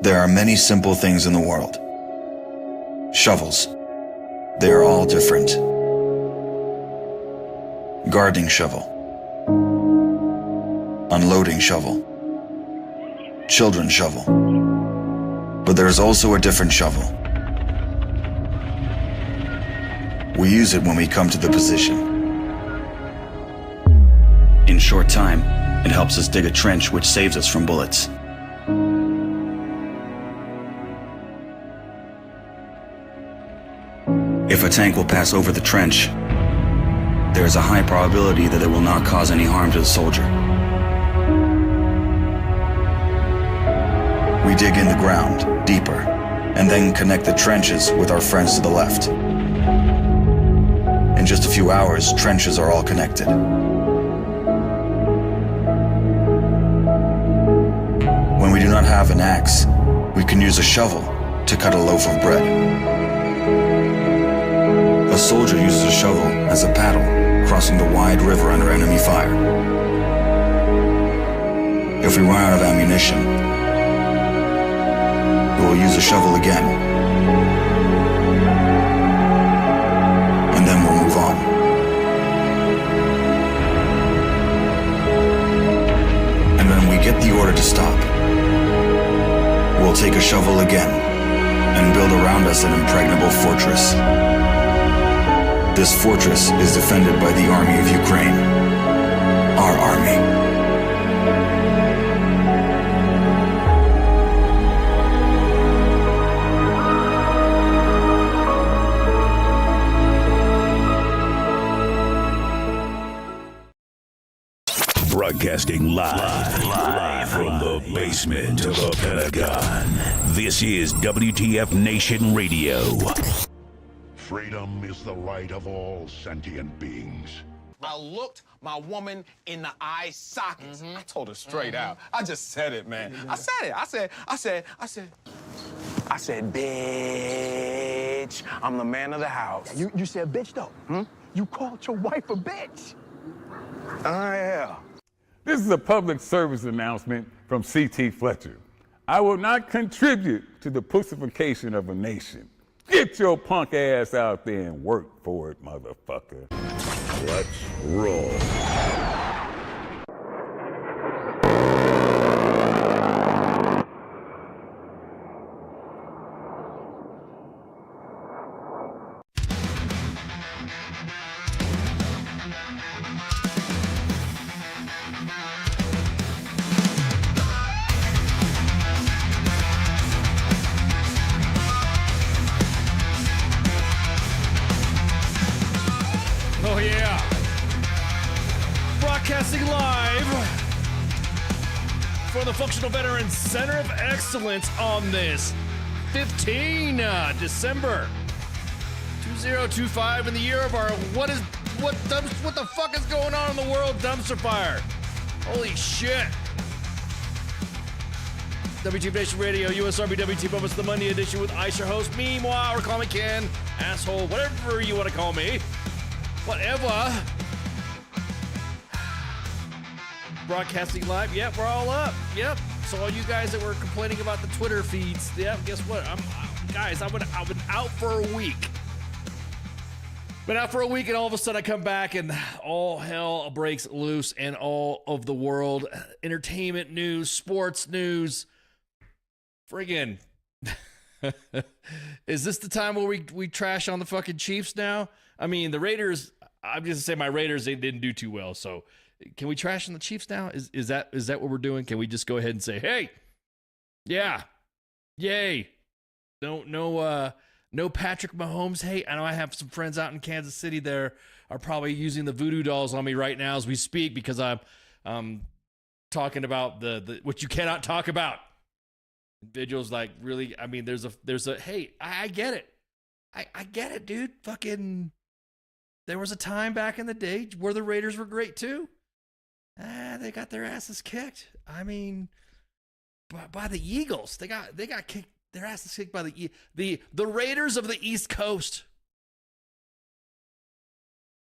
There are many simple things in the world. Shovels. They are all different. Gardening shovel. Unloading shovel. Children's shovel. But there is also a different shovel. We use it when we come to the position. In short time, it helps us dig a trench which saves us from bullets. If a tank will pass over the trench, there is a high probability that it will not cause any harm to the soldier. We dig in the ground, deeper, and then connect the trenches with our friends to the left. In just a few hours, trenches are all connected. When we do not have an axe, we can use a shovel to cut a loaf of bread. A soldier uses a shovel as a paddle, crossing the wide river under enemy fire. If we run out of ammunition, we will use a shovel again. And then we'll move on. And when we get the order to stop, we'll take a shovel again and build around us an impregnable fortress. This fortress is defended by the army of Ukraine, our army. Broadcasting live from the basement of the Pentagon. This is WTF Nation Radio. Freedom is the right of all sentient beings. I looked my woman in the eye sockets. I told her straight out. I just said it, man. I said it. I said, bitch, I'm the man of the house. You said bitch, though. You called your wife a bitch. Yeah. This is a public service announcement from C.T. Fletcher. I will not contribute to the pussification of a nation. Get your punk ass out there and work for it, motherfucker. Let's roll. Oh yeah. Broadcasting live from the Functional Veterans Center of Excellence on this 15 December 2025 in the year of our what the fuck is going on in the world dumpster fire. Holy shit. WTF Nation Radio, USRB WT Bubba's the Monday edition with Ice, your host, meanwhile, or call me Ken, asshole, whatever you want to call me. Whatever. Broadcasting live. Yep, we're all up. Yep. So all you guys that were complaining about the Twitter feeds, yep, guess what? I've been out for a week. Been out for a week, and all of a sudden I come back and all hell breaks loose in all of the world. Entertainment news, sports news. Friggin'. Is this the time where we trash on the fucking Chiefs now? I mean, the Raiders, I'm just saying my Raiders, they didn't do too well. So can we trash on the Chiefs now? Is that what we're doing? Can we just go ahead and say, hey, yeah, yay. No Patrick Mahomes hate. I know I have some friends out in Kansas City there are probably using the voodoo dolls on me right now as we speak because I'm talking about the what you cannot talk about. Individuals like really, I mean, there's a hey, I get it. I get it, dude. Fucking, there was a time back in the day where the Raiders were great too. They got their asses kicked. I mean, by the Eagles. They got kicked. Their asses kicked by the Raiders of the East Coast.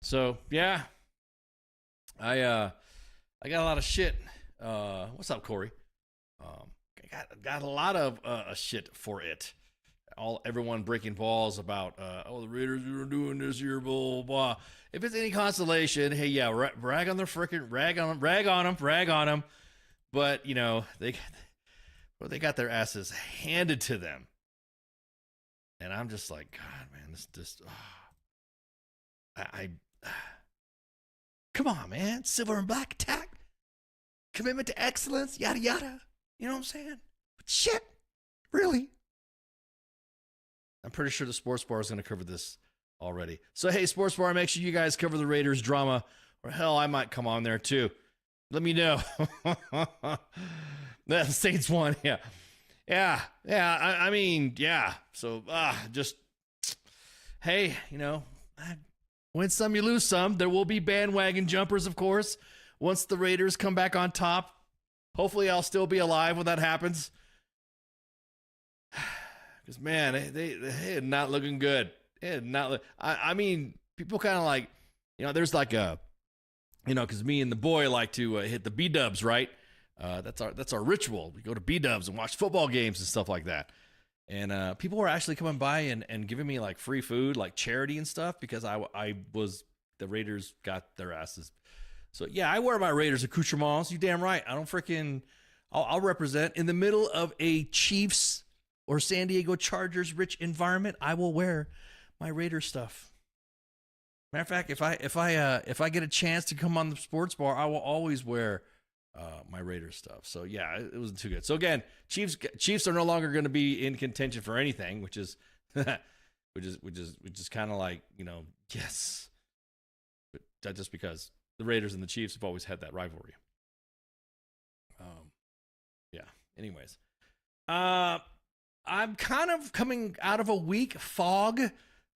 So yeah, I got a lot of shit. What's up, Corey? got a lot of shit for it. Everyone breaking balls about the Raiders are doing this here, blah, blah, blah. If it's any consolation, hey, yeah, rag on them. But you know they got their asses handed to them, and I'm just like, God, man, this just come on, man, silver and black attack, commitment to excellence, yada yada. You know what I'm saying? But shit, really. I'm pretty sure the Sports Bar is going to cover this already. So, hey, Sports Bar, make sure you guys cover the Raiders drama, or hell, I might come on there too. Let me know. The Saints won, yeah. I mean, yeah. So, just, hey, you know, win some, you lose some. There will be bandwagon jumpers, of course, once the Raiders come back on top. Hopefully, I'll still be alive when that happens. Because, man, they are not looking good. I mean, people kind of like, you know, there's like a, you know, because me and the boy like to hit the B-dubs, right? That's our ritual. We go to B-dubs and watch football games and stuff like that. And people were actually coming by and giving me like free food, like charity and stuff, because the Raiders got their asses. So, yeah, I wear my Raiders accoutrements. You damn right. I'll represent in the middle of a Chiefs or San Diego Chargers rich environment. I will wear my Raider stuff. Matter of fact, if I get a chance to come on the Sports Bar, I will always wear my Raider stuff. So yeah, it wasn't too good. So again, Chiefs are no longer going to be in contention for anything, which is kind of like, you know, yes, but that's just because the Raiders and the Chiefs have always had that rivalry. Yeah. Anyways, I'm kind of coming out of a week fog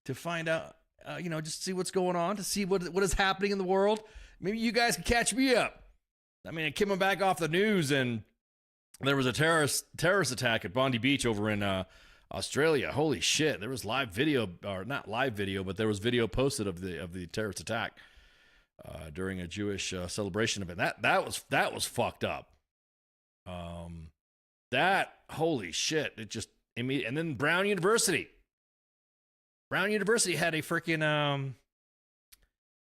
to find out, you know, just see what's going on, to see what is happening in the world. Maybe you guys can catch me up. I mean, I came back off the news, and there was a terrorist attack at Bondi Beach over in Australia. Holy shit! There was live video, or not live video, but there was video posted of the terrorist attack during a Jewish celebration event. That was fucked up. That holy shit! It just and then Brown University had a freaking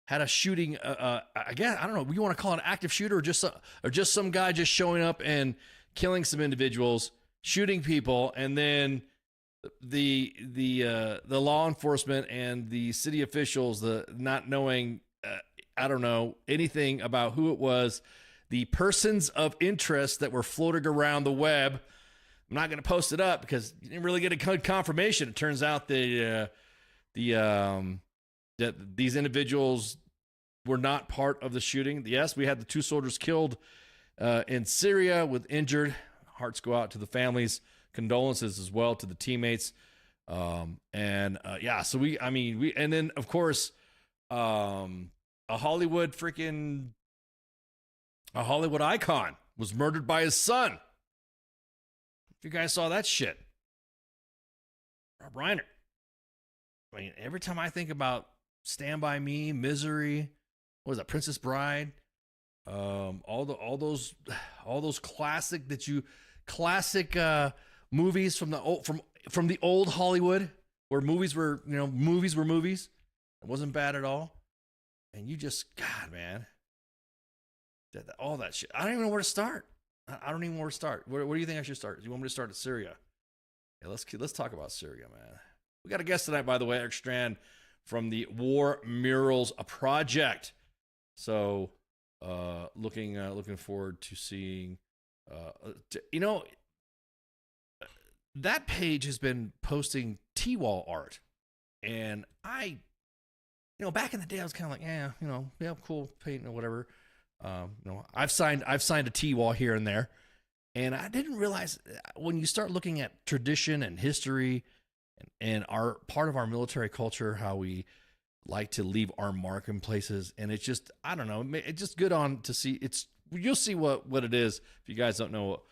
had a shooting. Again, I don't know. You want to call it an active shooter or just some guy just showing up and killing some individuals, shooting people, and then the law enforcement and the city officials, not knowing, I don't know anything about who it was, the persons of interest that were floating around the web. I'm not going to post it up because you didn't really get a good confirmation. It turns out that these individuals were not part of the shooting. Yes, we had the 2 soldiers killed in Syria with injured. Hearts go out to the families. Condolences as well to the teammates. Yeah, so we, and then of course, a Hollywood icon was murdered by his son. If you guys saw that shit, Rob Reiner. I mean, every time I think about Stand By Me, Misery, what was that, Princess Bride, all those classic movies from the old Hollywood, where movies were movies. It wasn't bad at all. And you just, God, man, all that shit. I don't even know where to start. I don't even know where to start. Where do you think I should start? Do you want me to start at Syria? Yeah, let's talk about Syria, man. We got a guest tonight, by the way, Eric Strand from the War Murals Project. So, looking forward to seeing. That page has been posting T-wall art, and back in the day, I was kind of like, cool paint or whatever. I've signed a T-wall here and there, and I didn't realize when you start looking at tradition and history and our part of our military culture, how we like to leave our mark in places. And it's just, I don't know, it's just good on to see. You'll see what it is if you guys don't know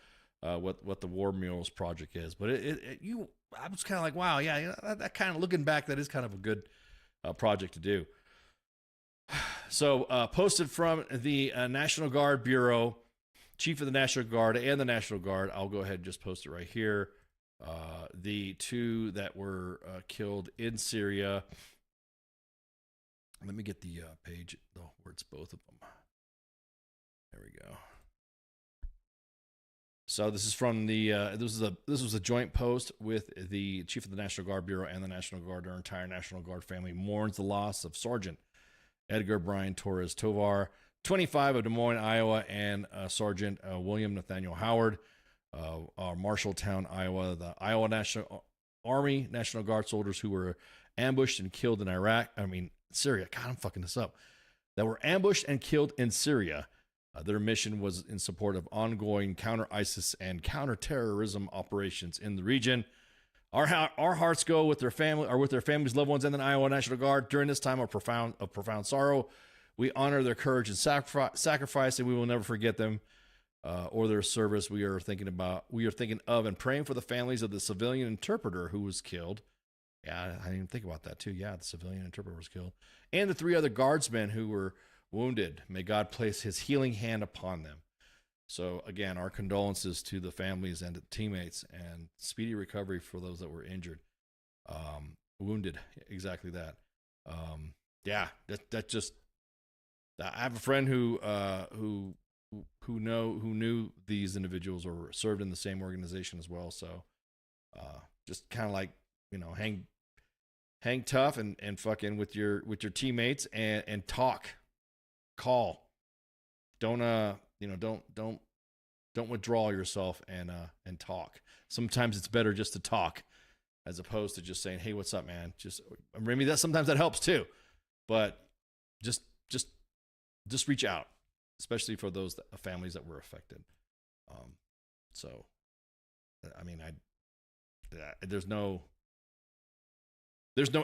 what the War Murals Project is. But I was kind of like, wow, yeah, that kind of looking back, that is kind of a good project to do. So posted from the National Guard Bureau, Chief of the National Guard and the National Guard. I'll go ahead and just post it right here. The two that were killed in Syria. Let me get the page, where it's both of them. There we go. So this is from the this was a joint post with the Chief of the National Guard Bureau and the National Guard. Our entire National Guard family mourns the loss of Sergeant Edgar Brian Torres Tovar, 25, of Des Moines, Iowa, and Sergeant William Nathaniel Howard, Marshalltown, Iowa. The Iowa National Army National Guard soldiers who were ambushed and killed in Syria. God, I'm fucking this up. That were ambushed and killed in Syria. Their mission was in support of ongoing counter-ISIS and counter-terrorism operations in the region. Our hearts go with their families, loved ones, and the Iowa National Guard during this time of profound sorrow. We honor their courage and sacrifice, and we will never forget them or their service. We are thinking of and praying for the families of the civilian interpreter who was killed. Yeah, I didn't even think about that too. Yeah, the civilian interpreter was killed, and the 3 other guardsmen who were wounded. May God place his healing hand upon them. So again, our condolences to the families and the teammates, and speedy recovery for those that were injured, wounded. Exactly that. That just. I have a friend who knew these individuals or served in the same organization as well. So, just kind of like, hang tough and fucking with your teammates and call. Don't withdraw yourself and talk. Sometimes it's better just to talk as opposed to just saying, "Hey, what's up, man?" Sometimes that helps too, but just reach out, especially for those families that were affected. There's no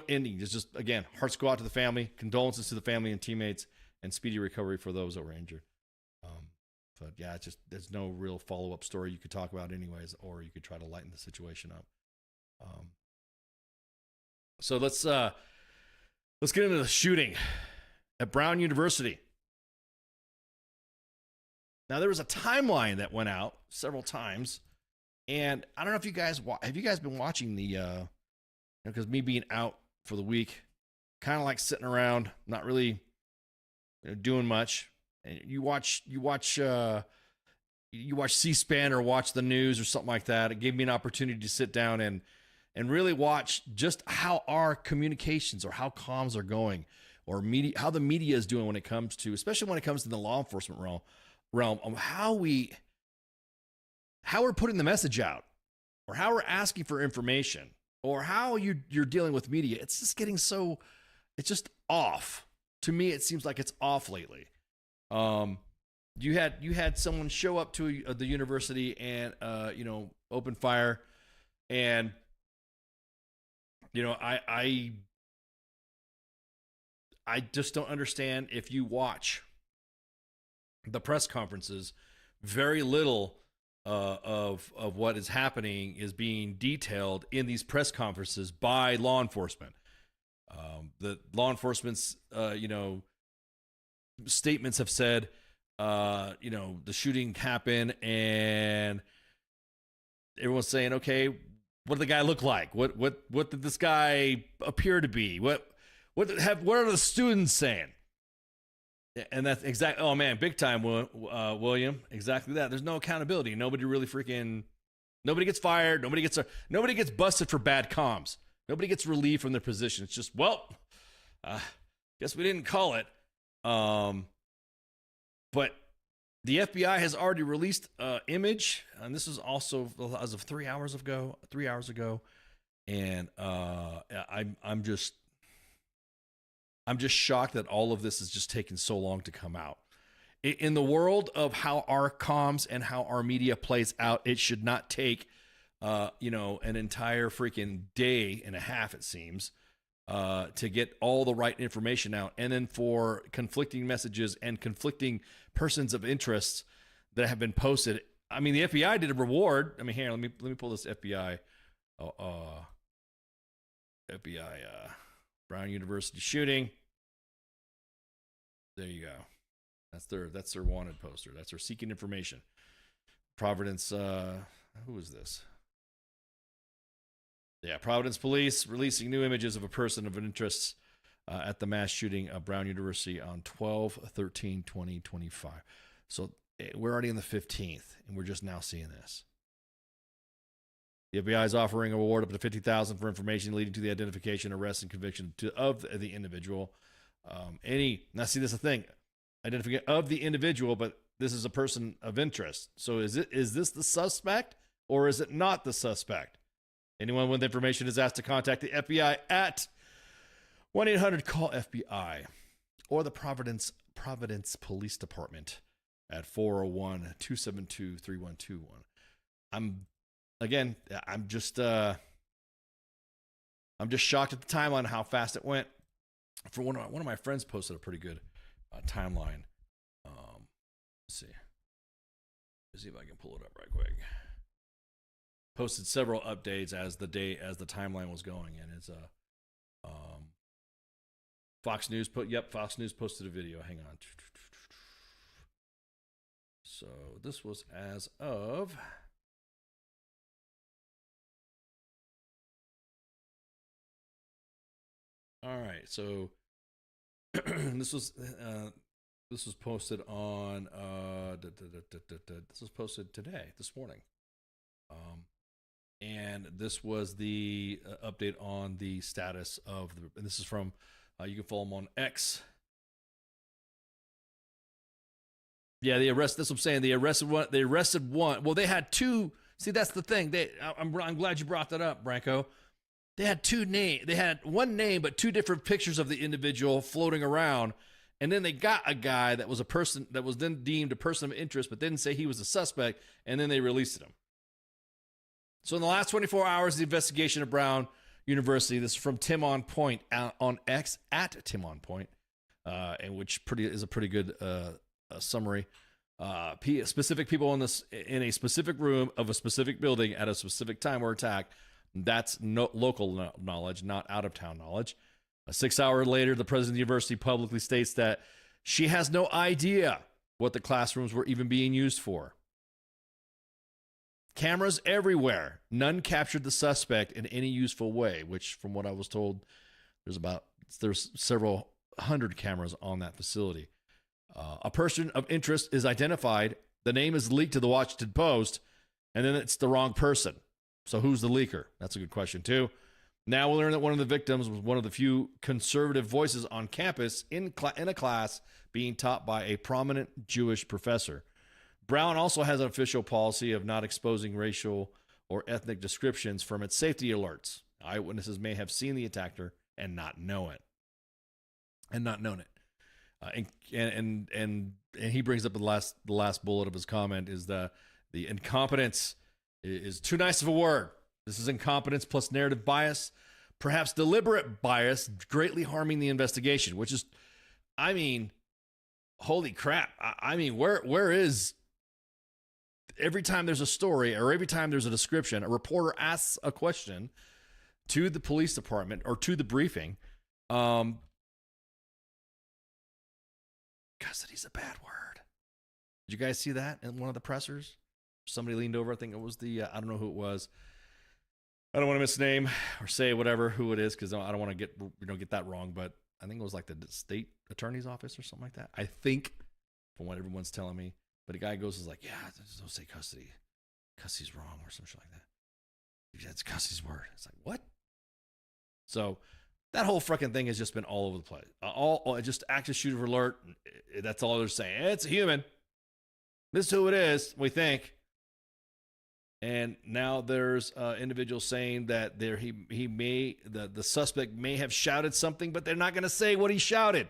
ending. It's just, again, hearts go out to the family, condolences to the family and teammates, and speedy recovery for those that were injured. But yeah, there's no real follow-up story you could talk about anyways, or you could try to lighten the situation up. So let's get into the shooting at Brown University. Now, there was a timeline that went out several times, and I don't know if have you guys been watching the, because me being out for the week, kind of like sitting around, not really doing much. And you watch C-SPAN or watch the news or something like that. It gave me an opportunity to sit down and really watch just how our communications or how comms are going, or how the media is doing when it comes to, especially when it comes to the law enforcement realm, of how we're putting the message out, or how we're asking for information, or how you're dealing with media. It's just getting it's just off. To me, it seems like it's off lately. You had someone show up to the university and open fire, and I just don't understand. If you watch the press conferences, very little of what is happening is being detailed in these press conferences by law enforcement. The law enforcement's statements have said, the shooting happened, and everyone's saying, okay, what did the guy look like? What did this guy appear to be? What are the students saying? And that's exactly, oh man, big time, William. Exactly that. There's no accountability. Nobody gets fired. Nobody gets busted for bad comms. Nobody gets relieved from their position. It's just, guess we didn't call it. But the FBI has already released an image, and this is also as of 3 hours ago. And I'm just shocked that all of this is just taking so long to come out. In the world of how our comms and how our media plays out, it should not take, an entire freaking day and a half, it seems, to get all the right information out. And then for conflicting messages and conflicting persons of interest that have been posted. I mean, the FBI did a reward. I mean, here, let me pull this FBI Brown University shooting. There you go. That's their wanted poster. That's their seeking information. Providence, who is this? Yeah, Providence Police releasing new images of a person of interest at the mass shooting of Brown University on 12/13/2025. So we're already in the 15th, and we're just now seeing this. The FBI is offering a reward up to $50,000 for information leading to the identification, arrest, and conviction of the individual. Now see, this is the thing, identification of the individual, but this is a person of interest. So is this the suspect or is it not the suspect? Anyone with information is asked to contact the FBI at 1-800-CALL-FBI or the Providence Police Department at 401-272-3121. I'm just shocked at the timeline how fast it went. For one of my friends posted a pretty good timeline. Let's see if I can pull it up right quick. Posted several updates as the timeline was going, and it's Fox News Fox News posted a video. Hang on. So this was as of all right. So this was posted on this was posted this morning. And this was the update on the status of and this is from, you can follow them on X. Yeah, that's what I'm saying. They arrested one. Well, they had two. See, that's the thing. I'm glad you brought that up, Branko. They had they had one name, but two different pictures of the individual floating around. And then they got a guy that was a person that was then deemed a person of interest, but didn't say he was a suspect. And then they released him. So in the last 24 hours, the investigation of Brown University, this is from Tim On Point on X at Tim On Point, and which is a pretty good summary. Specific people in a specific room of a specific building at a specific time were attacked. That's local knowledge, not out of town knowledge. 6 hours later, the president of the university publicly states that she has no idea what the classrooms were even being used for. Cameras everywhere. None captured the suspect in any useful way, which from what I was told, there's several hundred cameras on that facility. A person of interest is identified. The name is leaked to the Washington Post, and then it's the wrong person. So who's the leaker? That's a good question too. Now we'll learn that one of the victims was one of the few conservative voices on campus in a class being taught by a prominent Jewish professor. Brown also has an official policy of not exposing racial or ethnic descriptions from its safety alerts. Eyewitnesses may have seen the attacker and not known it. And he brings up the last bullet of his comment is the incompetence is too nice of a word. This is incompetence plus narrative bias, perhaps deliberate bias, greatly harming the investigation. Which is, I mean, holy crap! I mean, where is? Every time there's a story or every time there's a description, a reporter asks a question to the police department or to the briefing. Custody's a bad word. Did you guys see that in one of the pressers? Somebody leaned over. I think it was I don't know who it was. I don't want to misname or say who it is because I don't want to get that wrong. But I think it was like the state attorney's office or something like that. I think, from what everyone's telling me. But the guy goes, yeah, don't say custody. Custody's wrong or some shit like that. That's custody's word. It's like, what? So that whole freaking thing has just been all over the place. Just active shooter alert. That's all they're saying. It's a human. This is who it is, we think. And now there's individuals saying that the suspect may have shouted something, but they're not going to say what he shouted.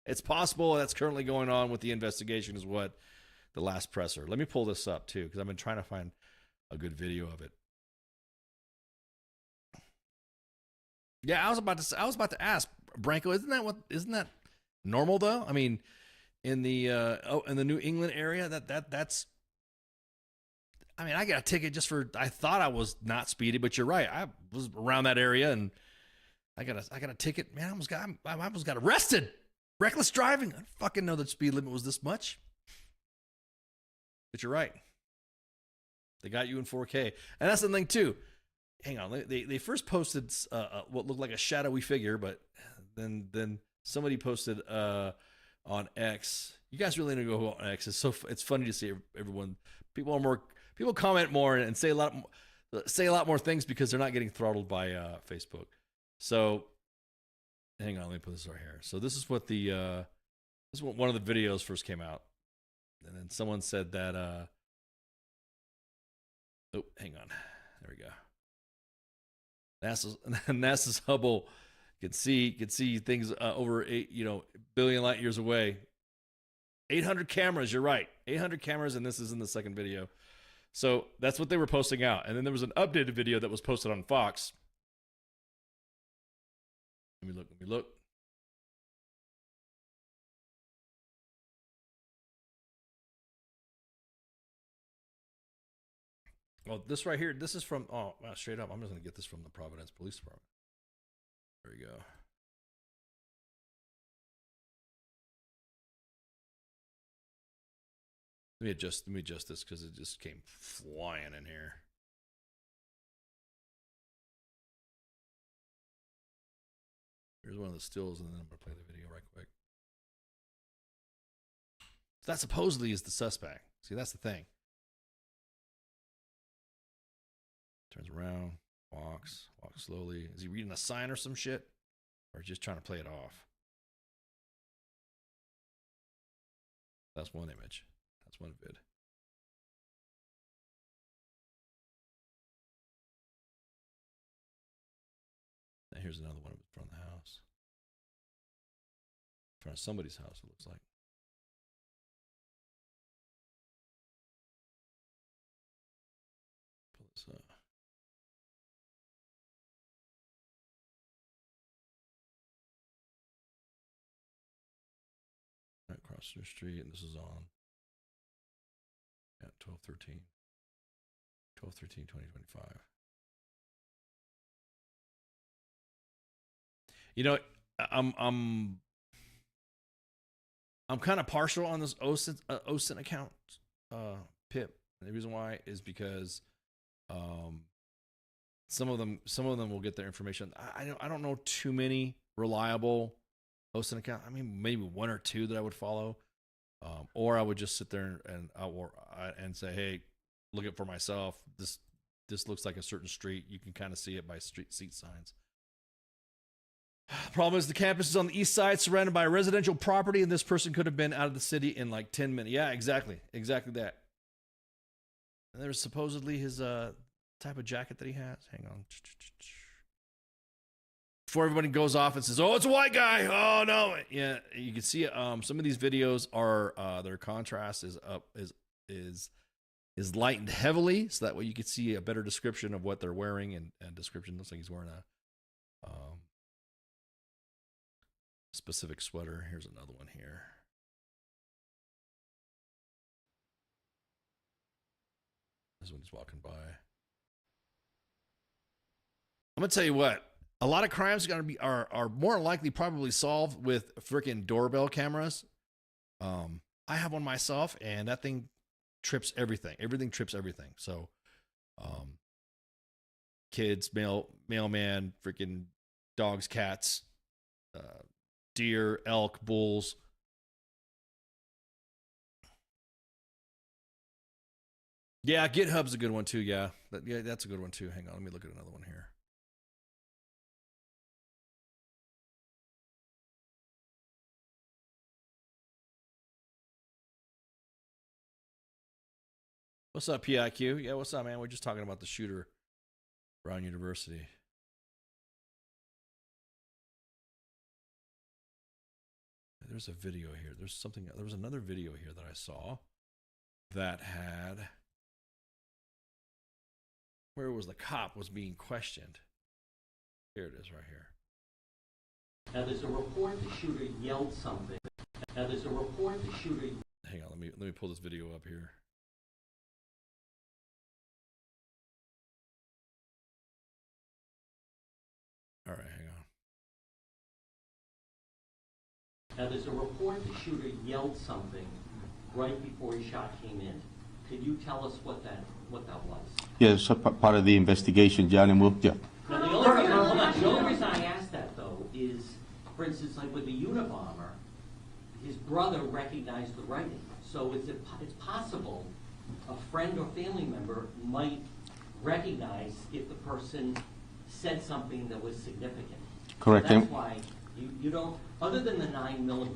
It's possible that's currently going on with the investigation is what the last presser. Let me pull this up too, because I've been trying to find a good video of it. Yeah, I was about to ask Branko, isn't that normal though? I mean, in the New England area, that's. I mean, I got a ticket just for. I thought I was not speeding, but you're right. I was around that area and I got a ticket. Man, I almost got arrested Reckless driving. I don't fucking know the speed limit was this much. But you're right. They got you in 4K. And that's the thing, too. Hang on. They first posted what looked like a shadowy figure, but then somebody posted on X. You guys really need to go on X. It's funny to see everyone. People comment more and say a lot more things because they're not getting throttled by Facebook. So hang on, let me put this right here. So this is what one of the videos first came out, and then someone said that. Oh, hang on. There we go. NASA's Hubble could see things over 8 billion light years away. 800 cameras. You're right. 800 cameras, and this is in the second video. So that's what they were posting out, and then there was an updated video that was posted on Fox. Let me look. Well, this right here, this is from, straight up, I'm just going to get this from the Providence Police Department. There we go. Let me adjust this because it just came flying in here. Here's one of the stills, and then I'm going to play the video right quick. So that supposedly is the suspect. See, that's the thing. Turns around, walks slowly. Is he reading a sign or some shit? Or just trying to play it off? That's one image. That's one vid. And here's another one in front of the house. In front of somebody's house, it looks like. Pull this up. Right across the street, and this is on 12/13/2025. You know, I'm kind of partial on this OSINT account, Pip. And the reason why is because some of them will get their information. I don't know too many reliable OSINT accounts. I mean, maybe one or two that I would follow, or I would just sit there and say, hey, look it for myself. This looks like a certain street. You can kind of see it by street seat signs. Problem is the campus is on the east side, surrounded by a residential property, and this person could have been out of the city in like 10 minutes. Yeah, exactly that. And there's supposedly his type of jacket that he has. Hang on. Before everybody goes off and says, "Oh, it's a white guy." Oh no, yeah, you can see it. Some of these videos are their contrast is lightened heavily, so that way you can see a better description of what they're wearing, and description looks like he's wearing a specific sweater. Here's another one here. This one's walking by. I'm gonna tell you what. A lot of crimes are more likely probably solved with freaking doorbell cameras. I have one myself, and that thing trips everything. Everything trips everything. So, kids, mailman, freaking dogs, cats, deer, elk, bulls. Yeah, GitHub's a good one too. Yeah, that's a good one too. Hang on, let me look at another one here. What's up, PIQ? Yeah, what's up, man? We're just talking about the shooter, Brown University. There's a video here. There was another video here that I saw that had, where it was the cop was being questioned. Here it is right here. Now there's a report the shooter yelled something. Hang on, let me pull this video up here. All right, hang on. Now, there's a report the shooter yelled something right before his shot came in. Could you tell us what that was? Yeah, it's part of the investigation, John, and we'll, yeah. Now, the only reason I ask that, though, is, for instance, like with the Unabomber, his brother recognized the writing. So it's possible a friend or family member might recognize if the person said something that was significant. Correct. So that's why you don't, other than the 9mm,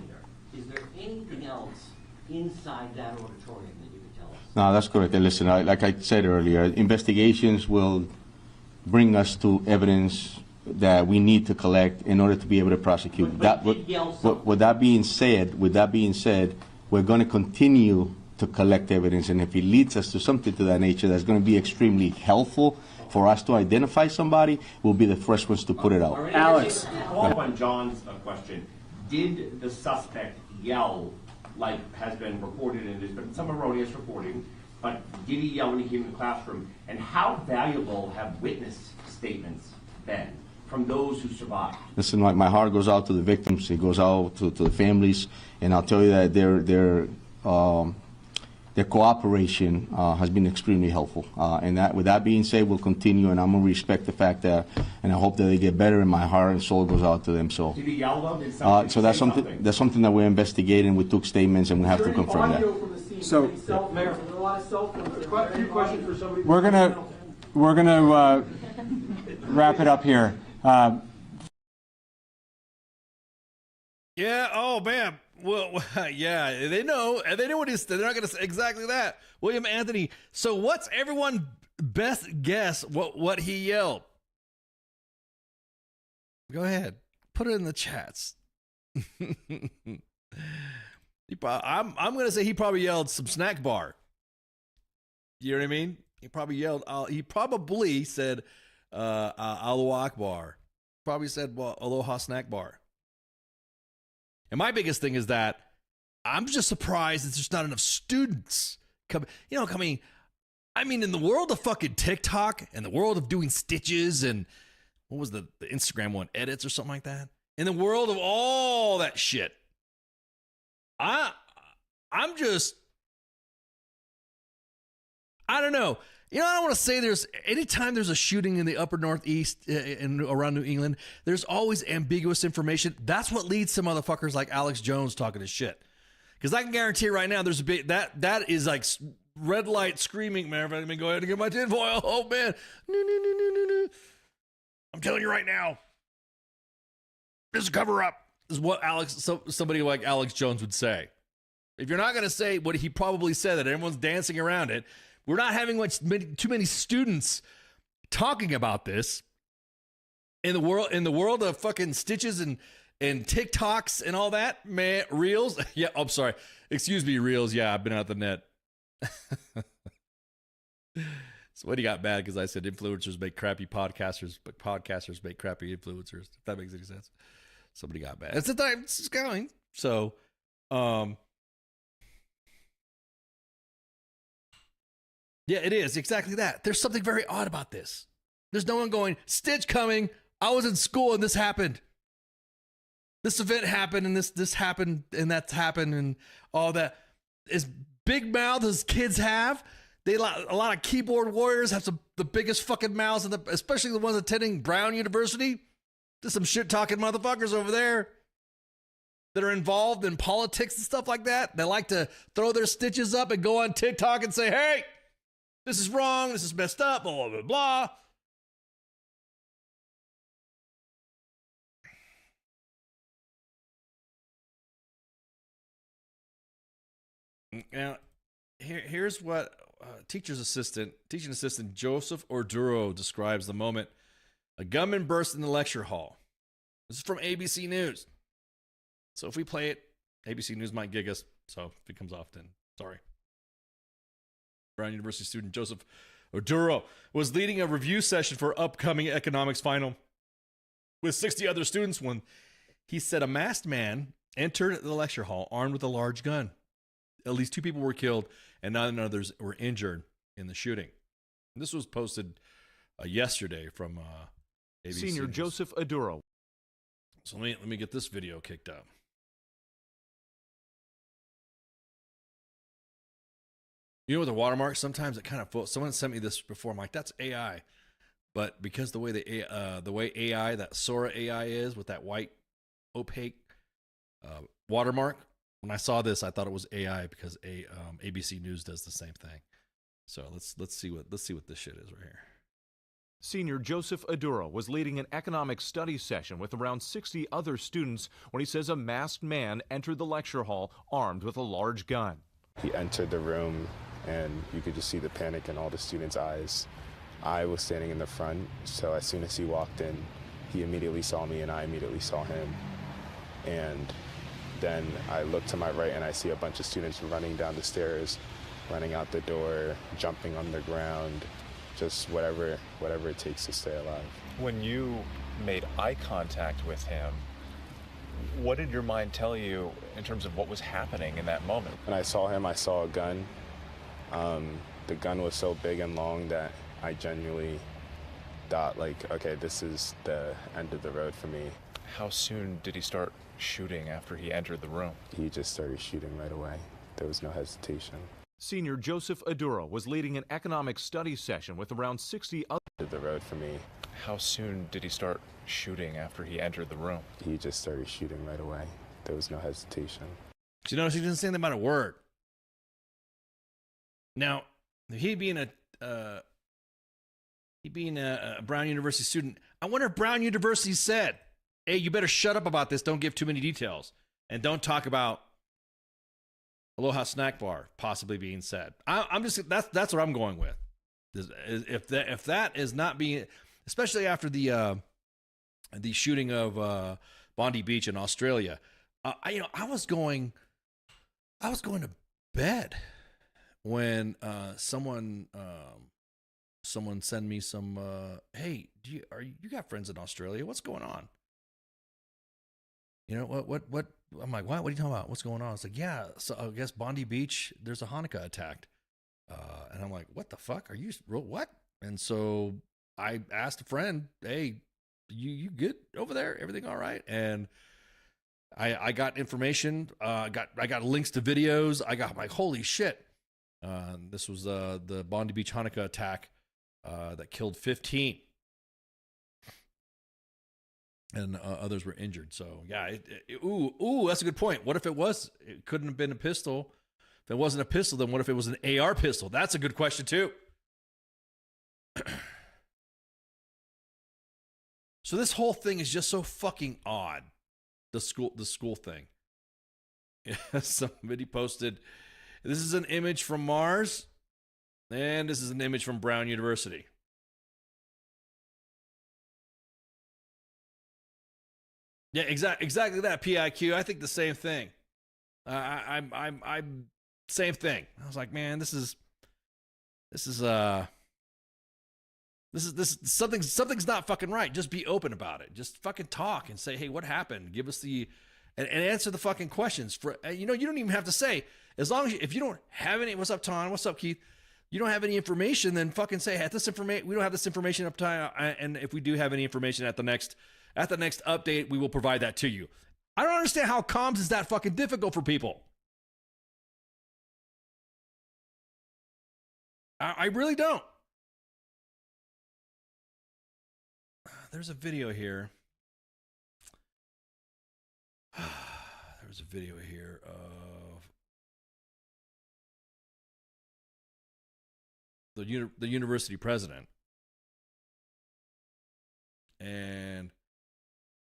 is there anything else inside that auditorium that you could tell us? No, that's correct. And listen, like I said earlier, investigations will bring us to evidence that we need to collect in order to be able to prosecute. With that being said, we're going to continue to collect evidence, and if it leads us to something to that nature that's going to be extremely helpful for us to identify somebody, we'll be the first ones to put it out. Alex, follow up on John's question. Did the suspect yell, like has been reported, and there's been some erroneous reporting, but did he yell when he came to the classroom? And how valuable have witness statements been from those who survived? Listen, my heart goes out to the victims. It goes out to the families, and I'll tell you that their cooperation has been extremely helpful. And that, with that being said, we'll continue, and I'm going to respect the fact that, and I hope that they get better, and my heart and soul goes out to them. So, did he yell though? Did so that's something that we're investigating. We took statements, and we have to confirm that. So, we're gonna wrap it up here. Yeah. Oh man. Well, yeah. They know what he's. They're not going to say exactly that. William Anthony. So, what's everyone's best guess? What he yelled? Go ahead. Put it in the chats. I'm going to say he probably yelled some snack bar. You know what I mean? He probably yelled. He probably said, "Allahu Akbar." Probably said, "Well, Aloha snack bar." And my biggest thing is that I'm just surprised that there's not enough students coming. I mean, in the world of fucking TikTok and the world of doing stitches and what was the Instagram one, edits or something like that. In the world of all that shit, I don't know. I don't want to say anytime there's a shooting in the upper Northeast and around New England, there's always ambiguous information. That's what leads to motherfuckers like Alex Jones talking his shit. Because I can guarantee right now there's a bit that is like red light screaming, man. Let me go ahead and get my tinfoil. Oh, man. No. I'm telling you right now. This is a cover up. This is what somebody like Alex Jones would say. If you're not going to say what he probably said, that everyone's dancing around it, we're not having too many students talking about this in the world of fucking stitches and TikToks and all that, man. Reels. Yeah, I'm sorry. Excuse me, Reels. Yeah, I've been out the net. So what he got mad because I said influencers make crappy podcasters, but podcasters make crappy influencers. If that makes any sense. Somebody got mad. It's the time it's going. So, yeah, it is exactly that. There's something very odd about this. There's no one going, Stitch coming. I was in school and this happened. This event happened and this happened and that's happened and all that. As big mouths as kids have, a lot of keyboard warriors have the biggest fucking mouths, especially the ones attending Brown University. There's some shit talking motherfuckers over there that are involved in politics and stuff like that. They like to throw their stitches up and go on TikTok and say, hey, this is wrong, this is messed up, blah, blah, blah. Now, here's what teaching assistant Joseph Orduro describes the moment a gunman burst in the lecture hall. This is from ABC News. So if we play it, ABC News might gig us. So if it comes off, then sorry. Brown University student Joseph Orduro was leading a review session for upcoming economics final with 60 other students when he said a masked man entered the lecture hall armed with a large gun. At least 2 people were killed and 9 others were injured in the shooting. And this was posted yesterday from ABC Senior News. Joseph Orduro. So let me get this video kicked up. You know, with the watermark, sometimes it kind of someone sent me this before. I'm like, that's AI, but because the way the way AI, that Sora AI is with that white opaque watermark, when I saw this, I thought it was AI because ABC News does the same thing. So let's see what this shit is right here. Senior Joseph Adura was leading an economic studies session with around 60 other students when he says a masked man entered the lecture hall armed with a large gun. He entered the room and you could just see the panic in all the students' eyes. I was standing in the front, so as soon as he walked in, he immediately saw me and I immediately saw him. And then I look to my right and I see a bunch of students running down the stairs, running out the door, jumping on the ground, just whatever it takes to stay alive. When you made eye contact with him, what did your mind tell you in terms of what was happening in that moment? When I saw him, I saw a gun. The gun was so big and long that I genuinely thought, like, okay, this is the end of the road for me. How soon did he start shooting after he entered the room? He just started shooting right away. There was no hesitation. Senior Joseph Adura was leading an economic studies session with around 60 other... The road for me. How soon did he start shooting after he entered the room? He just started shooting right away. There was no hesitation. You notice he didn't say anything about a word. Now, he being a Brown University student, I wonder if Brown University said, hey, you better shut up about this. Don't give too many details. And don't talk about Aloha Snack Bar possibly being said. I'm just, that's what I'm going with. If that is not being, especially after the shooting of Bondi Beach in Australia, I was going to bed when someone sent me some, hey, you got friends in Australia? What's going on? You know, what? I'm like, what are you talking about? What's going on? It's like, yeah, so I guess Bondi Beach, there's a Hanukkah attack. And I'm like, what the fuck? Are you, what? And so I asked a friend, hey, you good over there? Everything all right? And I got information. I got links to videos. I got like, holy shit. This was the Bondi Beach Hanukkah attack that killed 15. And others were injured. So yeah, that's a good point. What if it couldn't have been a pistol? If it wasn't a pistol, then what if it was an AR pistol? That's a good question too. So this whole thing is just so fucking odd. The school thing. Somebody posted, this is an image from Mars, and this is an image from Brown University. Yeah, exactly that. PIQ. I think the same thing. I'm same thing. I was like, man, this is something's not fucking right. Just be open about it. Just fucking talk and say, hey, what happened? Give us and answer the fucking questions. You don't even have to say, as long as if you don't have any. What's up, Ton? What's up, Keith? You don't have any information, then fucking say, hey, we don't have this information up time, and if we do have any information at the next update, we will provide that to you. I don't understand how comms is that fucking difficult for people. I really don't. There's a video here. There's a video here of the university president and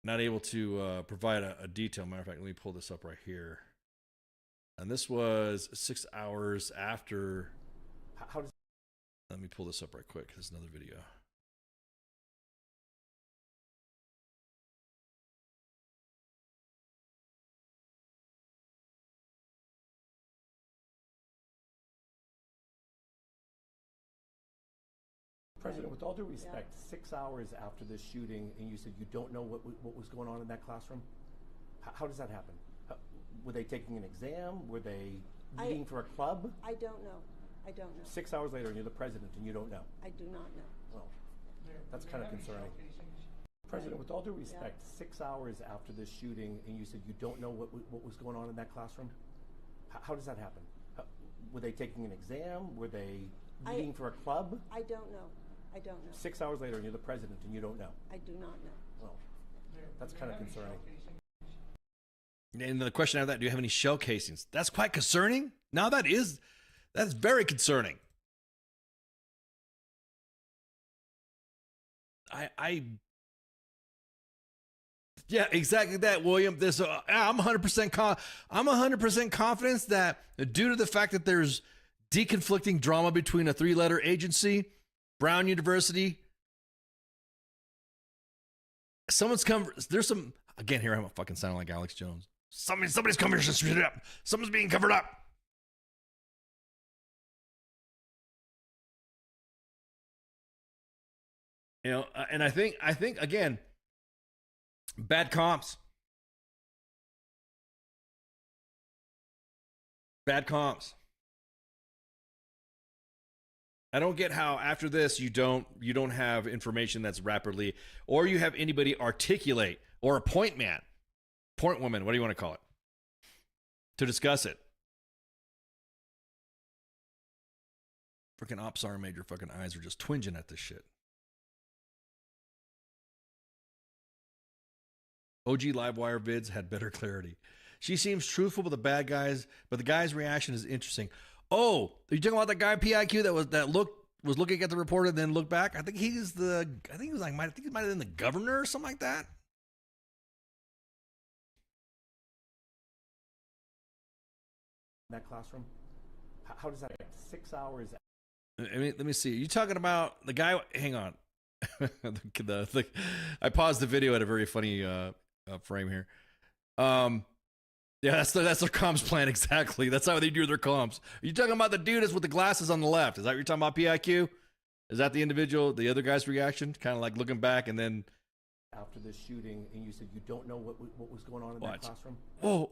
not able to provide a detail. Matter of fact, let me pull this up right here. And this was 6 hours after. Let me pull this up right quick. There's another video. President, with all due respect, 6 hours after the shooting, and you said you don't know what was going on in that classroom? How does that happen? Were they taking an exam? Were they meeting for a club? I don't know. I don't know. 6 hours later, and you're the president, and you don't know? I do not know. Well, that's kind of concerning. President, with all due respect, 6 hours after the shooting, and you said you don't know what was going on in that classroom? How does that happen? Were they taking an exam? Were they meeting for a club? I don't know. I don't know. 6 hours later, and you're the president, and you don't know. I do not know. Well, that's kind of concerning. And the question after that, do you have any shell casings? That's quite concerning. Now that's very concerning. Yeah, exactly that, William. I'm 100% confident that due to the fact that there's deconflicting drama between a 3-letter agency, Brown University, there's some, again, here I'm fucking sounding like Alex Jones. Somebody's coming here to spit it up. Something's being covered up. You know, and I think again, bad comps. Bad comps. I don't get how after this you don't have information that's rapidly, or you have anybody articulate, or a point woman, what do you want to call it, to discuss it. Freaking ops sergeant major fucking eyes are just twinging at this shit. OG Livewire vids had better clarity. She seems truthful with the bad guys, but the guy's reaction is interesting. Oh, are you talking about that guy PIQ that was looking at the report and then looked back? I think he might have been the governor or something like that. That classroom. How does that 6 hours? I mean, let me see. Are you talking about the guy? Hang on. I paused the video at a very funny frame here. Yeah, that's their comms plan exactly. That's how they do their comms. Are you talking about the dude that's with the glasses on the left? Is that what you're talking about, PIQ? Is that the individual, the other guy's reaction? Kind of like looking back and then... After this shooting, and you said you don't know what was going on in that classroom? Oh,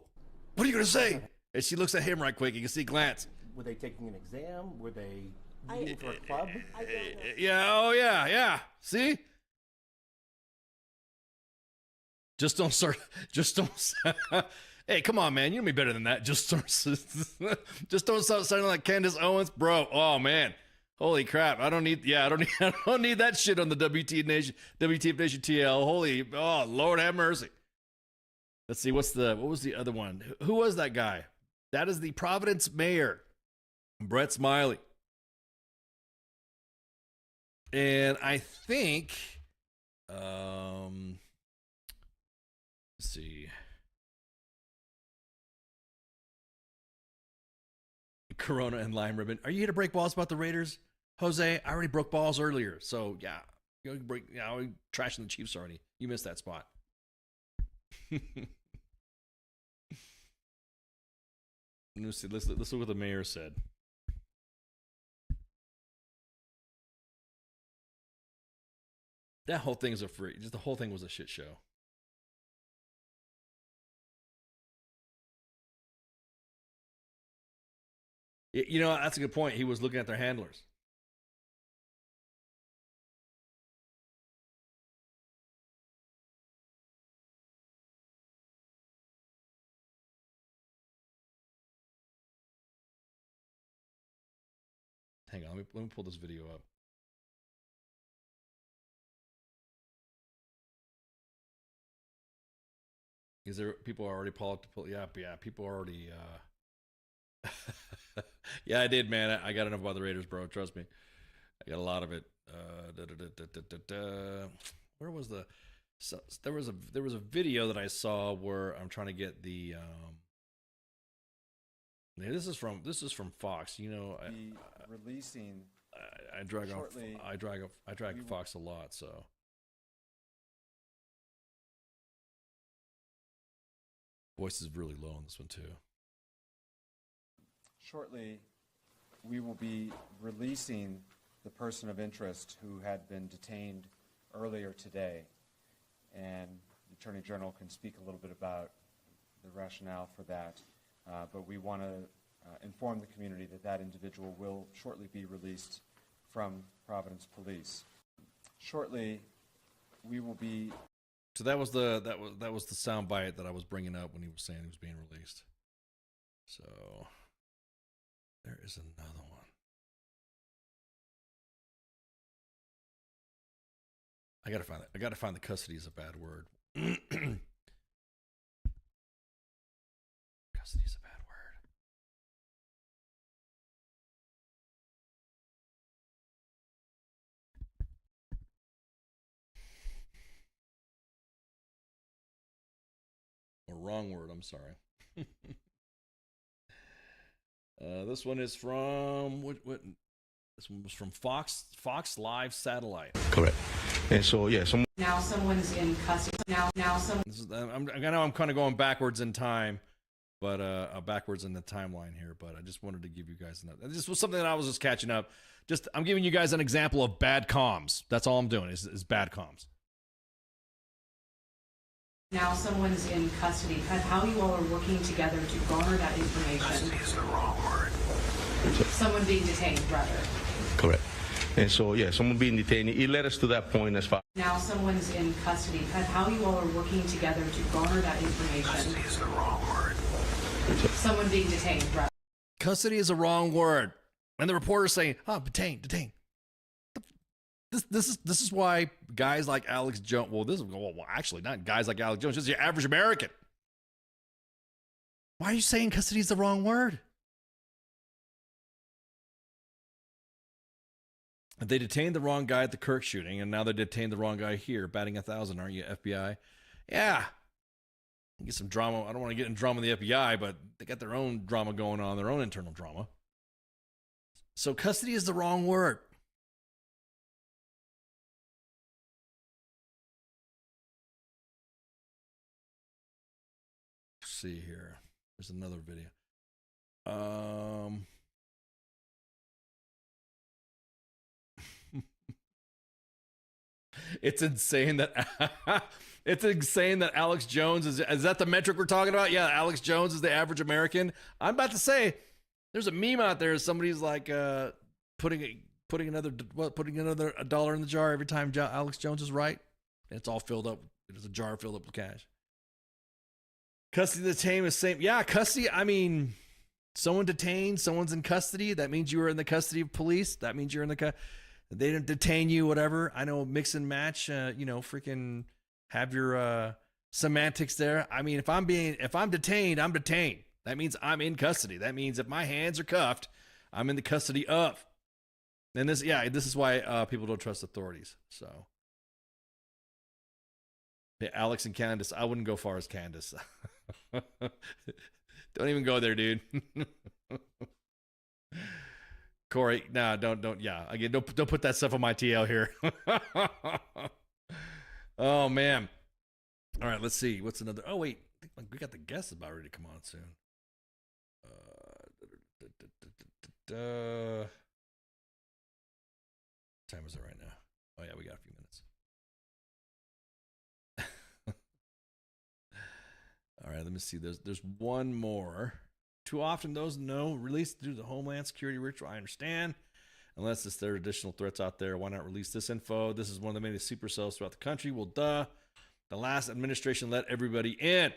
what are you going to say? And she looks at him right quick. You can see glance. Were they taking an exam? Were they meeting for a club? I don't know. Yeah, oh yeah. See? Just don't start. Hey, come on, man. You know me better than that. Just don't start sounding like Candace Owens, bro. Oh man, holy crap! I don't need that shit on the WTF Nation TL. Oh Lord have mercy. Let's see. What was the other one? Who was that guy? That is the Providence mayor, Brett Smiley. And I think, let's see. Corona and lime ribbon. Are you here to break balls about the Raiders, Jose? I already broke balls earlier, so yeah, we're trashing the Chiefs already. You missed that spot. Let's see. Let's look what the mayor said. That whole thing is the whole thing was a shit show. You know, that's a good point. He was looking at their handlers. Hang on, let me pull this video up. Is there people are already yeah, people are already yeah, I did, man. I got enough about the Raiders, bro. Trust me. I got a lot of it. Where was there was a video that I saw where I'm trying to get the this is from Fox. You know, releasing I drag Fox a lot, so voice is really low on this one too. Shortly, we will be releasing the person of interest who had been detained earlier today, and the Attorney General can speak a little bit about the rationale for that, but we want to inform the community that that individual will shortly be released from Providence Police. Shortly, we will be... So that was the sound bite that I was bringing up when he was saying he was being released. So... There is another one. I gotta find it. I gotta find the custody is a bad word. Custody is a bad word. Or wrong word, I'm sorry. This one is from what this one was from Fox Live Satellite. Correct. And so, yeah, Now someone's in custody. Now someone. I know I'm kind of going backwards in time, but backwards in the timeline here. But I just wanted to give you guys this was something that I was just catching up. I'm giving you guys an example of bad comms. That's all I'm doing is bad comms. Now someone's in custody. How you all are working together to garner that information. Custody is the wrong word. Someone being detained, rather. correct. And so, yeah, someone being detained, it led us to that point as far. Now someone's in custody. How you all are working together to garner that information. Custody is the wrong word. Someone being detained, rather. Custody is a wrong word. And the reporter's saying, detained. This is why guys like Alex Jones, actually not guys like Alex Jones, just your average American. Why are you saying custody is the wrong word? They detained the wrong guy at the Kirk shooting, and now they detained the wrong guy here, batting 1,000, aren't you, FBI? Yeah. Get some drama. I don't want to get in drama in the FBI, but they got their own drama going on, their own internal drama. So custody is the wrong word. Let's see here. There's another video. It's insane that Alex Jones is that the metric we're talking about? Yeah, Alex Jones is the average American. I'm about to say there's a meme out there. Somebody's like putting another $1 in the jar every time Alex Jones is right. And it's all filled up. There's a jar filled up with cash. Custody detained is same. Yeah, custody. I mean, someone detained, someone's in custody. That means you are in the custody of police. That means you're in the they didn't detain you, whatever. I know, mix and match. Freaking have your semantics there. I mean, if I'm detained, I'm detained. That means I'm in custody. That means if my hands are cuffed, I'm in the custody of. And this is why people don't trust authorities. So, yeah, Alex and Candace. I wouldn't go far as Candace. Don't even go there, dude. Corey, no, don't. Yeah, again, don't put that stuff on my TL here. Oh man. All right, let's see. What's another? Oh wait, I think we got the guests about ready to come on soon. What time is it right now? Oh yeah, we got a few minutes. All right, let me see. There's one more. Too often, those released due to the Homeland Security ritual. I understand. Unless there are additional threats out there, why not release this info? This is one of the many super cells throughout the country. Well, duh. The last administration let everybody in.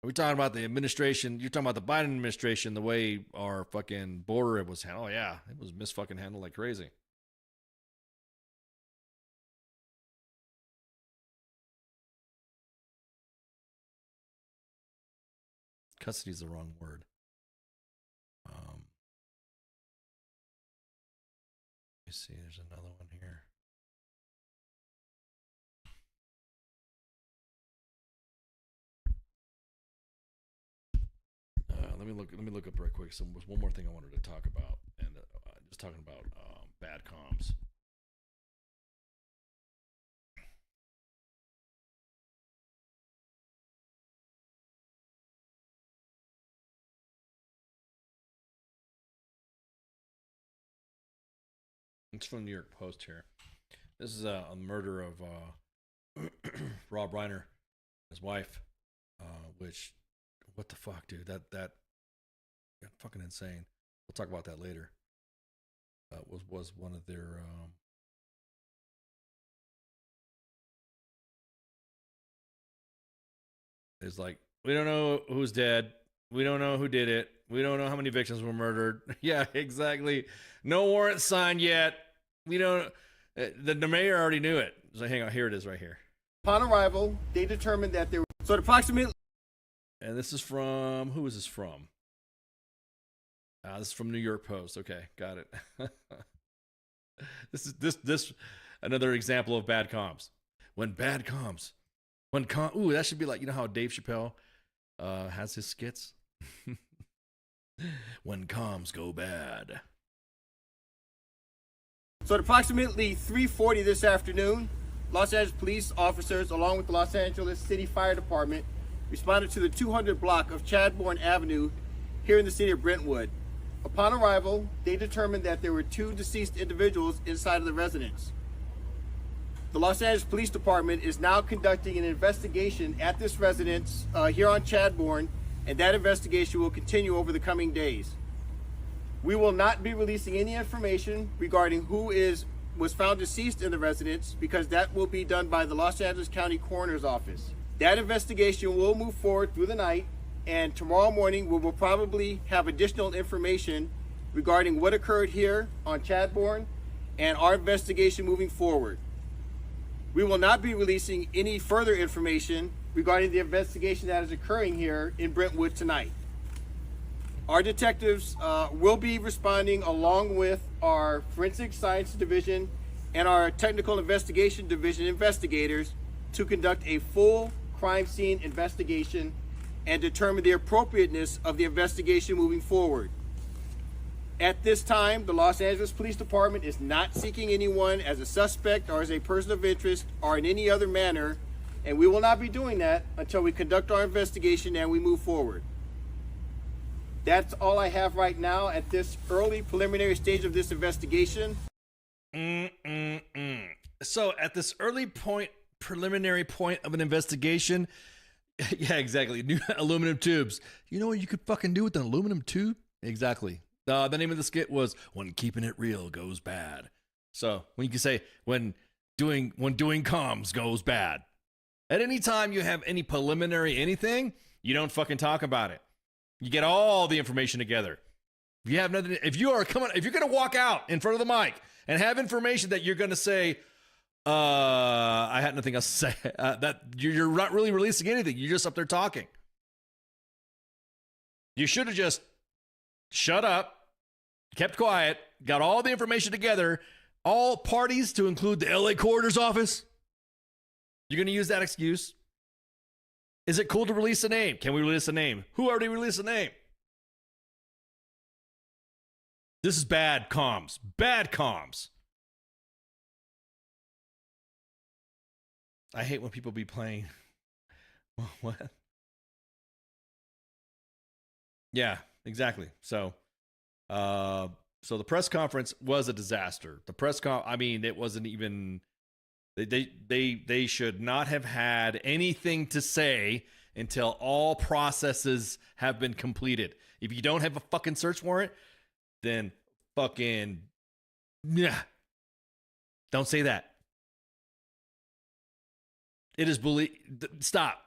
Are we talking about the administration? You're talking about the Biden administration, the way our fucking border was handled. Oh, yeah. It was misfucking handled like crazy. Custody is the wrong word. Let me see. There's another one here. Let me look up right quick. So there's one more thing I wanted to talk about, and just talking about bad comms. It's from the New York Post here. This is a murder of Rob Reiner, his wife, which, what the fuck, dude? That fucking insane. We'll talk about that later. Was one of their it's like, we don't know who's dead. We don't know who did it. We don't know how many victims were murdered. Yeah, exactly. No warrant signed yet. We don't. The mayor already knew it. So hang on. Here it is right here. Upon arrival, they determined that there were... So approximately... And this is from... Who is this from? This is from New York Post. Okay, got it. This another example of bad comms. When bad comms. Ooh, that should be like, you know how Dave Chappelle has his skits? When comms go bad. So at approximately 3:40 this afternoon, Los Angeles police officers, along with the Los Angeles City Fire Department, responded to the 200 block of Chadbourne Avenue here in the city of Brentwood. Upon arrival, they determined that there were 2 deceased individuals inside of the residence. The Los Angeles Police Department is now conducting an investigation at this residence here on Chadbourne, and that investigation will continue over the coming days. We will not be releasing any information regarding who was found deceased in the residence, because that will be done by the Los Angeles County Coroner's Office. That investigation will move forward through the night, and tomorrow morning we will probably have additional information regarding what occurred here on Chadbourne and our investigation moving forward. We will not be releasing any further information regarding the investigation that is occurring here in Brentwood tonight. Our detectives will be responding along with our Forensic Science Division and our Technical Investigation Division investigators to conduct a full crime scene investigation and determine the appropriateness of the investigation moving forward. At this time, the Los Angeles Police Department is not seeking anyone as a suspect or as a person of interest or in any other manner, and we will not be doing that until we conduct our investigation and we move forward. That's all I have right now at this early preliminary stage of this investigation. So at this early preliminary point of an investigation, yeah, exactly. New aluminum tubes. You know what you could fucking do with an aluminum tube? Exactly. The name of the skit was "When Keeping It Real Goes Bad." So when you can say when doing comms goes bad, at any time you have any preliminary anything, you don't fucking talk about it. You get all the information together. If you have nothing, if you're gonna walk out in front of the mic and have information that you're gonna say, I had nothing else to say. That you're not really releasing anything. You're just up there talking. You should have just shut up, kept quiet, got all the information together, all parties to include the LA Coroner's Office. You're going to use that excuse? Is it cool to release a name? Can we release a name? Who already released a name? This is bad comms. Bad comms. I hate when people be playing. What? Yeah, exactly. So the press conference was a disaster. It wasn't even. They should not have had anything to say until all processes have been completed. If you don't have a fucking search warrant, then fucking yeah. Don't say that. It is stop.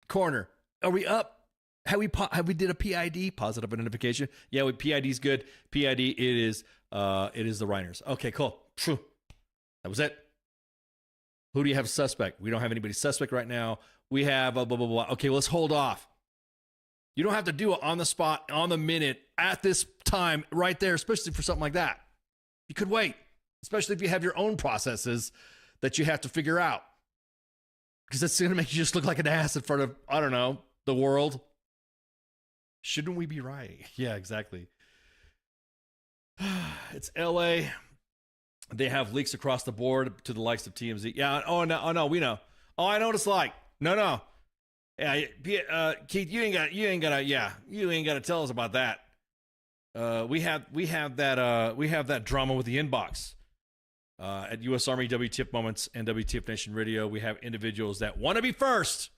Coroner, are we up? Have we did a PID, positive identification? Yeah, PID's good. PID it is the Reiners. Okay, cool. Phew. That was it. Who do you have suspect? We don't have anybody suspect right now. We have blah, blah, blah, blah. Okay, let's hold off. You don't have to do it on the spot, on the minute, at this time, right there, especially for something like that. You could wait, especially if you have your own processes that you have to figure out. Because that's going to make you just look like an ass in front of, I don't know, the world. Shouldn't we be right? Yeah, exactly. It's LA. They have leaks across the board to the likes of TMZ. Yeah. Oh no, we know. Oh, I know what it's like. No. Yeah, Keith, you ain't gotta tell us about that. We have that drama with the inbox. At U.S. Army WTF Moments and WTF Nation Radio, we have individuals that want to be first,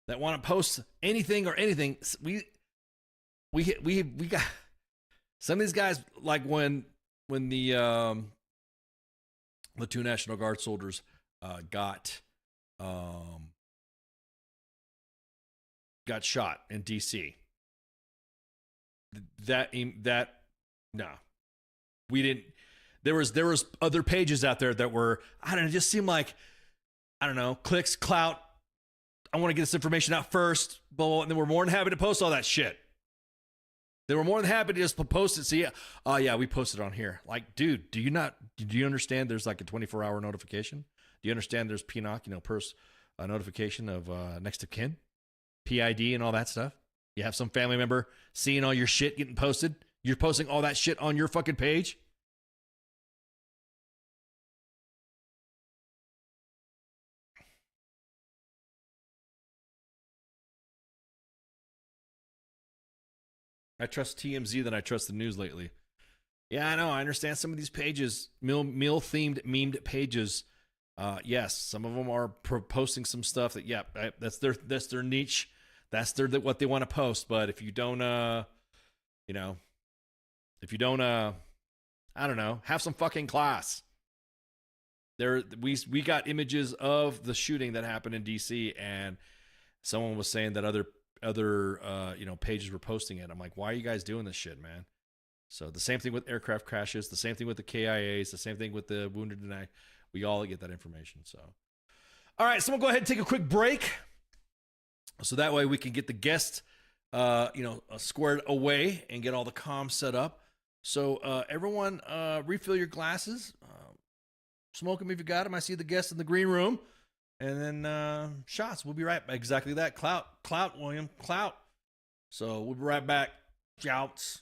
that want to post anything or anything. We got some of these guys, like when the 2 National Guard soldiers got shot in D.C. no, we didn't. There was other pages out there that were, I don't know, it just seemed like, I don't know, clicks, clout. I want to get this information out first, blah, blah, and then we're more than happy to post all that shit. They were more than happy to just post it. See, oh yeah, we posted on here. Like, dude, do you understand there's like a 24-hour notification? Do you understand there's PNOC, notification of next of kin, PID and all that stuff? You have some family member seeing all your shit getting posted. You're posting all that shit on your fucking page. I trust TMZ than I trust the news lately. Yeah, I know. I understand some of these pages, meal-themed, memed pages. Yes, some of them are posting some stuff that, yeah, that's their niche. That's what they want to post. But if you don't, I don't know, have some fucking class. We got images of the shooting that happened in DC, and someone was saying that other pages were posting it. I'm like, why are you guys doing this shit, man? So the same thing with aircraft crashes, the same thing with the KIAs, the same thing with the wounded and we all get that information. So, all right, so we'll go ahead and take a quick break, so that way we can get the guest, squared away and get all the comms set up. So everyone, refill your glasses, smoke them if you got them. I see the guests in the green room. And then shots. We'll be right back. Exactly that. Clout, William. Clout. So we'll be right back. Shouts.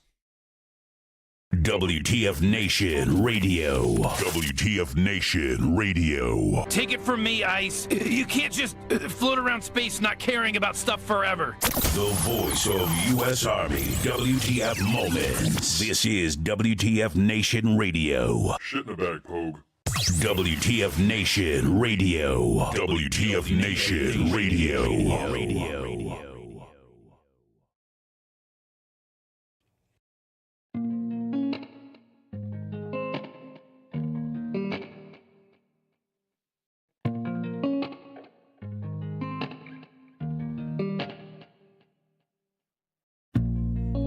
WTF Nation Radio. WTF Nation Radio. Take it from me, Ice. You can't just float around space not caring about stuff forever. The voice of U.S. Army. WTF Moments. This is WTF Nation Radio. Shit in the bag, Pogue. WTF Nation Radio. WTF Nation Radio.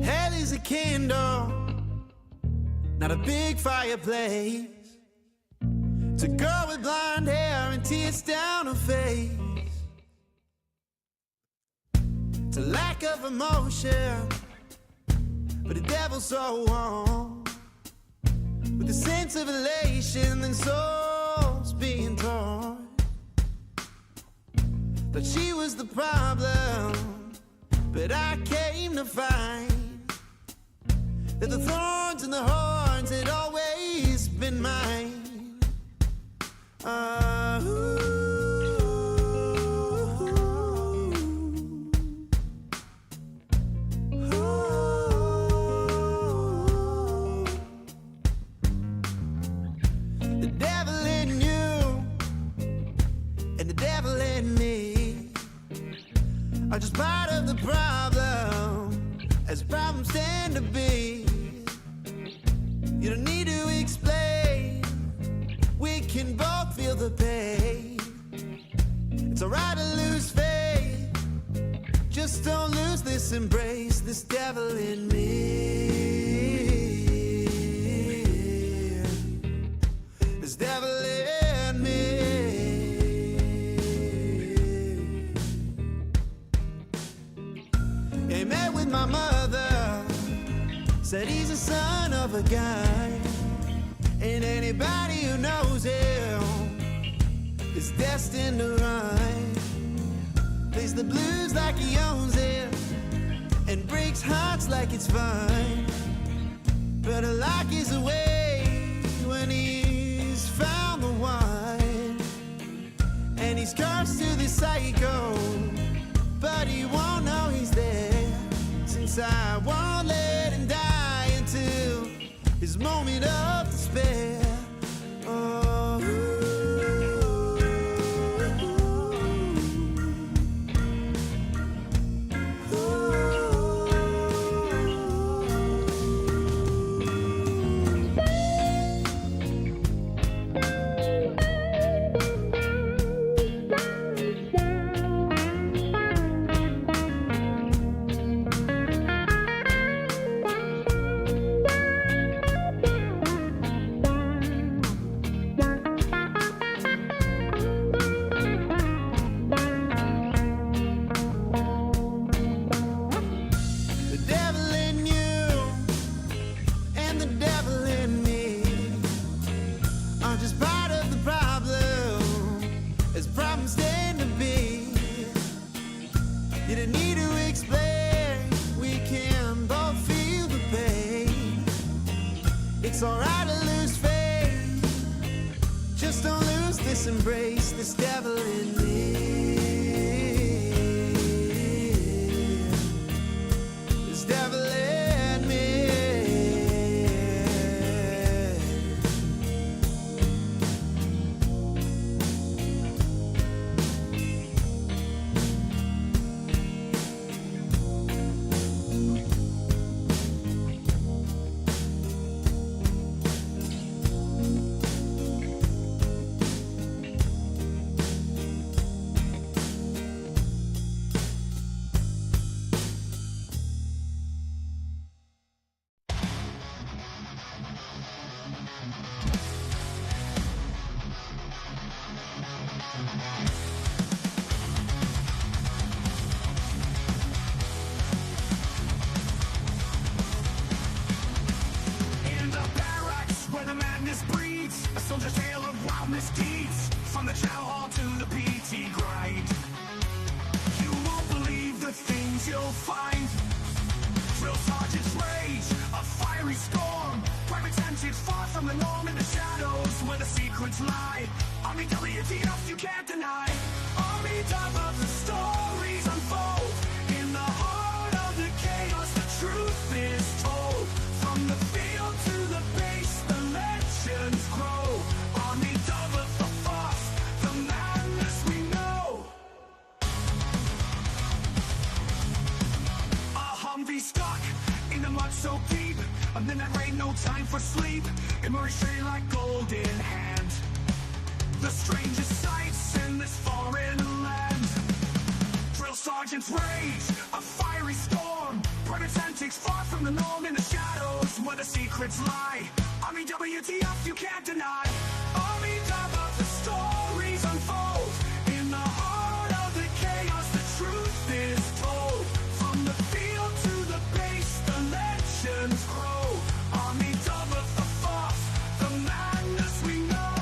Hell is a candle, not a big fireplace. It's a girl with blonde hair and tears down her face. It's a lack of emotion, but the devil's so warm. With a sense of elation and souls being torn. Thought she was the problem, but I came to find that the thorns and the horns had always been mine. The devil in you and the devil in me are just part of the problem, as problems tend to be. You don't need to explain, we can both feel the pain. It's alright to lose faith, just don't lose this embrace, this devil in me, this devil in me. He met with my mother, said he's a son of a guy. And anybody who knows him is destined to rhyme. Plays the blues like he owns it, and breaks hearts like it's fine. But a lock is away when he's found the one. And he's cursed to the psycho, but he won't know he's there, since I won't let him die until his moment of despair. must embrace this devil in me. This devil in me. In the barracks where the madness breeds, a soldier's tale of wild misdeeds, from the chow hall to the PT grind. You won't believe the things you'll find. Drill sergeant's rage, a fiery storm. Private tension far from the norm in the shadows where the secrets lie. Army WTF you can't deny. Army top of the stories unfold. In the heart of the chaos, the truth is told. From the field to the base, the legends grow. Army double the fuss, the madness we know. A Humvee stuck in the mud so deep. A midnight rain, no time for sleep. Emerge straight like gold in hand. The strangest sights in this foreign land. Drill sergeant's rage, a fiery storm. Private antics far from the norm in the shadows where the secrets lie. Army WTF you can't deny. Army top of the stories unfold. In the heart of the chaos, the truth is told. From the field to the base, the legends grow. Army double the fuss, the madness we know.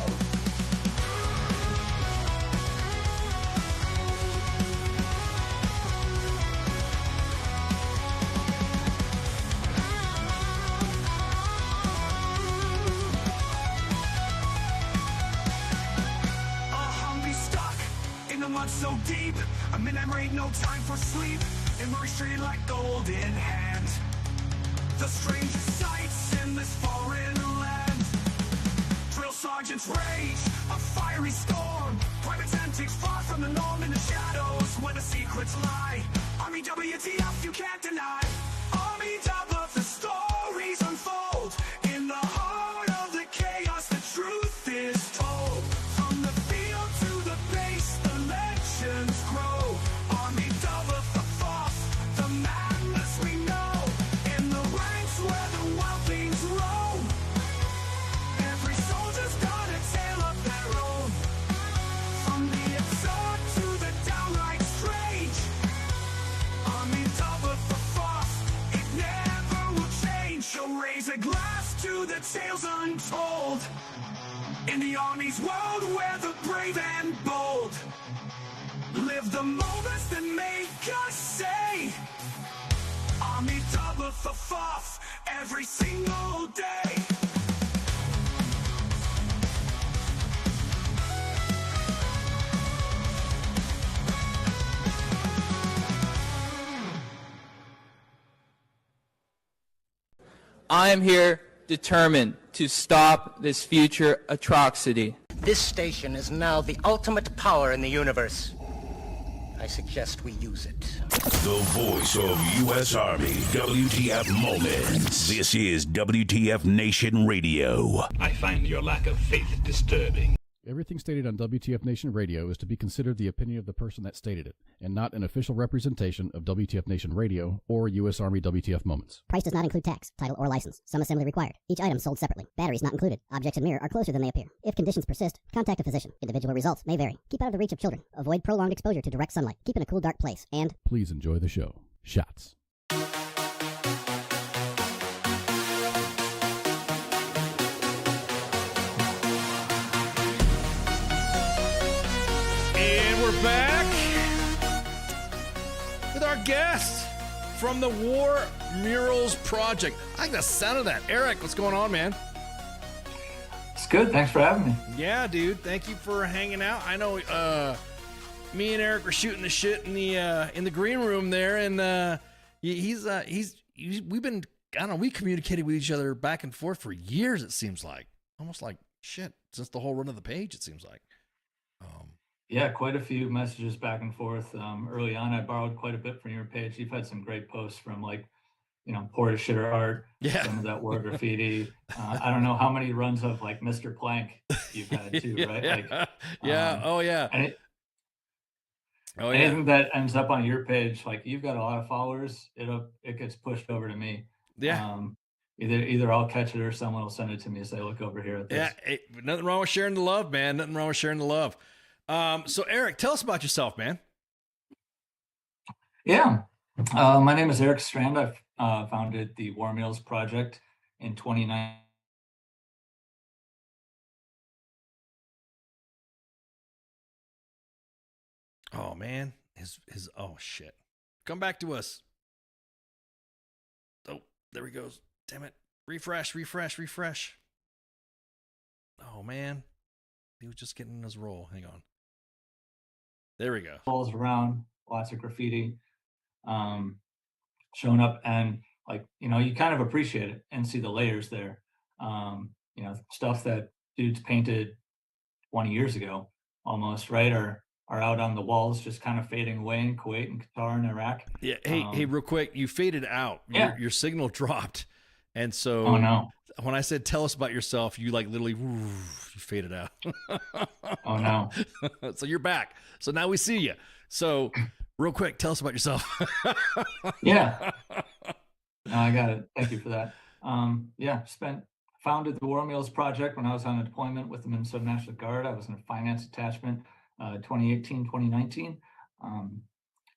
A Humvee stuck in the mud so deep. A midnight rain, no time for sleep. Emerge straight like gold in hand. The strangest sights in this foreign land. Drill sergeant's rage, a fiery storm. Private antics far from the norm in the shadows where the secrets lie. Army WTF you can't deny. Army top of the stories unfold. In the heart of the chaos, the truth is told. From the field to the base, the legends grow. Army double the fuss, the madness we know. In the ranks where the wild things roam. Every soldier's got a tale of their own. From the absurd to the downright strange. Army double the fuss, it never will change. So raise a glass to the tales untold. In the Army's world where the brave and bold live the moments that make us say Army double the fuss every single day. I am here determined to stop this future atrocity. This station is now the ultimate power in the universe. I suggest we use it. The voice of U.S. Army, WTF Moments. This is WTF Nation Radio. I find your lack of faith disturbing. Everything stated on WTF Nation Radio is to be considered the opinion of the person that stated it, and not an official representation of WTF Nation Radio or U.S. Army WTF Moments. Price does not include tax, title, or license. Some assembly required. Each item sold separately. Batteries not included. Objects in mirror are closer than they appear. If conditions persist, contact a physician. Individual results may vary. Keep out of the reach of children. Avoid prolonged exposure to direct sunlight. Keep in a cool, dark place. And please enjoy the show. Shots. And we're back with our guest from the War Murals Project. I like the sound of that. Eric, what's going on, man? It's good. Thanks for having me. Yeah, dude. Thank you for hanging out. I know me and Eric were shooting the shit in the green room there, and we've been, I don't know, we communicated with each other back and forth for years, it seems like. Almost like shit since the whole run of the page, it seems like. Yeah, quite a few messages back and forth. Early on, I borrowed quite a bit from your page. You've had some great posts from, like, poor to shitter art, some of that war graffiti. I don't know how many runs of, like, Mr. Plank you've had too, right? Like, Oh yeah. And anything that ends up on your page, like, you've got a lot of followers, it gets pushed over to me. Yeah. Either I'll catch it or someone will send it to me and say, look over here at this. Yeah, hey, nothing wrong with sharing the love, man. Nothing wrong with sharing the love. So Eric, tell us about yourself, man. Yeah. My name is Eric Strand. I've founded the War Murals Project in 2019. Oh man, his oh shit. Come back to us. Oh, there he goes. Damn it. Refresh. Oh man. He was just getting in his roll. Hang on. There we go. Balls around, lots of graffiti showing up, and, like, you kind of appreciate it and see the layers there. Stuff that dudes painted 20 years ago almost, right, are out on the walls just kind of fading away in Kuwait and Qatar and Iraq. Yeah. Hey, real quick, you faded out. Yeah. Your signal dropped. And so Oh no. When I said tell us about yourself, you like literally you faded out. Oh no. So you're back. So now we see you. So real quick, tell us about yourself. Yeah. No, I got it. Thank you for that. Founded the War Murals Project when I was on a deployment with the Minnesota National Guard. I was in a finance attachment, 2018, 2019.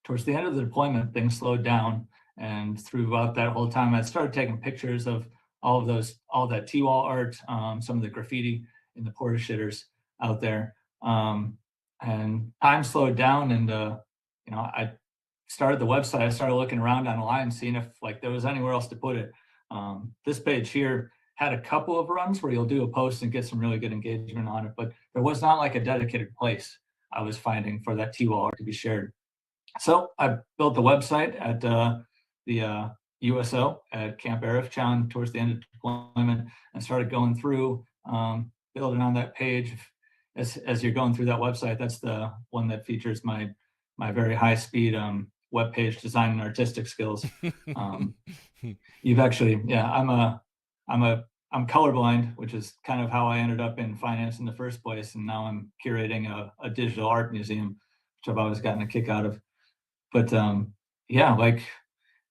Towards the end of the deployment, things slowed down. And throughout that whole time, I started taking pictures of all that T-wall art, some of the graffiti in the porta shitters out there. And time slowed down, and I started the website. I started looking around online, seeing if, like, there was anywhere else to put it. This page here had a couple of runs where you'll do a post and get some really good engagement on it, but there was not like a dedicated place I was finding for that T-wall art to be shared. So I built the website at the USO at Camp Arifjan towards the end of deployment, and started going through, building on that page. As you're going through that website, that's the one that features my very high speed web page design and artistic skills. You've actually, yeah, I'm colorblind, which is kind of how I ended up in finance in the first place, and now I'm curating a digital art museum, which I've always gotten a kick out of. But like,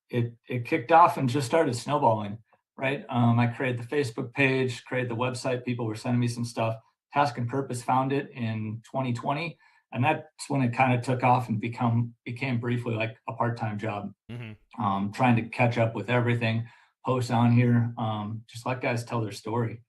it kicked off and just started snowballing, right? I created the Facebook page, created the website. People were sending me some stuff. Task and Purpose found it in 2020, and that's when it kind of took off and became briefly like a part-time job. Mm-hmm. Trying to catch up with everything, post on here, just let guys tell their story.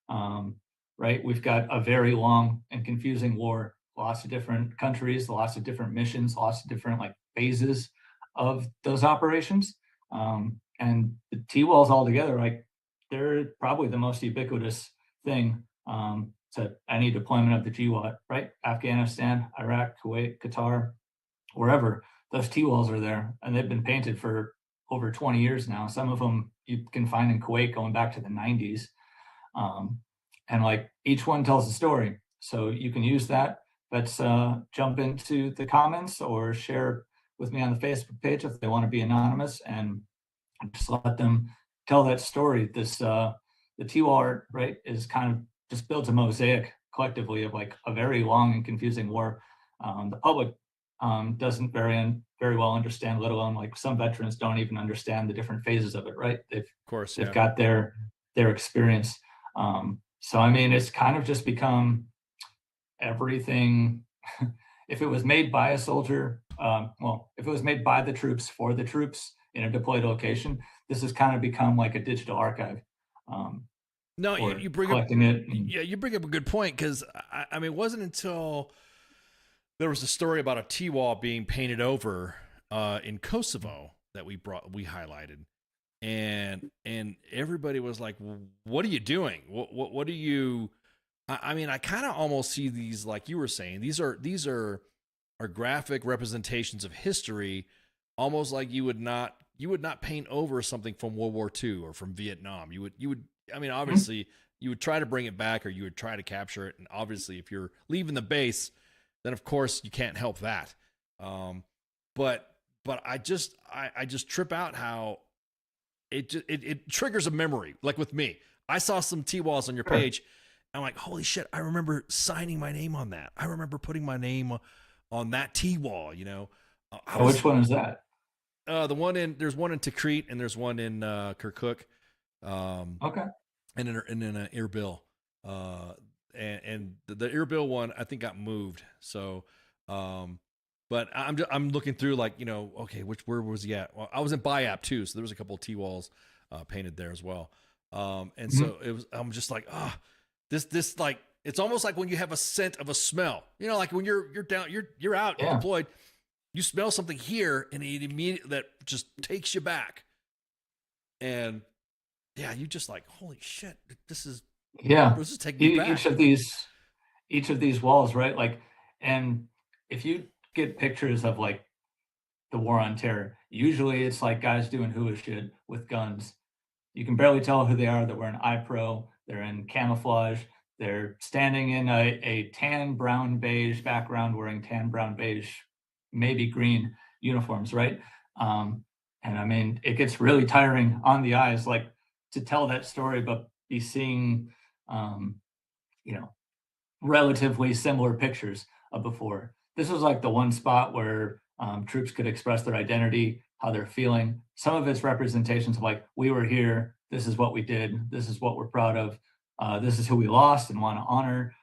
Right? We've got a very long and confusing war, lots of different countries, lots of different missions, lots of different, like, phases of those operations. And the T-walls all together, like, they're probably the most ubiquitous thing to any deployment of the GWAT, right? Afghanistan, Iraq, Kuwait, Qatar, wherever, those T-walls are there, and they've been painted for over 20 years now. Some of them you can find in Kuwait going back to the 90s. And, like, each one tells a story. So you can use that. Let's jump into the comments or share with me on the Facebook page if they want to be anonymous, and just let them tell that story. The T-wall art, right, is kind of just builds a mosaic collectively of, like, a very long and confusing war. The public doesn't very well understand, let alone, like, some veterans don't even understand the different phases of it, right? They've got their experience. So I mean, it's kind of just become everything. If it was made by a soldier, if it was made by the troops for the troops in a deployed location, this has kind of become like a digital archive. No, you bring up you bring up a good point, because I mean, it wasn't until there was a story about a T-wall being painted over in Kosovo that we highlighted, and everybody was like, "What are you doing? What are you I mean, I kind of almost see these, like you were saying, these are graphic representations of history, almost like you would not paint over something from World War II or from Vietnam. You would, I mean, obviously you would try to bring it back, or you would try to capture it. And obviously if you're leaving the base, then of course you can't help that. But I just trip out how it triggers a memory. Like with me, I saw some T-walls on your page. I'm like, holy shit, I remember signing my name on that. I remember putting my name on that T-wall, you know. Which one is that? There's one in Tikrit and there's one in Kirkuk. Okay. And in Erbil. And the Erbil one I think got moved. So but I'm looking through, like, you know, okay, where was he at? Well, I was in Bayap too, so there was a couple of T-walls painted there as well. And so I'm just like, this like, it's almost like when you have a scent of a smell, you know, like when you're down, you're out, you're deployed, you smell something here and it immediately, that just takes you back. And yeah, you just like, holy shit, this is taking me back. Each of these walls, right? Like, and if you get pictures of like the War on Terror, usually it's like guys doing hua shit with guns. You can barely tell who they are. They're wearing iPro. They're in camouflage. They're standing in a tan, brown, beige background, wearing tan, brown, beige, maybe green uniforms, right? And I mean, it gets really tiring on the eyes, like, to tell that story, but be seeing, you know, relatively similar pictures of before. This was like the one spot where troops could express their identity, how they're feeling. Some of it's representations of like, we were here, this is what we did, this is what we're proud of, this is who we lost and want to honor,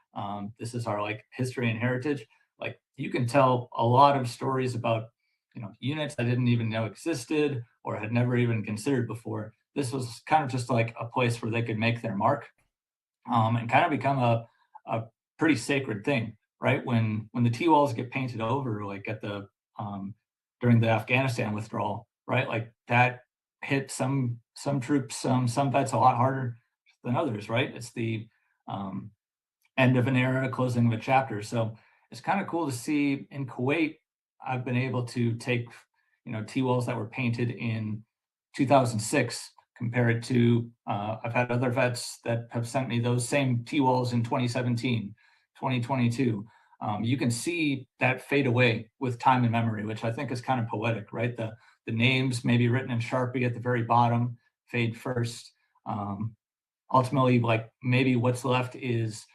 this is our like history and heritage. Like, you can tell a lot of stories about, you know, units I didn't even know existed or had never even considered before. This was kind of just like a place where they could make their mark, and kind of become a pretty sacred thing, right? When the T-walls get painted over, like at the during the Afghanistan withdrawal, right? Like, that hit some troops, some vets a lot harder than others, right? It's the end of an era, closing of a chapter. So it's kind of cool to see in Kuwait. I've been able to take, you know, T-walls that were painted in 2006, compare it to, I've had other vets that have sent me those same T-walls in 2017, 2022. You can see that fade away with time and memory, which I think is kind of poetic, right? The names maybe written in Sharpie at the very bottom fade first. Ultimately, like, maybe what's left is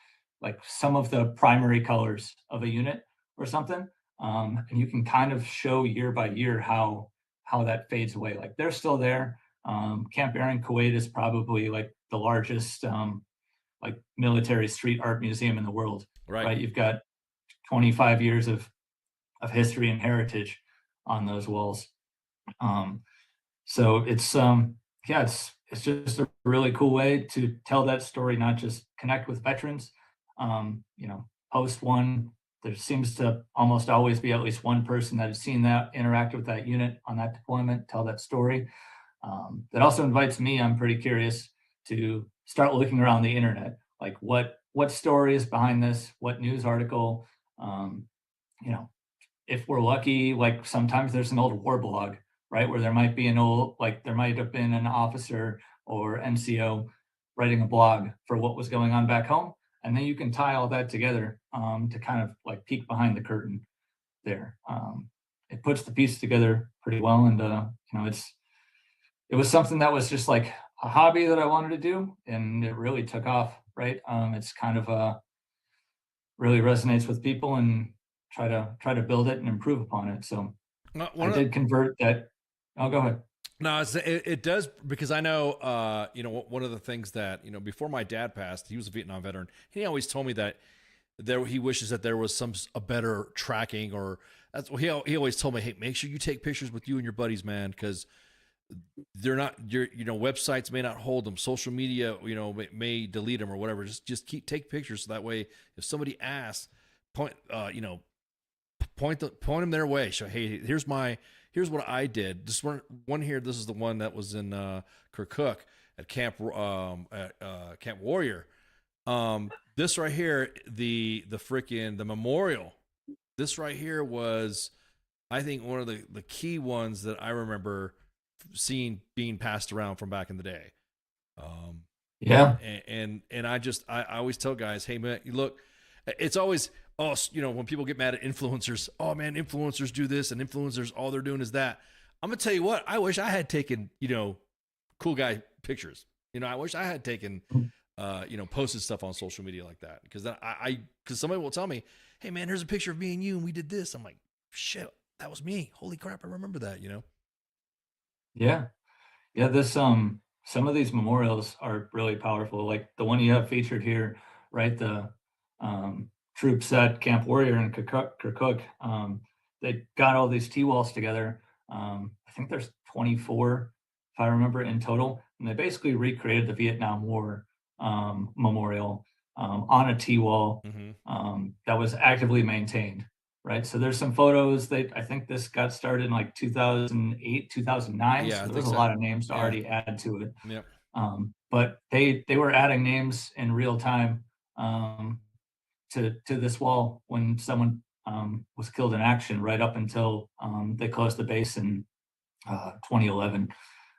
like some of the primary colors of a unit or something. And you can kind of show year by year how that fades away. Like, they're still there. Camp Air in Kuwait is probably like the largest like military street art museum in the world. Right? You've got 25 years of history and heritage on those walls. So it's it's just a really cool way to tell that story, not just connect with veterans. You know, post one, there seems to almost always be at least one person that has seen that, interact with that unit on that deployment, tell that story. That also invites me, I'm pretty curious, to start looking around the internet, like what story is behind this, what news article, you know, if we're lucky, like sometimes there's an old war blog, right, where there might be an old, like there might have been an officer or NCO writing a blog for what was going on back home. And then you can tie all that together to kind of like peek behind the curtain there. It puts the piece together pretty well. And, you know, it was something that was just like a hobby that I wanted to do, and it really took off, right? It's kind of really resonates with people, and try to build it and improve upon it. So I did convert that. Oh, go ahead. No, it does, because I know, you know, one of the things that, you know, before my dad passed, he was a Vietnam veteran. He always told me that he wishes that there was a better tracking, or that's what he always told me. Hey, make sure you take pictures with you and your buddies, man, because they're not, you know, websites may not hold them, social media, you know, may delete them or whatever. Just take pictures, so that way if somebody asks, point them their way. So, hey, here's what I did. This one here, this is the one that was in Kirkuk at Camp Warrior. This right here, the memorial. This right here was, I think, one of the key ones that I remember seeing being passed around from back in the day. Yeah. And I always tell guys, hey man, look, it's always, oh, when people get mad at influencers, oh man, influencers do this and influencers, all they're doing is that. I'm gonna tell you what, I wish I had taken, cool guy pictures. I wish I had taken, posted stuff on social media like that, because then because somebody will tell me, hey man, here's a picture of me and you, and we did this. I'm like, shit, that was me. Holy crap, I remember that. Yeah. Yeah. Some of these memorials are really powerful. Like the one you have featured here, right? The troops at Camp Warrior in Kirkuk. They got all these T-walls together. I think there's 24, if I remember, in total. And they basically recreated the Vietnam War memorial on a T-wall that was actively maintained, right? So there's some photos. I think this got started in like 2008, 2009. Yeah, so there's a lot of names to already add to it. Yep. But they were adding names in real time to this wall when someone was killed in action, right up until they closed the base in 2011,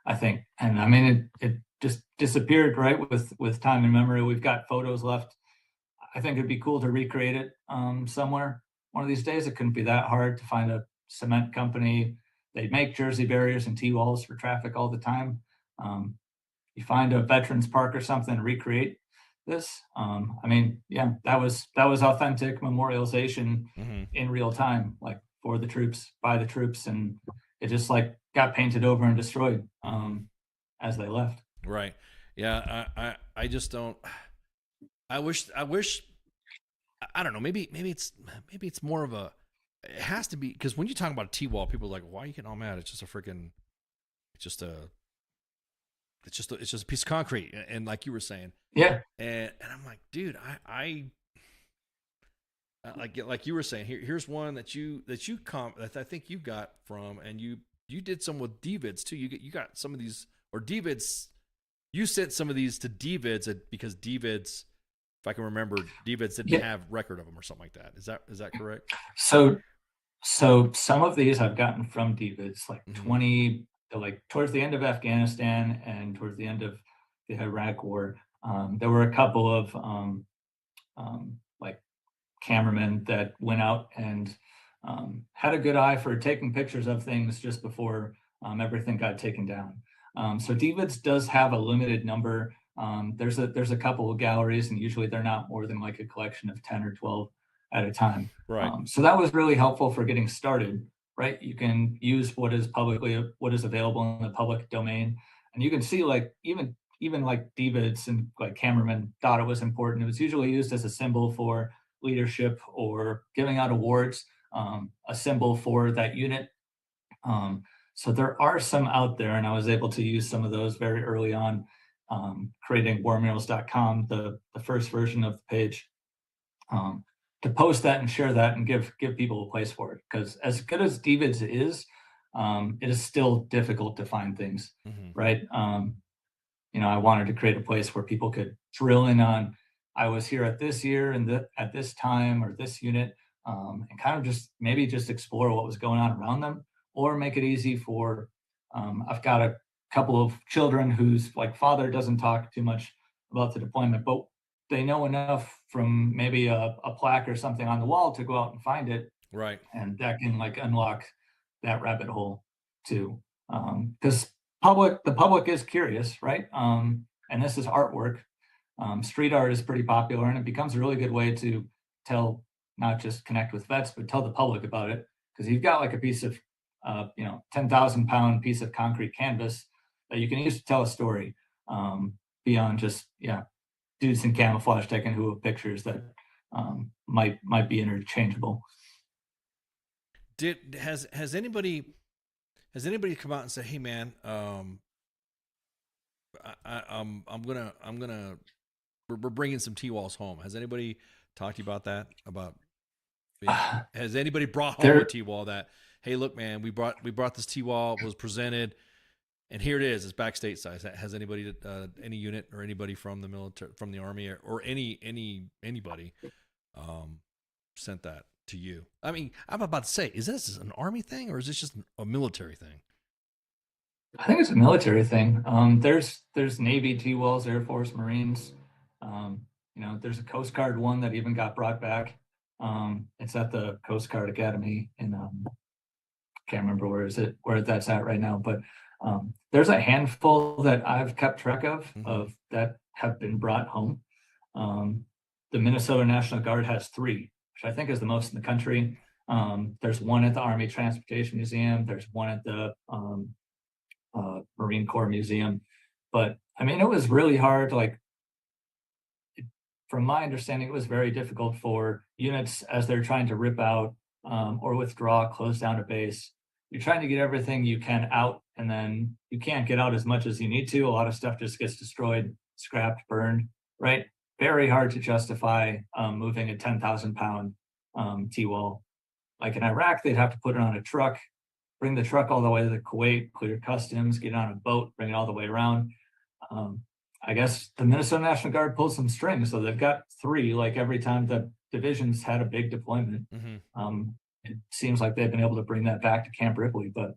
I think. And I mean, it just disappeared, right? With time and memory. We've got photos left. I think it'd be cool to recreate it somewhere one of these days. It couldn't be that hard to find a cement company. They make Jersey barriers and T-walls for traffic all the time. You find a veterans park or something, recreate this. I mean, yeah, that was authentic memorialization in real time, like for the troops, by the troops, and it just like got painted over and destroyed as they left. Right. Yeah. I just don't. I wish. I don't know. Maybe it's more of a. It has to be, because when you talk about a T-wall, people are like, "Why are you getting all mad?" It's just a freaking. It's just a piece of concrete, and like you were saying, yeah. And I'm like, dude, I like you were saying, here's one that I think you got from, and you did some with DVids too. You got some of these, or DVids. You sent some of these to DVids because DVids, if I can remember, DVids didn't have record of them or something like that. Is that correct? So some of these I've gotten from DVids, like 20, like towards the end of Afghanistan and towards the end of the Iraq War. There were a couple of like cameramen that went out and had a good eye for taking pictures of things just before everything got taken down. So DVids does have a limited number. There's a couple of galleries, and usually they're not more than like a collection of 10 or 12 at a time. Right. So that was really helpful for getting started, right? You can use what is available in the public domain, and you can see like even like DVids and like cameramen thought it was important. It was usually used as a symbol for leadership or giving out awards, a symbol for that unit. So there are some out there, and I was able to use some of those very early on, creating warmurals.com, the first version of the page, to post that and share that and give people a place for it. Because as good as DVids is, it is still difficult to find things, right? I wanted to create a place where people could drill in on, I was here at this year and at this time or this unit, and kind of just maybe just explore what was going on around them, or make it easy for, I've got a couple of children whose like father doesn't talk too much about the deployment, but they know enough from maybe a plaque or something on the wall to go out and find it. Right. And that can like unlock that rabbit hole too. Because the public is curious, right? And this is artwork. Street art is pretty popular, and it becomes a really good way to not just connect with vets, but tell the public about it. Because you've got like a piece of 10,000 pound piece of concrete canvas that you can use to tell a story, beyond just dudes in camouflage taking hula pictures that might be interchangeable. Has anybody come out and say, hey man, we're bringing some T-walls home? Has anybody talked to you about that? Has anybody brought home a T-wall that, hey, look, man, we brought this T-wall, was presented. And here it is. It's back stateside. Has anybody, any unit or anybody from the military, from the Army, or anybody, sent that to you? I mean, I'm about to say, is this an Army thing or is this just a military thing? I think it's a military thing. There's Navy, T-Walls, Air Force, Marines. There's a Coast Guard one that even got brought back. It's at the Coast Guard Academy in can't remember where that's at right now, but there's a handful that I've kept track of that have been brought home. The Minnesota National Guard has 3, which I think is the most in the country. There's one at the Army Transportation Museum. There's one at the Marine Corps Museum. But I mean, it was really hard. From my understanding, it was very difficult for units as they're trying to rip out or withdraw, close down a base. You're trying to get everything you can out, and then you can't get out as much as you need to. A lot of stuff just gets destroyed, scrapped, burned, right? Very hard to justify moving a 10,000-pound T-wall. Like in Iraq, they'd have to put it on a truck, bring the truck all the way to the Kuwait, clear customs, get on a boat, bring it all the way around. I guess the Minnesota National Guard pulled some strings, so they've got 3, like every time the divisions had a big deployment. It seems like they've been able to bring that back to Camp Ripley, but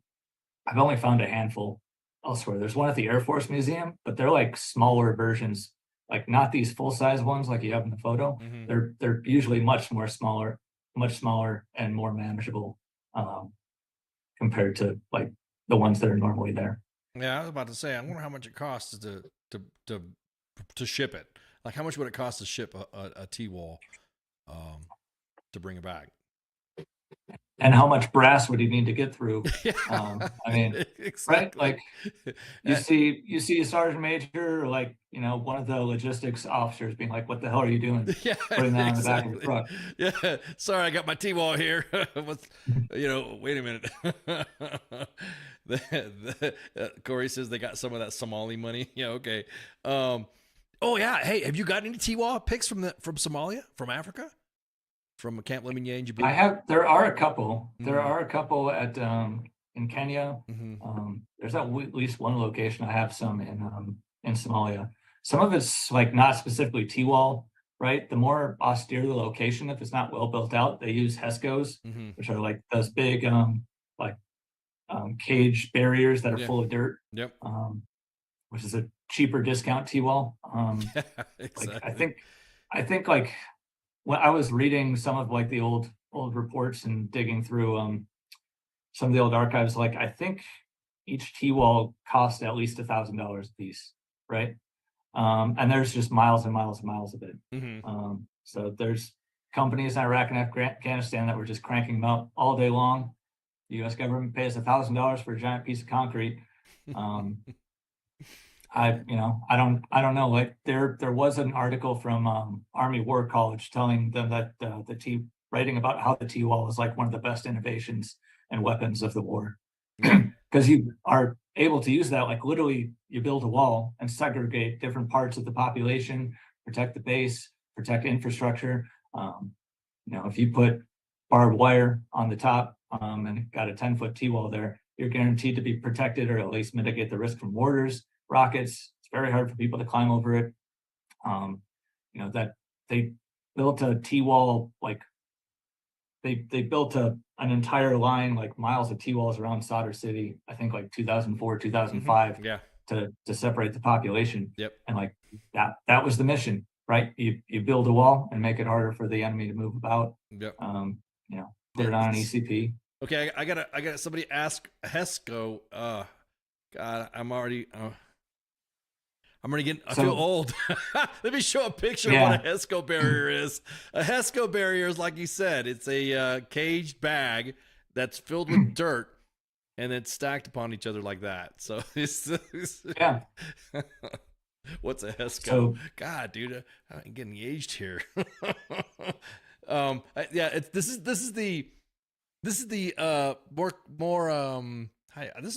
I've only found a handful elsewhere. There's one at the Air Force Museum, but they're like smaller versions, like not these full-size ones like you have in the photo. They're usually much smaller and more manageable compared to like the ones that are normally there. Yeah, I was about to say, I wonder how much it costs to ship it. Like, how much would it cost to ship a T-wall to bring it back? And how much brass would you need to get through? I mean, exactly. Right? Like you see a sergeant major, or like, one of the logistics officers being like, "What the hell are you doing?" Yeah, putting that on the back of the truck. Yeah, sorry, I got my T-wall here. Wait a minute. Corey says they got some of that Somali money. Yeah, okay. Oh yeah. Hey, have you got any T-wall pics from Somalia, from Africa? From Camp Lemonnier in Djibouti? There are a couple. There are a couple at in Kenya. There's at least one location I have some in Somalia. Some of it's like not specifically T-wall, right? The more austere the location, if it's not well built out, they use HESCOs, which are like those big cage barriers that are full of dirt. Yep. Which is a cheaper discount T-wall. Exactly. I think like when I was reading some of like the old reports and digging through some of the old archives, like I think each T-wall cost at least $1,000 a piece, right? And there's just miles and miles and miles of it. So there's companies in Iraq and Afghanistan that were just cranking them out all day long. The U.S. government pays $1,000 for a giant piece of concrete. I don't know. Like there was an article from Army War College telling them that writing about how the T-wall is like one of the best innovations and weapons of the war, because you are able to use that. Like literally, you build a wall and segregate different parts of the population, protect the base, protect infrastructure. If you put barbed wire on the top and got a 10-foot T-wall there, you're guaranteed to be protected or at least mitigate the risk from mortars, rockets. It's very hard for people to climb over it. That they built a T-wall, like they built an entire line, like miles of T-walls around Sadr City, I think like 2004, 2005, to separate the population. Yep. And like that was the mission, right? You build a wall and make it harder for the enemy to move about. Yep. Put it on an ECP. Okay, I got somebody ask HESCO. God, I'm already getting. I feel old. Let me show a picture of what a HESCO barrier is. A HESCO barrier is, like you said, it's a caged bag that's filled with dirt and then stacked upon each other like that. So it's what's a HESCO? So, God, dude, I'm getting aged here. This is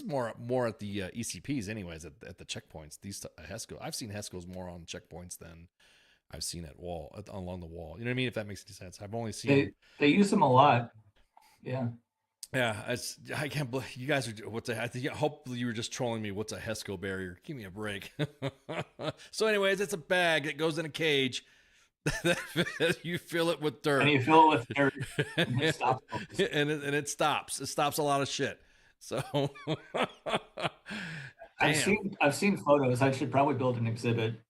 more at the ECPs anyways, at the checkpoints. These HESCO, I've seen HESCOs more on checkpoints than I've seen along the wall. You know what I mean? If that makes any sense. I've only seen they use them a lot. Yeah. Yeah, I can't believe you guys are. I think hopefully you were just trolling me. What's a HESCO barrier? Give me a break. So, anyways, it's a bag that goes in a cage. You fill it with dirt, And you fill it with dirt, and it stops. and it stops. It stops a lot of shit. So, I've seen photos. I should probably build an exhibit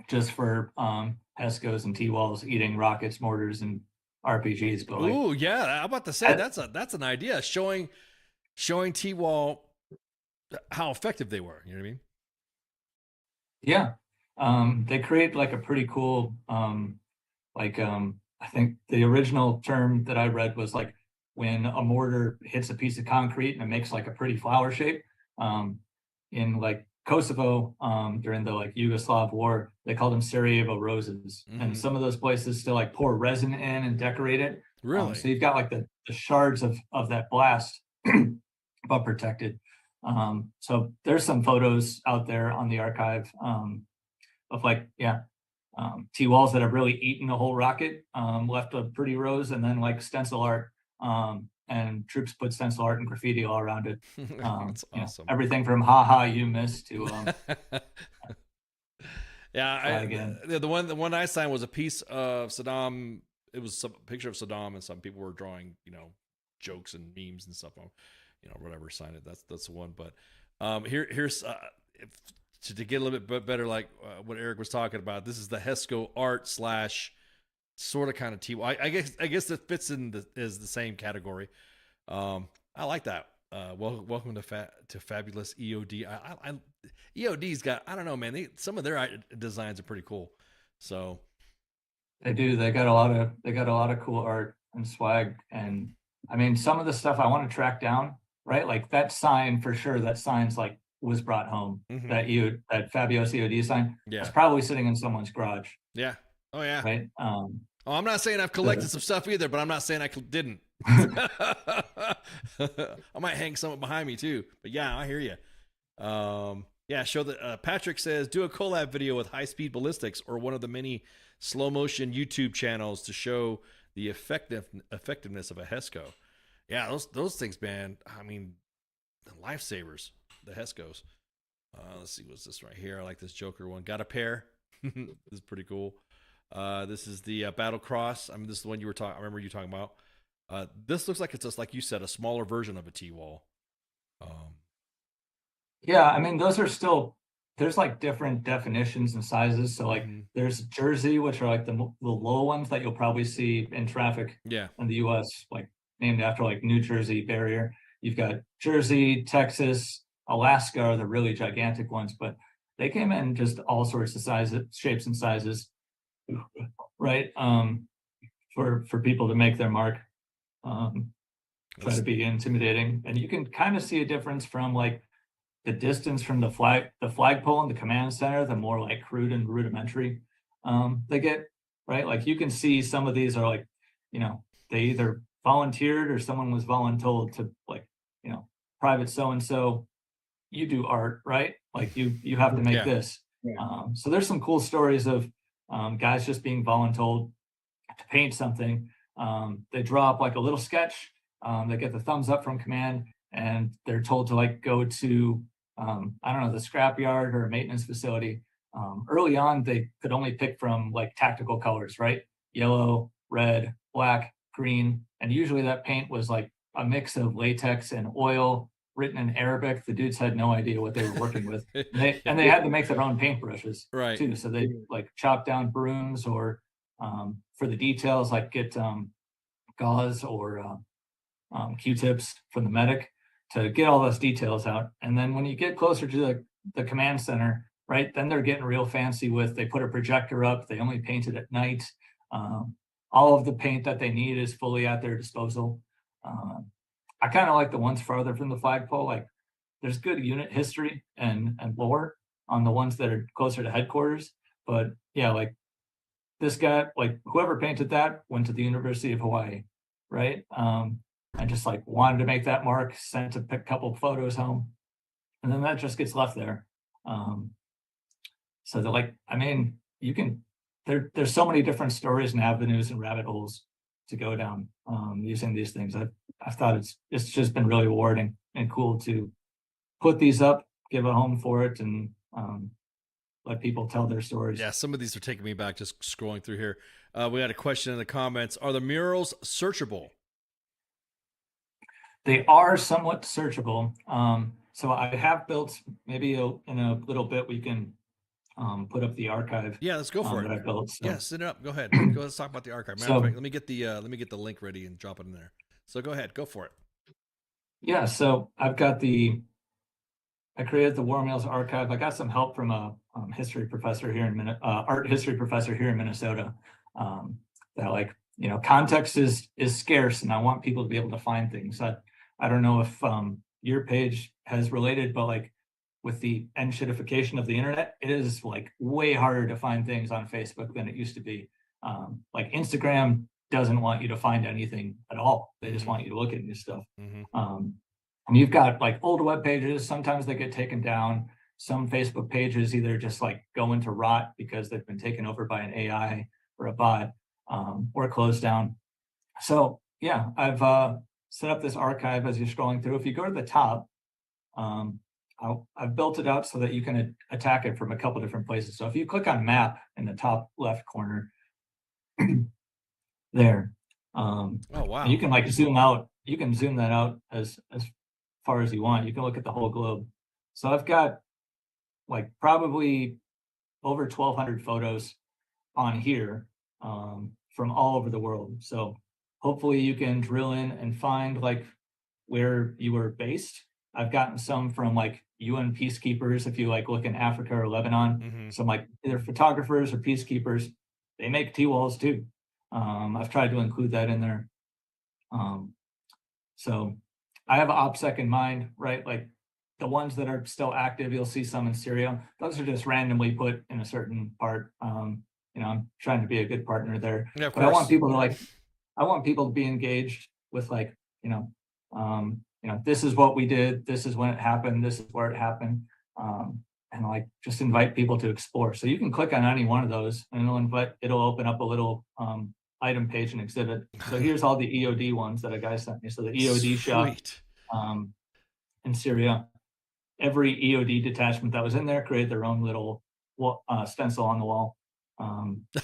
just for HESCOs and T-walls eating rockets, mortars, and RPGs. But like, ooh, yeah, I'm about to say that's an idea, showing T-wall how effective they were. You know what I mean? Yeah, they create like a pretty cool, I think the original term that I read was like when a mortar hits a piece of concrete and it makes like a pretty flower shape. In like Kosovo, during the like Yugoslav war, they called them Sarajevo roses. And some of those places still like pour resin in and decorate it. Really? So you've got like the shards of that blast, but protected. So there's some photos out there on the archive of like, T-walls that have really eaten the whole rocket, left a pretty rose, and then like stencil art. And troops put stencil art and graffiti all around it. That's awesome. Everything from "Ha you missed" to yeah. The one I signed was a piece of Saddam. It was a picture of Saddam, and some people were drawing, jokes and memes and stuff on, whatever. Signed it. That's the one. But here's to get a little bit better, like what Eric was talking about. This is the HESCO art / sort of kind of T. I guess that fits in is the same category. I like that. Welcome to Fabulous EOD. EOD's got, I don't know, man. Some of their designs are pretty cool. So they do. They got a lot of cool art and swag. And I mean, some of the stuff I want to track down, right? Like that sign for sure. That sign's like was brought home. That Fabulous EOD sign. Yeah, it's probably sitting in someone's garage. Yeah. Oh yeah. Right. I'm not saying I've collected some stuff either, but I'm not saying I didn't. I might hang some behind me too. But yeah, I hear you. Show that. Patrick says do a collab video with High Speed Ballistics or one of the many slow motion YouTube channels to show the effectiveness of a HESCO. Yeah, those things, man. I mean, the lifesavers, the HESCOs. Let's see, what's this right here? I like this Joker one. Got a pair. This is pretty cool. This is the Battle Cross. I mean, this is the one you were talking. I remember you talking about. This looks like it's just like you said, a smaller version of a T-wall. Yeah, I mean, those are still. There's like different definitions and sizes. So like, there's Jersey, which are like the low ones that you'll probably see in traffic. Yeah. In the U.S., like named after like New Jersey barrier. You've got Jersey, Texas, Alaska are the really gigantic ones, but they came in just all sorts of sizes, shapes, and sizes. Right, for people to make their mark, try to be intimidating, and you can kind of see a difference from like the distance from the flagpole and the command center. The more like crude and rudimentary they get, right? Like you can see some of these are like, they either volunteered or someone was voluntold to like, private so and so, you do art, right? Like you have to make this. So there's some cool stories of guys just being voluntold to paint something. They draw up like a little sketch. They get the thumbs up from command, and they're told to like go to the scrapyard or a maintenance facility. Early on, they could only pick from like tactical colors, right? Yellow, red, black, green, and usually that paint was like a mix of latex and oil, written in Arabic. The dudes had no idea what they were working with. They had to make their own paintbrushes, right? Too. So they like chop down brooms, or for the details, like get gauze or Q-tips from the medic to get all those details out. And then when you get closer to the command center, right, then they're getting real fancy with, they put a projector up, they only paint it at night. All of the paint that they need is fully at their disposal. I kind of like the ones farther from the flagpole. Like there's good unit history and lore on the ones that are closer to headquarters. But yeah, like this guy, like whoever painted that went to the University of Hawaii, right? And just like wanted to make that mark, sent a couple photos home, and then that just gets left there. So they're like, I mean, you can, there's so many different stories and avenues and rabbit holes to go down using these things. I've thought it's just been really rewarding and cool to put these up, give a home for it, and let people tell their stories. Yeah, some of these are taking me back just scrolling through here. We had a question in the comments. Are the murals searchable? They are somewhat searchable. So I have built, maybe in a little bit we can put up the archive. Yeah, let's go for it. That I built. So. Yeah, set it up. Go ahead. Let's talk about the archive. Matter of fact, let me get the link ready and drop it in there. So go ahead, go for it. Yeah, so I created the War Murals archive. I got some help from a history professor here in art history professor here in Minnesota. That, like, you know, context is scarce, and I want people to be able to find things. I don't know if your page has related, but like with the shitification of the internet, it is like way harder to find things on Facebook than it used to be. Like Instagram doesn't want you to find anything at all. They just want you to look at new stuff. And you've got like old web pages. Sometimes they get taken down. Some Facebook pages either just like go into rot because they've been taken over by an AI or a bot, or closed down. So yeah, I've set up this archive as you're scrolling through. If you go to the top, I've built it out so that you can attack it from a couple different places. So if you click on map in the top left corner there, oh wow, you can like zoom out. You can zoom that out as far as you want. You can look at the whole globe. So I've got like probably over 1,200 photos on here from all over the world. So hopefully you can drill in and find like where you were based. I've gotten some from like UN peacekeepers. If you like look in Africa or Lebanon, some like either photographers or peacekeepers, they make T-walls too. I've tried to include that in there. So I have OPSEC in mind, right? Like the ones that are still active, you'll see some in Syria. Those are just randomly put in a certain part. You know, I'm trying to be a good partner there. Yeah, of but course. I want people to be engaged with like, you know, this is what we did. This is when it happened. This is where it happened. And like just invite people to explore. So you can click on any one of those and it'll open up a little item page and exhibit. So here's all the EOD ones that a guy sent me. So the EOD shop in Syria, every EOD detachment that was in there created their own little stencil on the wall.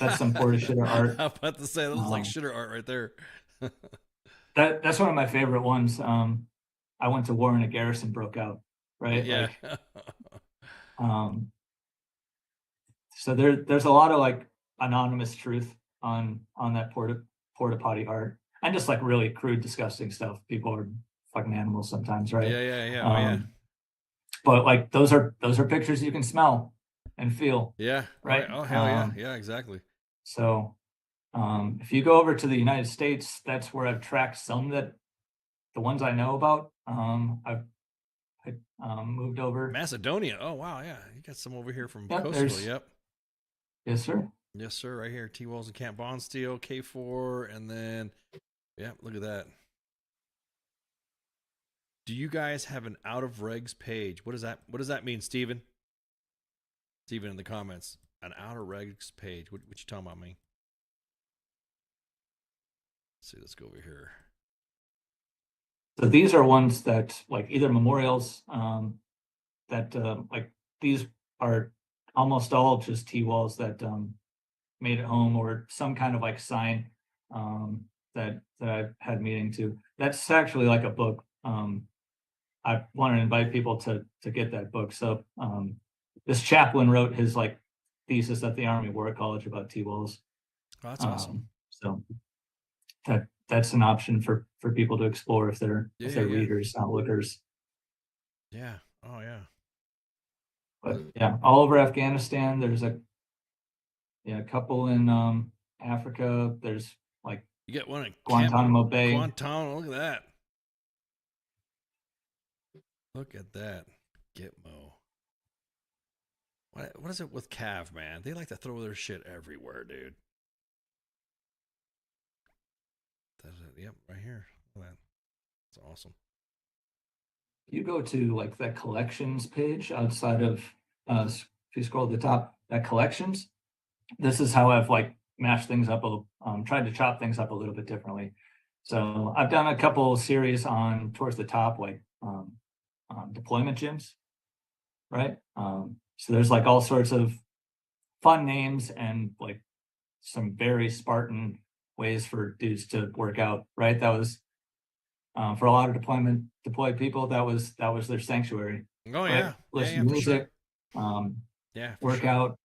That's some Porta shitter art. I'm about to say that looks like shitter art right there. That's one of my favorite ones. I went to war and a garrison broke out, right? Yeah. Like, so there's a lot of like anonymous truth on that porta potty art, and just like really crude, disgusting stuff. People are fucking animals sometimes, right? Yeah. But like those are pictures you can smell and feel. Yeah. Right. Oh hell yeah. Yeah, exactly. So if you go over to the United States, that's where I've tracked some that the ones I know about. I've moved over. Macedonia. Oh wow, yeah. You got some over here from Yep, Kosovo. Yep. Yes, sir. Yes, sir. Right here. T-walls and Camp Bondsteel, K4, and then yeah, look at that. Do you guys have an out of regs page? What does that mean, Steven? Steven in the comments. An out of regs page. What you talking about, me? Let's see, let's go over here. So these are ones that like either memorials that like these are almost all just T-walls that made it home, or some kind of like sign that I've had meaning to. That's actually like a book. I want to invite people to get that book. So this chaplain wrote his like thesis at the Army War College about T-walls. Oh, that's awesome. So that's an option for people to explore if they're readers, not lookers. Yeah. Oh yeah. But yeah, all over Afghanistan. There's a couple in Africa. There's like you get one at Guantanamo Bay. Guantanamo, look at that. Look at that. Gitmo. What is it with Cav, man? They like to throw their shit everywhere, dude. That's it. Yep, right here. Look at that. That's awesome. You go to like that collections page outside of if you scroll to the top, that collections. This is how I've like mash things up, tried to chop things up a little bit differently. So I've done a couple series on towards the top, like deployment gyms, right? So there's like all sorts of fun names and like some very Spartan ways for dudes to work out, right? That was for a lot of deployed people, that was their sanctuary. Oh right? yeah, Listen to music, yeah, for workout.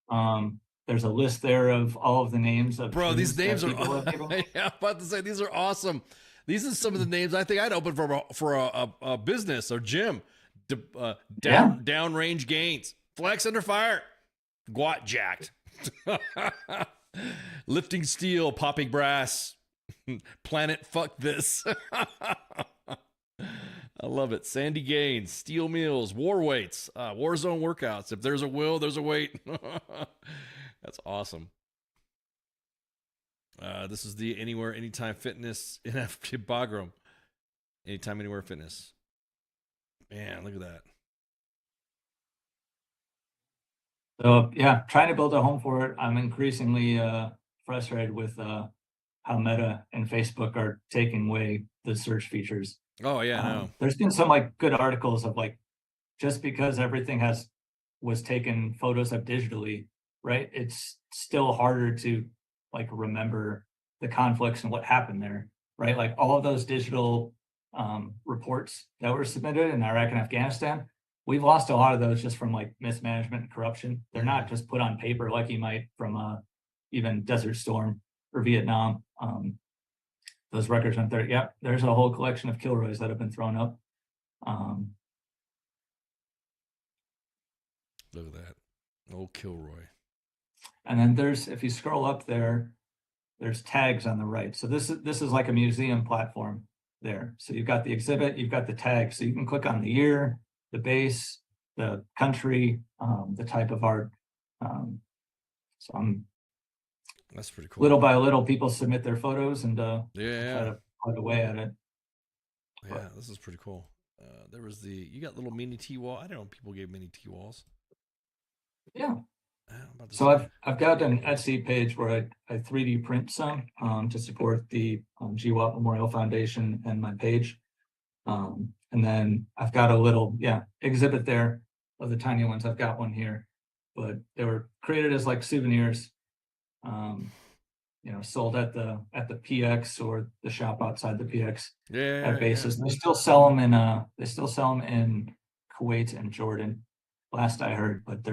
There's a list there of all of the names of bro. These gyms names that are. people have given. Yeah, I'm about to say these are awesome. These are some of the names I think I'd open for a business or gym. Downrange gains, flex under fire, squat jacked, lifting steel, popping brass, planet fuck this. I love it. Sandy gains, steel meals, war weights, war zone workouts. If there's a will, there's a weight. That's awesome. This is the Anywhere, Anytime Fitness NFT Bagram. Anytime, Anywhere Fitness. Man, look at that. So yeah, trying to build a home for it. I'm increasingly frustrated with how Meta and Facebook are taking away the search features. Oh yeah, no. There's been some like good articles of like, just because everything was taken photos of digitally, right? It's still harder to like remember the conflicts and what happened there, right? Like all of those digital reports that were submitted in Iraq and Afghanistan, we've lost a lot of those just from like mismanagement and corruption. They're not just put on paper like you might from even Desert Storm or Vietnam. Those records aren't there. Yep, there's a whole collection of Kilroys that have been thrown up. Look at that. Old Kilroy. And then there's, if you scroll up there, there's tags on the right. So this is like a museum platform there. So you've got the exhibit, you've got the tag. So you can click on the year, the base, the country, the type of art. So that's pretty cool. Little by little, people submit their photos and try yeah, to plug away at it. yeah, this is pretty cool. There was you got little mini T-wall. I don't know if people gave mini T-walls. Yeah. So I've got an Etsy page where I 3D print some to support the GWAP Memorial Foundation and my page. And then I've got a little exhibit there of the tiny ones. I've got one here, but they were created as like souvenirs. Sold at the PX or the shop outside the PX at bases. They still sell them in Kuwait and Jordan, last I heard, but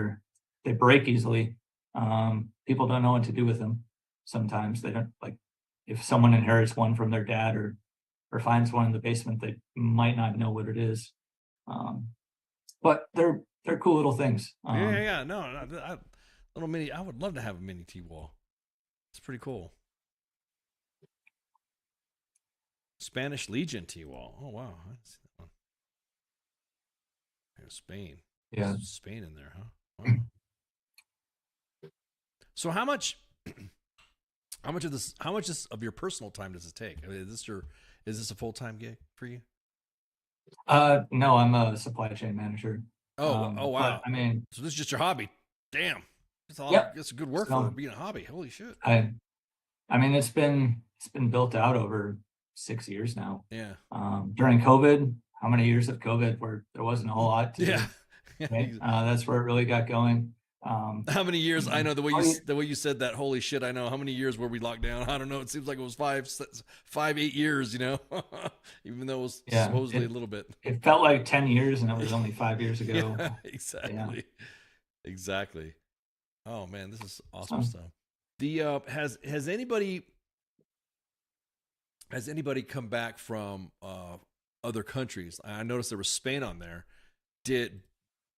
they break easily. People don't know what to do with them. Sometimes they don't, like if someone inherits one from their dad or finds one in the basement, they might not know what it is. But they're cool little things. No, little mini. I would love to have a mini T-wall. It's pretty cool. Spanish Legion T-wall. Oh wow, I didn't see that one. There's Spain. Yeah, there's Spain in there, huh? Wow. So how much of your personal time does it take? I mean, is this a full-time gig for you? No, I'm a supply chain manager. Oh wow. I mean, so this is just your hobby. Damn. That's a good work for being a hobby. Holy shit. I mean, it's been built out over 6 years now. Yeah. During COVID, how many years of COVID where there wasn't a whole lot to do? Right? Yeah. That's where it really got going. How many years? I know the way you said that. Holy shit! I know how many years were we locked down. I don't know. It seems like it was 8 years. Even though it was supposedly a little bit. It felt like 10 years, and it was only 5 years ago. Yeah, exactly. Yeah. Exactly. Oh man, this is awesome stuff. Has anybody come back from other countries? I noticed there was Spain on there.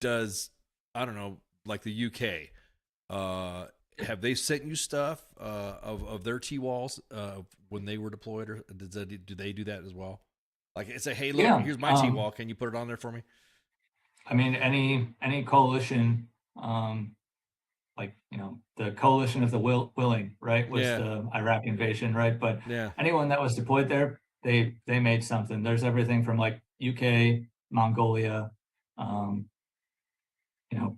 Does I don't know, like the UK, have they sent you stuff of their T-walls when they were deployed, or do they do that as well? Like it's a, hey, look, here's my T-wall. Can you put it on there for me? I mean, any coalition, like the coalition of the willing, right, was the Iraq invasion, right? But anyone that was deployed there, they made something. There's everything from like UK, Mongolia.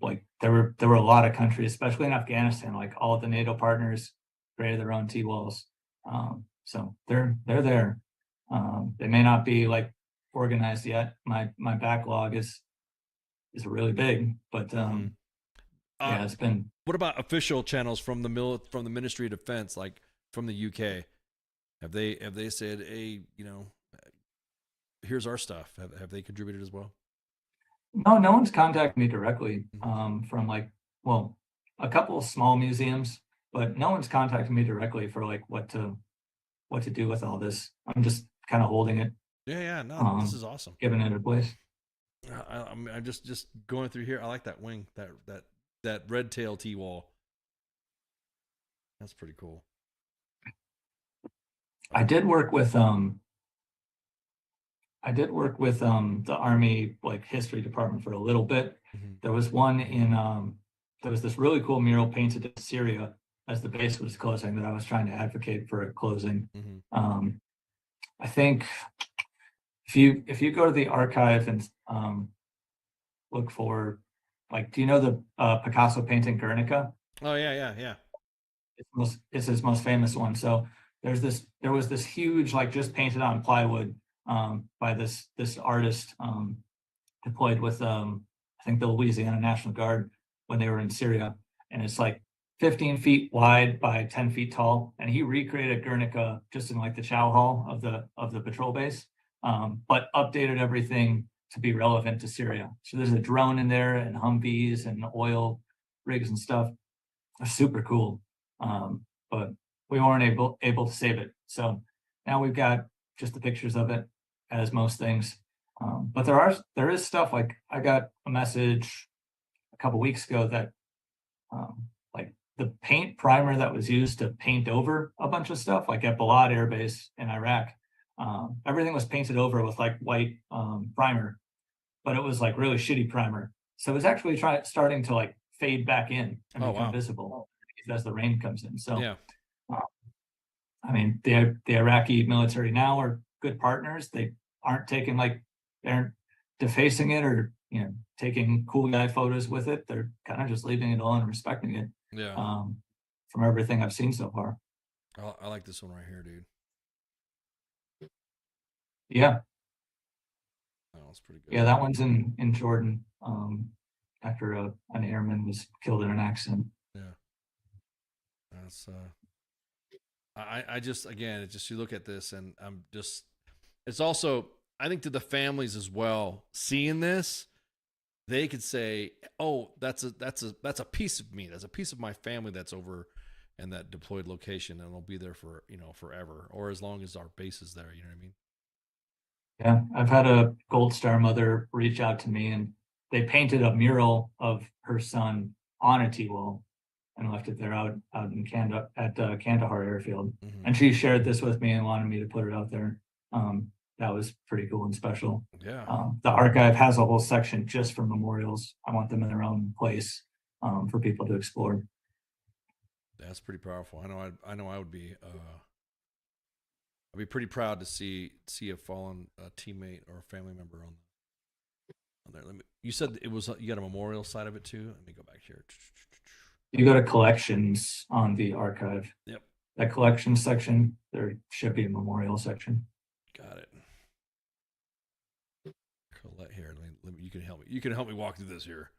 Like there were a lot of countries, especially in Afghanistan, like all of the NATO partners created their own T-walls. So they're there. They may not be like organized yet. My backlog is really big, but yeah, it's been. What about official channels from the Ministry of Defense, like from the UK? Have they said, hey, here's our stuff? Have they contributed as well? No one's contacted me directly from a couple of small museums, but no one's contacted me directly for like what to do with all this. I'm just kind of holding it. Yeah, no, this is awesome. Giving it a place. I'm just going through here. I like that wing, that red tail T-wall. That's pretty cool. I did work with the Army like history department for a little bit. There was one there was this really cool mural painted in Syria as the base was closing that I was trying to advocate for it closing. I think if you go to the archive and look for, like, do you know the Picasso painting Guernica? Oh yeah. It's his most famous one. So there was this huge, like, just painted on plywood by this artist deployed with I think the Louisiana National Guard when they were in Syria, and it's like 15 feet wide by 10 feet tall, and he recreated Guernica just in like the chow hall of the patrol base, but updated everything to be relevant to Syria. So there's a drone in there and Humvees and oil rigs and stuff. It's super cool, but we weren't able to save it. So now we've got just the pictures of it, as most things. But there is stuff, like I got a message a couple weeks ago that like the paint primer that was used to paint over a bunch of stuff, like at Balad Air Base in Iraq, everything was painted over with like white primer, but it was like really shitty primer. So it was actually starting to like fade back in and become visible as the rain comes in. So yeah. I mean, the Iraqi military now are good partners. They aren't they aren't defacing it or taking cool guy photos with it. They're kind of just leaving it alone and respecting it. Yeah. From everything I've seen so far. I like this one right here, dude. Yeah. Oh, that's pretty good. Yeah, that one's in Jordan. After an airman was killed in an accident. Yeah. That's I just, again, it just, you look at this and it's also, I think, to the families as well, seeing this, they could say, oh, that's a piece of me. That's a piece of my family that's over in that deployed location, and they'll be there for, forever, or as long as our base is there. You know what I mean? Yeah. I've had a Gold Star mother reach out to me, and they painted a mural of her son on a T-wall and left it there out in Kandahar Airfield. And she shared this with me and wanted me to put it out there. That was pretty cool and special. Yeah. The archive has a whole section just for memorials. I want them in their own place for people to explore. That's pretty powerful. I know I would be I'd be pretty proud to see a fallen teammate or a family member on there. You said you got a memorial side of it too. Let me go back here. You go to collections on the archive. Yep. That collections section, there should be a memorial section. Got it. Here, you can help me. You can help me walk through this here,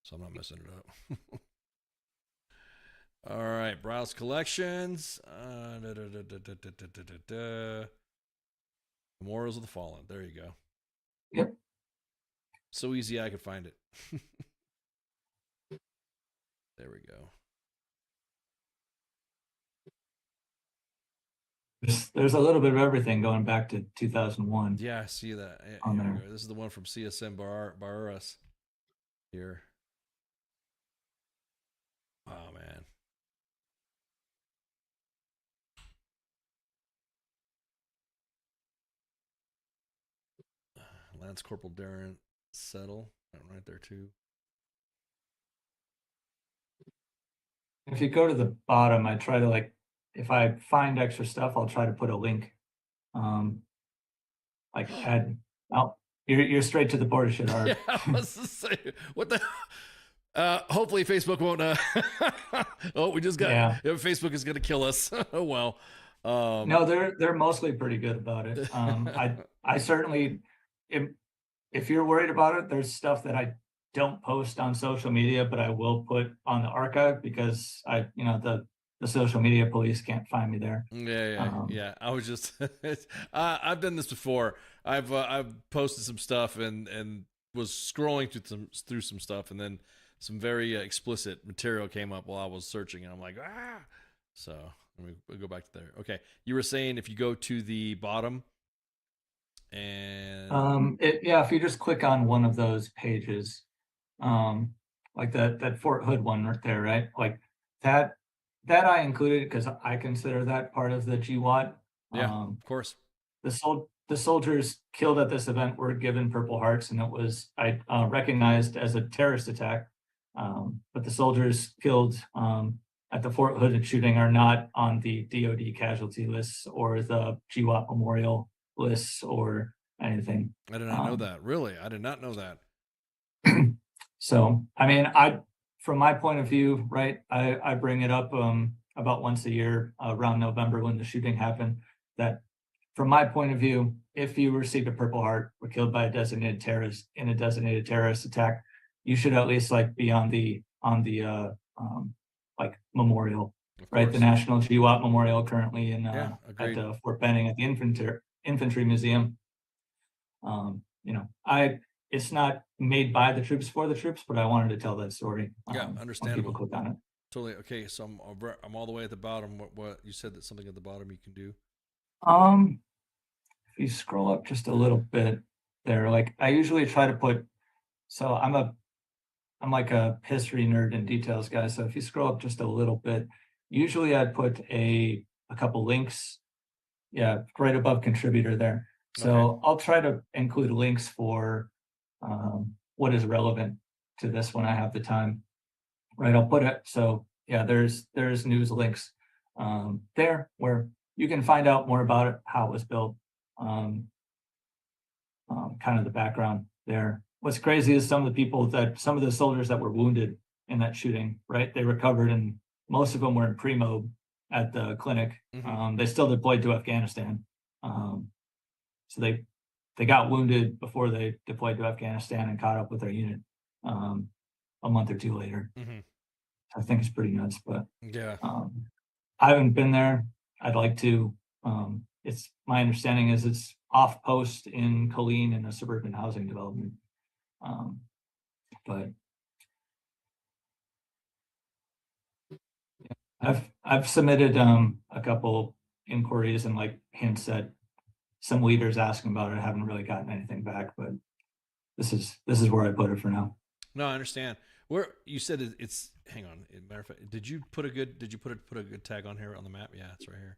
so I'm not messing it up. All right, browse collections. Memorials of the Fallen. There you go. Yep. So easy I could find it. There we go. There's a little bit of everything going back to 2001. Yeah, I see that. On there. This is the one from CSM Baruras here. Oh, man. Lance Corporal Darren Settle. Right there, too. If you go to the bottom, I try to, if I find extra stuff, I'll try to put a link. Add. Oh, you're straight to the border shit hard. Yeah, I was to say, what the? Hopefully Facebook won't. Oh, we just got. Yeah. Facebook is going to kill us. Oh well. No, they're mostly pretty good about it. I certainly, if you're worried about it, there's stuff that I don't post on social media, but I will put on the archive because the social media police can't find me there. Yeah. I was just. I've done this before. I've posted some stuff and was scrolling through some stuff, and then some very explicit material came up while I was searching, and I'm like, ah. So we'll go back to there. Okay, you were saying if you go to the bottom, and if you just click on one of those pages, like that Fort Hood one right there, right? Like that I included because I consider that part of the GWAT. Yeah, of course. The soldiers killed at this event were given Purple Hearts, and it was recognized as a terrorist attack. But the soldiers killed at the Fort Hood shooting are not on the DoD casualty lists or the GWAT memorial lists or anything. I did not know that. Really, I did not know that. So, I mean, from my point of view, right, I bring it up about once a year around November when the shooting happened, that from my point of view, if you received a Purple Heart, were killed by a designated terrorist in a designated terrorist attack, you should at least be on the memorial, right? The National GWAT Memorial currently at Fort Benning at the Infantry Museum. It's not made by the troops for the troops, but I wanted to tell that story. Understandable. People click on it. Totally. Okay, so I'm all the way at the bottom. What you said that something at the bottom you can do? If you scroll up just a little bit there, I usually try to put. So I'm like a history nerd and details guy. So if you scroll up just a little bit, usually I'd put a couple links. Yeah, right above contributor there. So I'll try to include links for what is relevant to this when I have the time. Right, I'll put it. So yeah, there's news links there where you can find out more about it, how it was built, kind of the background there. What's crazy is some of the soldiers that were wounded in that shooting, right? They recovered and most of them were in pre-mob at the clinic. They still deployed to Afghanistan. So they got wounded before they deployed to Afghanistan and caught up with their unit a month or two later. I think it's pretty nuts, but yeah, I haven't been there. I'd like to. It's my understanding is it's off post in Colleen in a suburban housing development. But yeah, I've submitted a couple inquiries and hints at some leaders asking about it. I haven't really gotten anything back, but this is where I put it for now. No, I understand. Where you said it's. Hang on. Matter of fact, did you put a good tag on here on the map? Yeah, it's right here.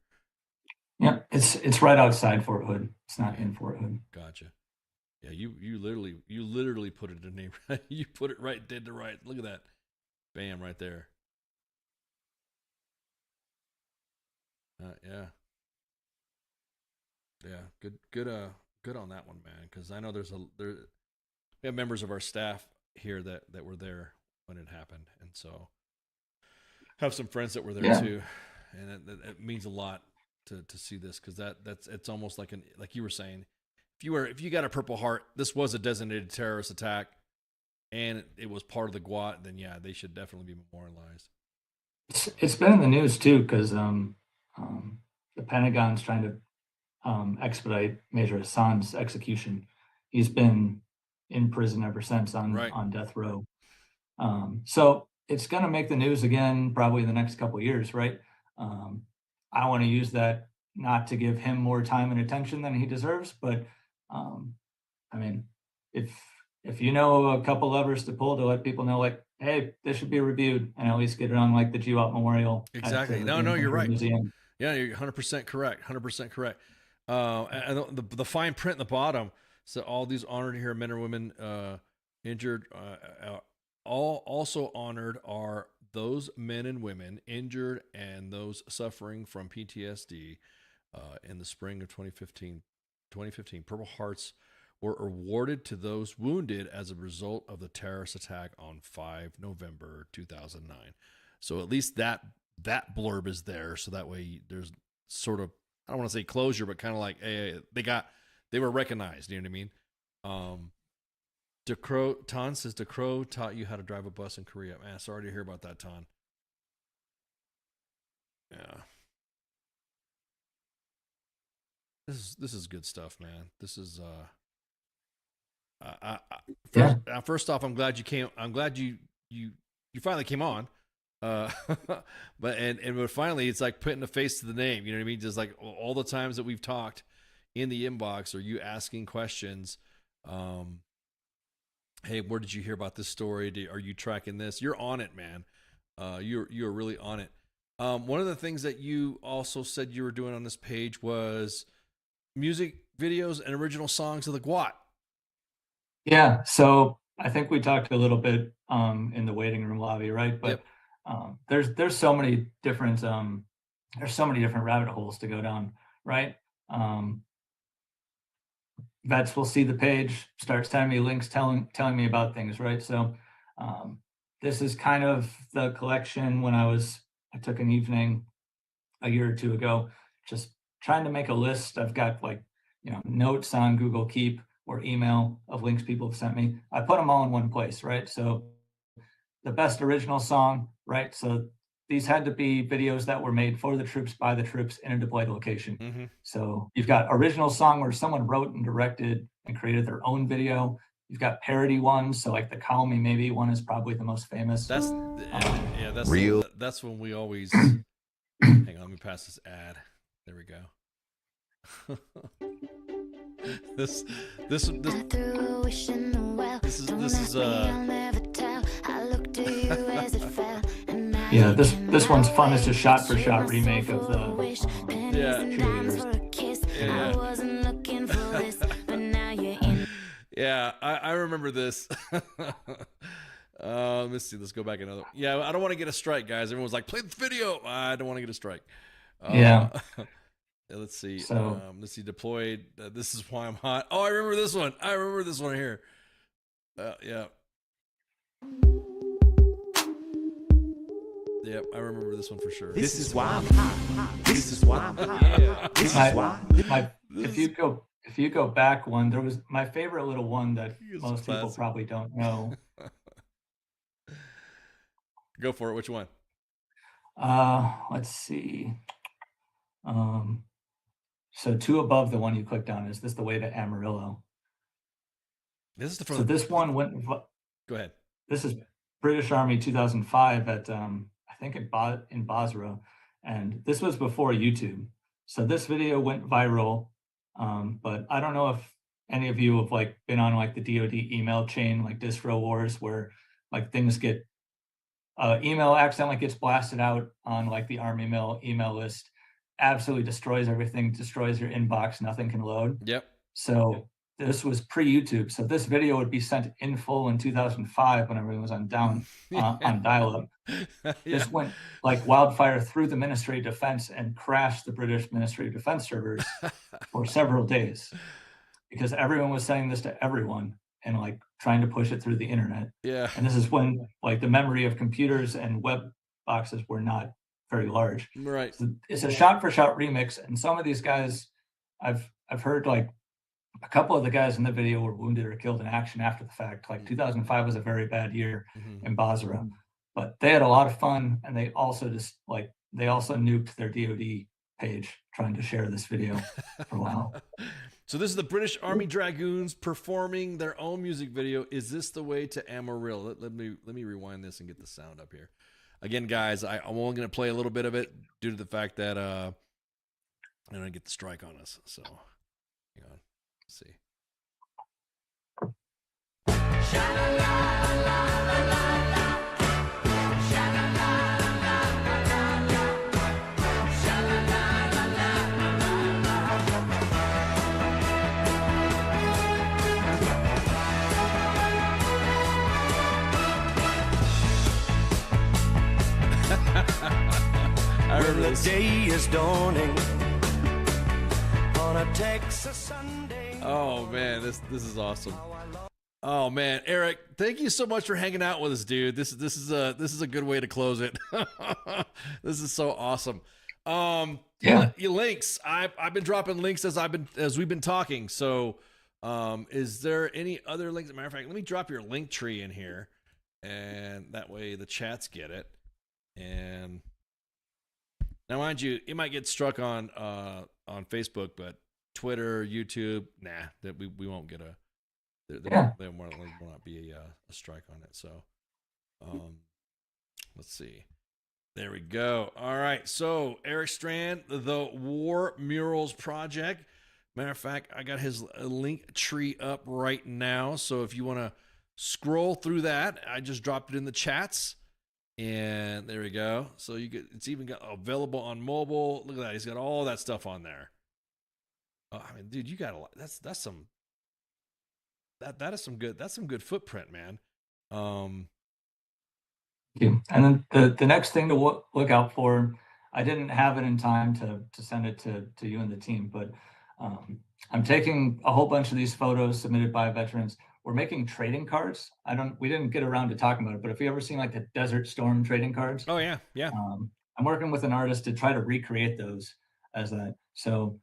Yeah, it's right outside Fort Hood. It's not in Fort Hood. Gotcha. Yeah, you literally put it in name. You put it right dead to right. Look at that. Bam, right there. Yeah. Good on that one, man. Because I know we have members of our staff here that were there when it happened, and so have some friends that were there too, and it means a lot to see this because it's almost like you were saying, if you got a Purple Heart, this was a designated terrorist attack, and it was part of the GWAT, then yeah, they should definitely be memorialized. It's been in the news too because the Pentagon's trying to expedite Major Hassan's execution. He's been in prison ever since on death row. So it's going to make the news again probably in the next couple of years, right? I want to use that not to give him more time and attention than he deserves, but I mean, if you know a couple levers to pull to let people know, hey, this should be reviewed, and at least get it on the GWAT Memorial. Exactly. No, you're right. Museum. Yeah, you're 100% correct. 100% correct. And the fine print in the bottom. So all these honored here men or women injured, all also honored are those men and women injured and those suffering from PTSD in the spring of 2015. Purple Hearts were awarded to those wounded as a result of the terrorist attack on 5 November 2009. So at least that blurb is there, so that way there's sort of, I don't want to say closure, but kind of like, hey, they were recognized. You know what I mean? Tan says DeCrow taught you how to drive a bus in Korea. Man, sorry to hear about that, Tan. Yeah. This is good stuff, man. This is first off, I'm glad you came. I'm glad you finally came on. But finally, it's like putting a face to the name. You know what I mean? Just like all the times that we've talked in the inbox, or you asking questions. Hey, where did you hear about this story? Are you tracking this? You're on it, man. You're really on it. One of the things that you also said you were doing on this page was music videos and original songs of the GWAT. Yeah, so I think we talked a little bit in the waiting room lobby, right? But there's so many different rabbit holes to go down, right? Vets will see the page, start sending me links, telling me about things, right? So this is kind of the collection when I took an evening a year or two ago, just trying to make a list. I've got notes on Google Keep or email of links people have sent me. I put them all in one place, right? So the best original song, right? So these had to be videos that were made for the troops, by the troops in a deployed location. Mm-hmm. So you've got original song where someone wrote and directed and created their own video. You've got parody ones. So like the Call Me Maybe one is probably the most famous. That's real. That's when we always, hang on, let me pass this ad. There we go. This is yeah, this one's fun. It's a shot-for-shot remake of the Yeah, I remember this. Let's see. Let's go back another. Yeah, I don't want to get a strike, guys. Everyone's like, play the video. I don't want to get a strike. Let's see. So, let's see. Deployed. This is why I'm hot. Oh, I remember this one. I remember this one here. Yeah. Yep, I remember this one for sure. This is why I'm hot. This is why I'm hot. Yeah. This is why. If you go back one, there was my favorite little one that most people probably don't know. Go for it. Which one? Let's see. So two above the one you clicked on, is this the way to Amarillo? This is the So this one went. Go ahead. This is British Army 2005 at I think in Basra, and this was before YouTube. So this video went viral, but I don't know if any of you have been on the DoD email chain, like Distro Wars, where things get email accidentally gets blasted out on the Army Mail email list, absolutely destroys everything, destroys your inbox, nothing can load. Yep. So this was pre-YouTube. So this video would be sent in full in 2005 when everything was on dial-up. This went like wildfire through the Ministry of Defense and crashed the British Ministry of Defense servers for several days because everyone was sending this to everyone and trying to push it through the internet. Yeah. And this is when the memory of computers and web boxes were not very large. Right. So it's a shot-for-shot remix, and some of these guys, I've heard a couple of the guys in the video were wounded or killed in action after the fact. 2005 was a very bad year in Basra, but they had a lot of fun, and they also nuked their DoD page trying to share this video for a while. So this is the British Army Dragoons performing their own music video. Is this the way to Amarillo? Let me rewind this and get the sound up here. Again, guys, I'm only going to play a little bit of it due to the fact that I'm going to get the strike on us. So, hang on. Let's see. I remember the day is dawning on a Texas Sunday. Oh man, this is awesome. Oh man, Eric, thank you so much for hanging out with us, dude. This is a good way to close it. This is so awesome. Yeah. Your links. I've been dropping links as we've been talking. So, is there any other links? As a matter of fact, let me drop your link tree in here, and that way the chats get it. And now, mind you, it might get struck on Facebook, but Twitter, YouTube, that we won't get a. There will not be a strike on it. So, let's see. There we go. All right. So Eric Strand, the War Murals Project. Matter of fact, I got his link tree up right now. So if you want to scroll through that, I just dropped it in the chats. And there we go. So it's even got available on mobile. Look at that. He's got all that stuff on there. Oh, I mean, dude, you got a lot. That's some. That is some good. That's some good footprint, man. And then the next thing to look out for, I didn't have it in time to send it to you and the team, but I'm taking a whole bunch of these photos submitted by veterans. We're making trading cards. We didn't get around to talking about it, but if you ever seen like the Desert Storm trading cards? Oh yeah. I'm working with an artist to try to recreate those as that. So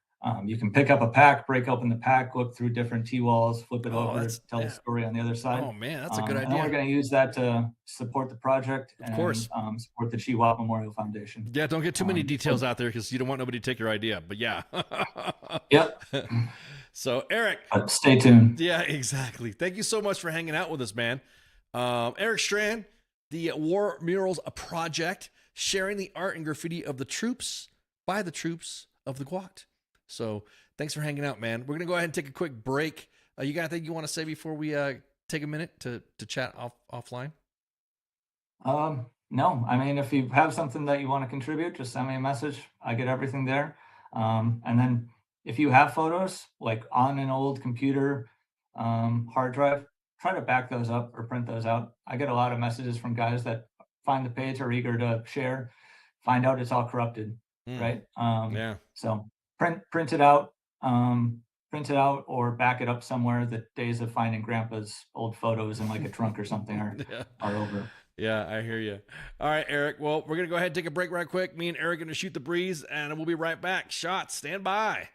you can pick up a pack, break open the pack, look through different T-walls, flip it over, tell the story on the other side. Oh man, that's a good And idea. we're going to use that to support the project Of course. and support the Chihuahua Memorial Foundation. Yeah, don't get too many details out there because you don't want nobody to take your idea. But yeah. Yep. So Eric, stay tuned. Yeah, exactly. Thank you so much for hanging out with us, man. Eric Strand, the War Murals Project, sharing the art and graffiti of the troops by the troops of the Guat. So thanks for hanging out, man. We're gonna go ahead and take a quick break. You got anything you want to say before we take a minute to chat offline? No, I mean, if you have something that you want to contribute, just send me a message. I get everything there. And then if you have photos like on an old computer hard drive, try to back those up or print those out. I get a lot of messages from guys that find the page, are eager to share, find out it's all corrupted, right? Yeah. So print it out, or back it up somewhere. The days of finding grandpa's old photos in like a trunk or something are over. Yeah, I hear you. All right, Eric. Well, we're going to go ahead and take a break right quick. Me and Eric are going to shoot the breeze, and we'll be right back. Shots, stand by.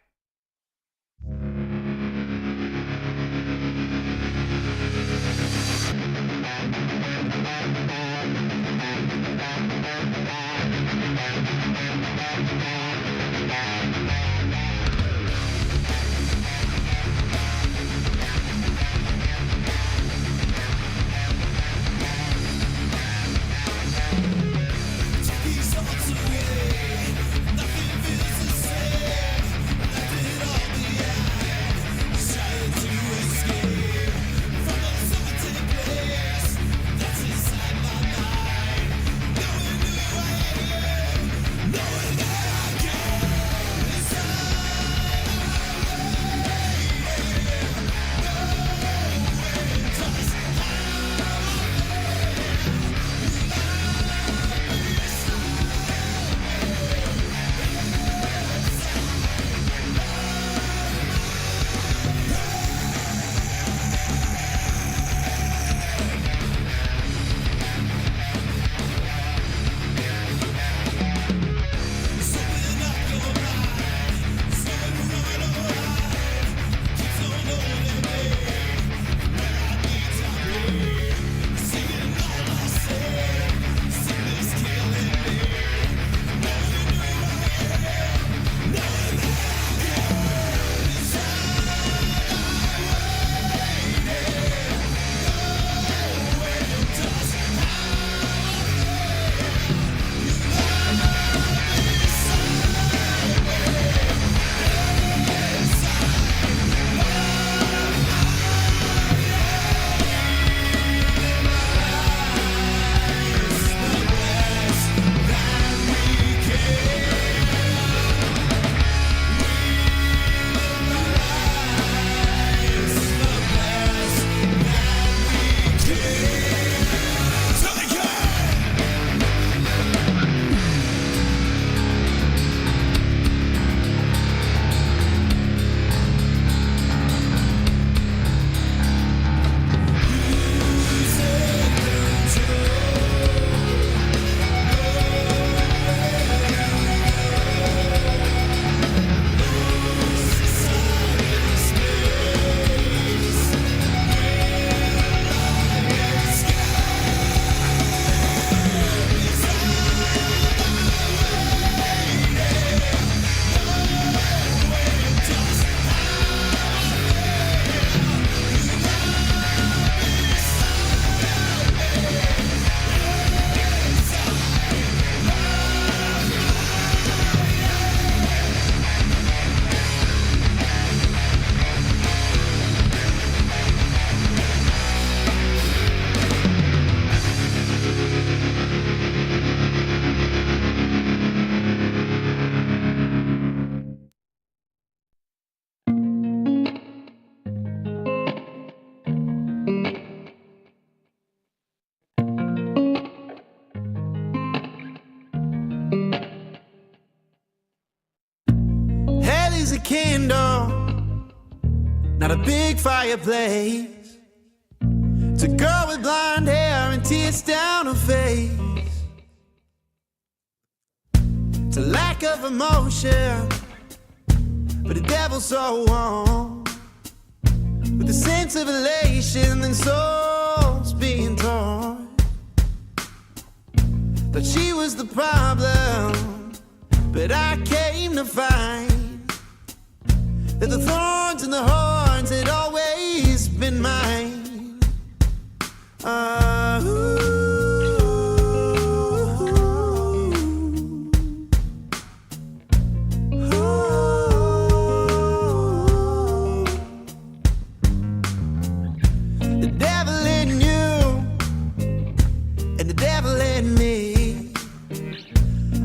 These hearts away, nothing feels the same. Like not a big fireplace. It's a girl with blonde hair and tears down her face. It's a lack of emotion, but the devil's so warm, with a sense of elation and souls being torn. Thought she was the problem, but I came to find that the thorns and the horns had always been mine. The devil in you and the devil in me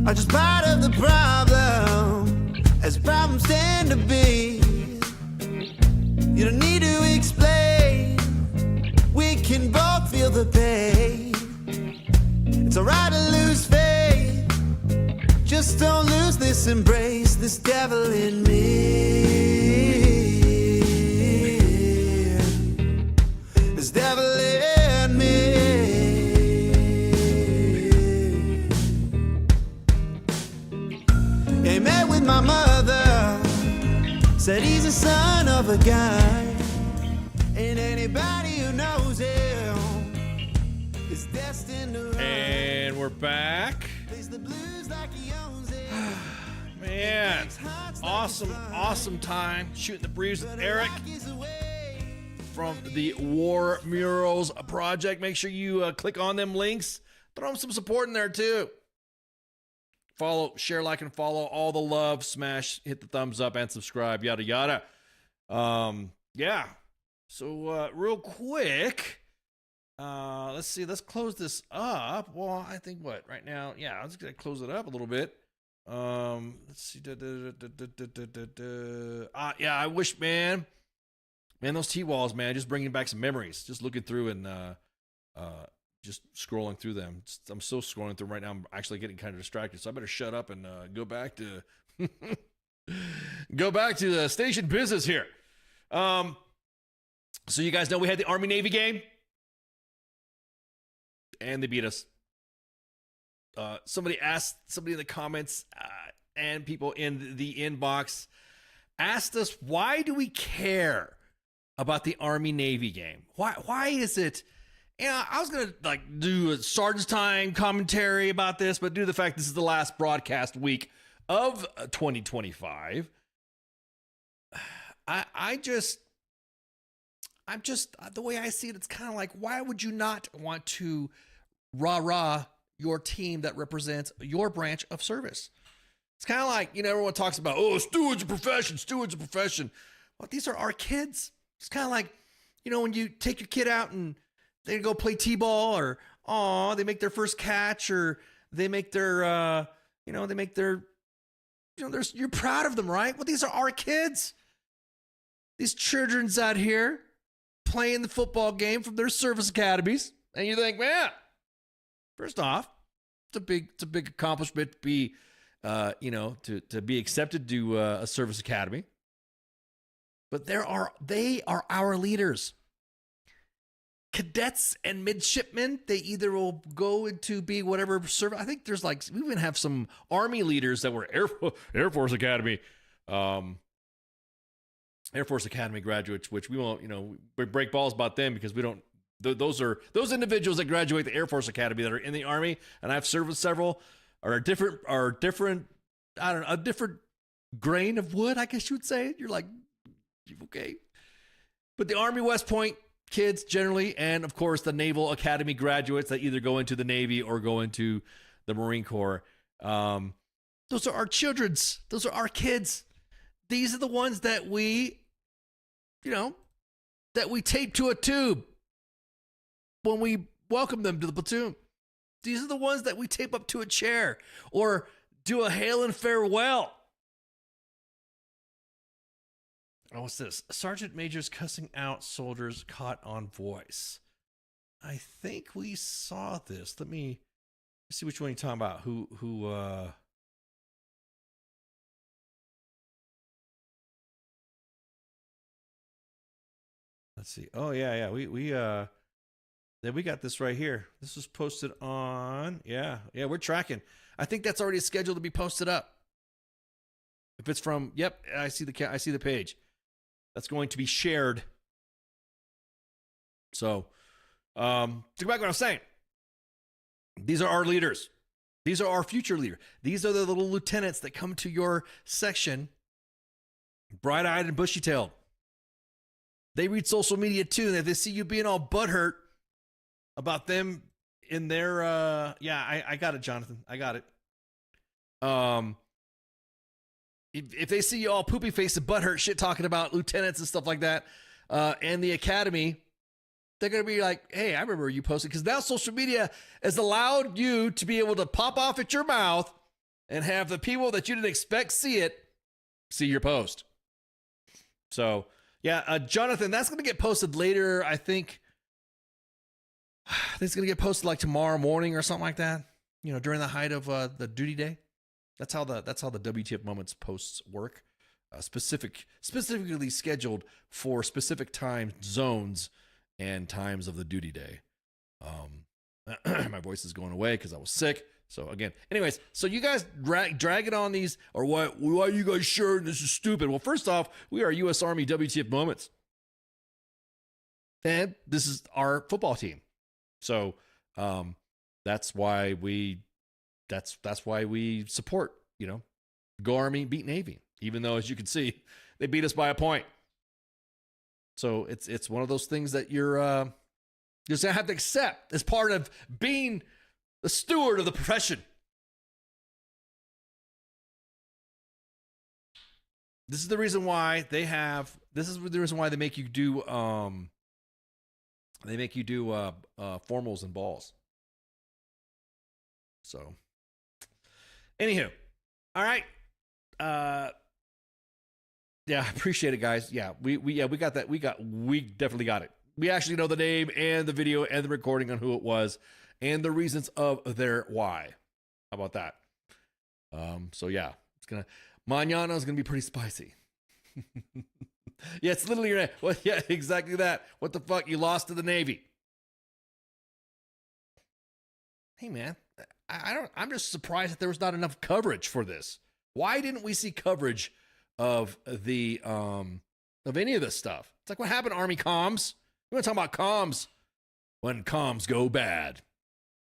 are just part of the problem, as problems tend to be. You don't need to explain, we can both feel the pain. It's alright to lose faith, just don't lose this embrace, this devil in me. This devil in me. He met with my mother, said he's the son of a guy, and anybody who knows him is destined to run. And we're back. Plays the blues like he owns it. Man, awesome time shooting the breeze with Eric from the War Murals Project. Make sure you click on them links. Throw them some support in there too. Follow, share, like, and follow. All the love. Smash, hit the thumbs up, and subscribe. Yada yada. Yeah. So real quick, let's see. Let's close this up. Well, I think right now? Yeah, I'm just gonna close it up a little bit. Let's see. Yeah, I wish, man, those T-walls, man, just bringing back some memories. Just looking through and just scrolling through them. I'm still scrolling through right now. I'm actually getting kind of distracted, so I better shut up and go back to the station business here. So you guys know we had the Army-Navy game, and they beat us. Somebody in the comments and people in the inbox asked us, why do we care about the Army-Navy game? Why is it? I was going to do a Sergeant's Time commentary about this, but due to the fact this is the last broadcast week of 2025, I'm just the way I see it, it's kind of like, why would you not want to rah-rah your team that represents your branch of service? It's kind of like, everyone talks about, steward's a profession. Well, these are our kids. It's kind of like, when you take your kid out and they go play t-ball, or they make their first catch, or they make their you're proud of them, right? Well, these are our kids. These children's out here playing the football game from their service academies, and you think, man, first off, it's a big accomplishment to be, to be accepted to a service academy. But they are our leaders. Cadets and midshipmen, they either will go into be whatever service. I think there's we even have some Army leaders that were Air Force Academy, Air Force Academy graduates, which we won't, we break balls about them because we don't. Those individuals that graduate the Air Force Academy that are in the Army, and I've served with several, are different. I don't know, a different grain of wood, I guess you would say. You're like, okay, but the Army West Point kids generally, and of course the Naval Academy graduates that either go into the Navy or go into the Marine Corps. Those are our children's. Those are our kids. These are the ones that we tape to a tube when we welcome them to the platoon. These are the ones that we tape up to a chair or do a hail and farewell. Oh, what's this? Sergeant Major's cussing out soldiers caught on voice. I think we saw this. Let me see which one you're talking about. Who Let's see. Oh yeah. We got this right here. This was posted on. Yeah. We're tracking. I think that's already scheduled to be posted up. If it's from, yep, I see the page. That's going to be shared. So, to go back to what I was saying, these are our leaders. These are our future leaders. These are the little lieutenants that come to your section, bright-eyed and bushy-tailed. They read social media too, and if they see you being all butthurt about them in their, I got it, Jonathan. I got it. If they see you all poopy-faced and butthurt shit talking about lieutenants and stuff like that, and the academy, they're going to be like, hey, I remember you posted. Because now social media has allowed you to be able to pop off at your mouth and have the people that you didn't expect see your post. So, yeah, Jonathan, that's going to get posted later, I think. It's going to get posted like tomorrow morning or something like that, during the height of the duty day. That's how the WTF Moments posts work. Specifically scheduled for specific time zones and times of the duty day. My voice is going away because I was sick. So again, anyways, so you guys drag it on these, or what? Why are you guys sure this is stupid? Well, first off, we are U.S. Army WTF Moments, and this is our football team. So that's why we support. Go Army, beat Navy. Even though, as you can see, they beat us by a point. So it's one of those things that you're just gonna have to accept as part of being the steward of the profession. This is the reason why they make you do formals and balls. So anywho, all right. Yeah, I appreciate it, guys. Yeah, we got that. We definitely got it. We actually know the name and the video and the recording on who it was and the reasons of their why. How about that? So yeah, Mañana is gonna be pretty spicy. Yeah, it's literally well, yeah, exactly that. What the fuck? You lost to the Navy. Hey man, I'm just surprised that there was not enough coverage for this. Why didn't we see coverage of the of any of this stuff? It's like, what happened, Army comms? We want to talk about comms when comms go bad.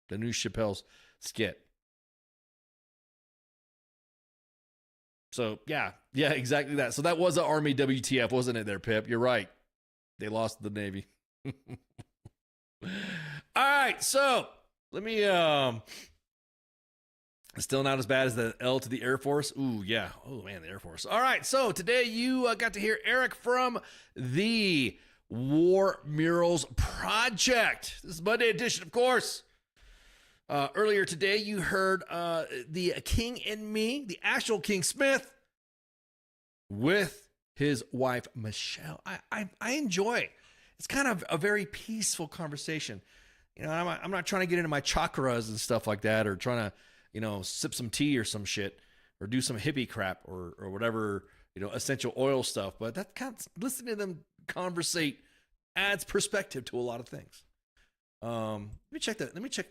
The new Chappelle's skit. So yeah, exactly that. So that was an Army WTF, wasn't it there, Pip? You're right. They lost to the Navy. All right, so let me still not as bad as the L to the Air Force. Ooh, yeah. Oh, man, the Air Force. All right, so today you got to hear Eric from the War Murals Project. This is Monday edition, of course. Earlier today, you heard the King and Me, the actual King Smith, with his wife, Michelle. I enjoy. It's kind of a very peaceful conversation. I'm not trying to get into my chakras and stuff like that, or trying to, sip some tea or some shit, or do some hippie crap or whatever, essential oil stuff. But that kind of, listening to them conversate adds perspective to a lot of things. Let me check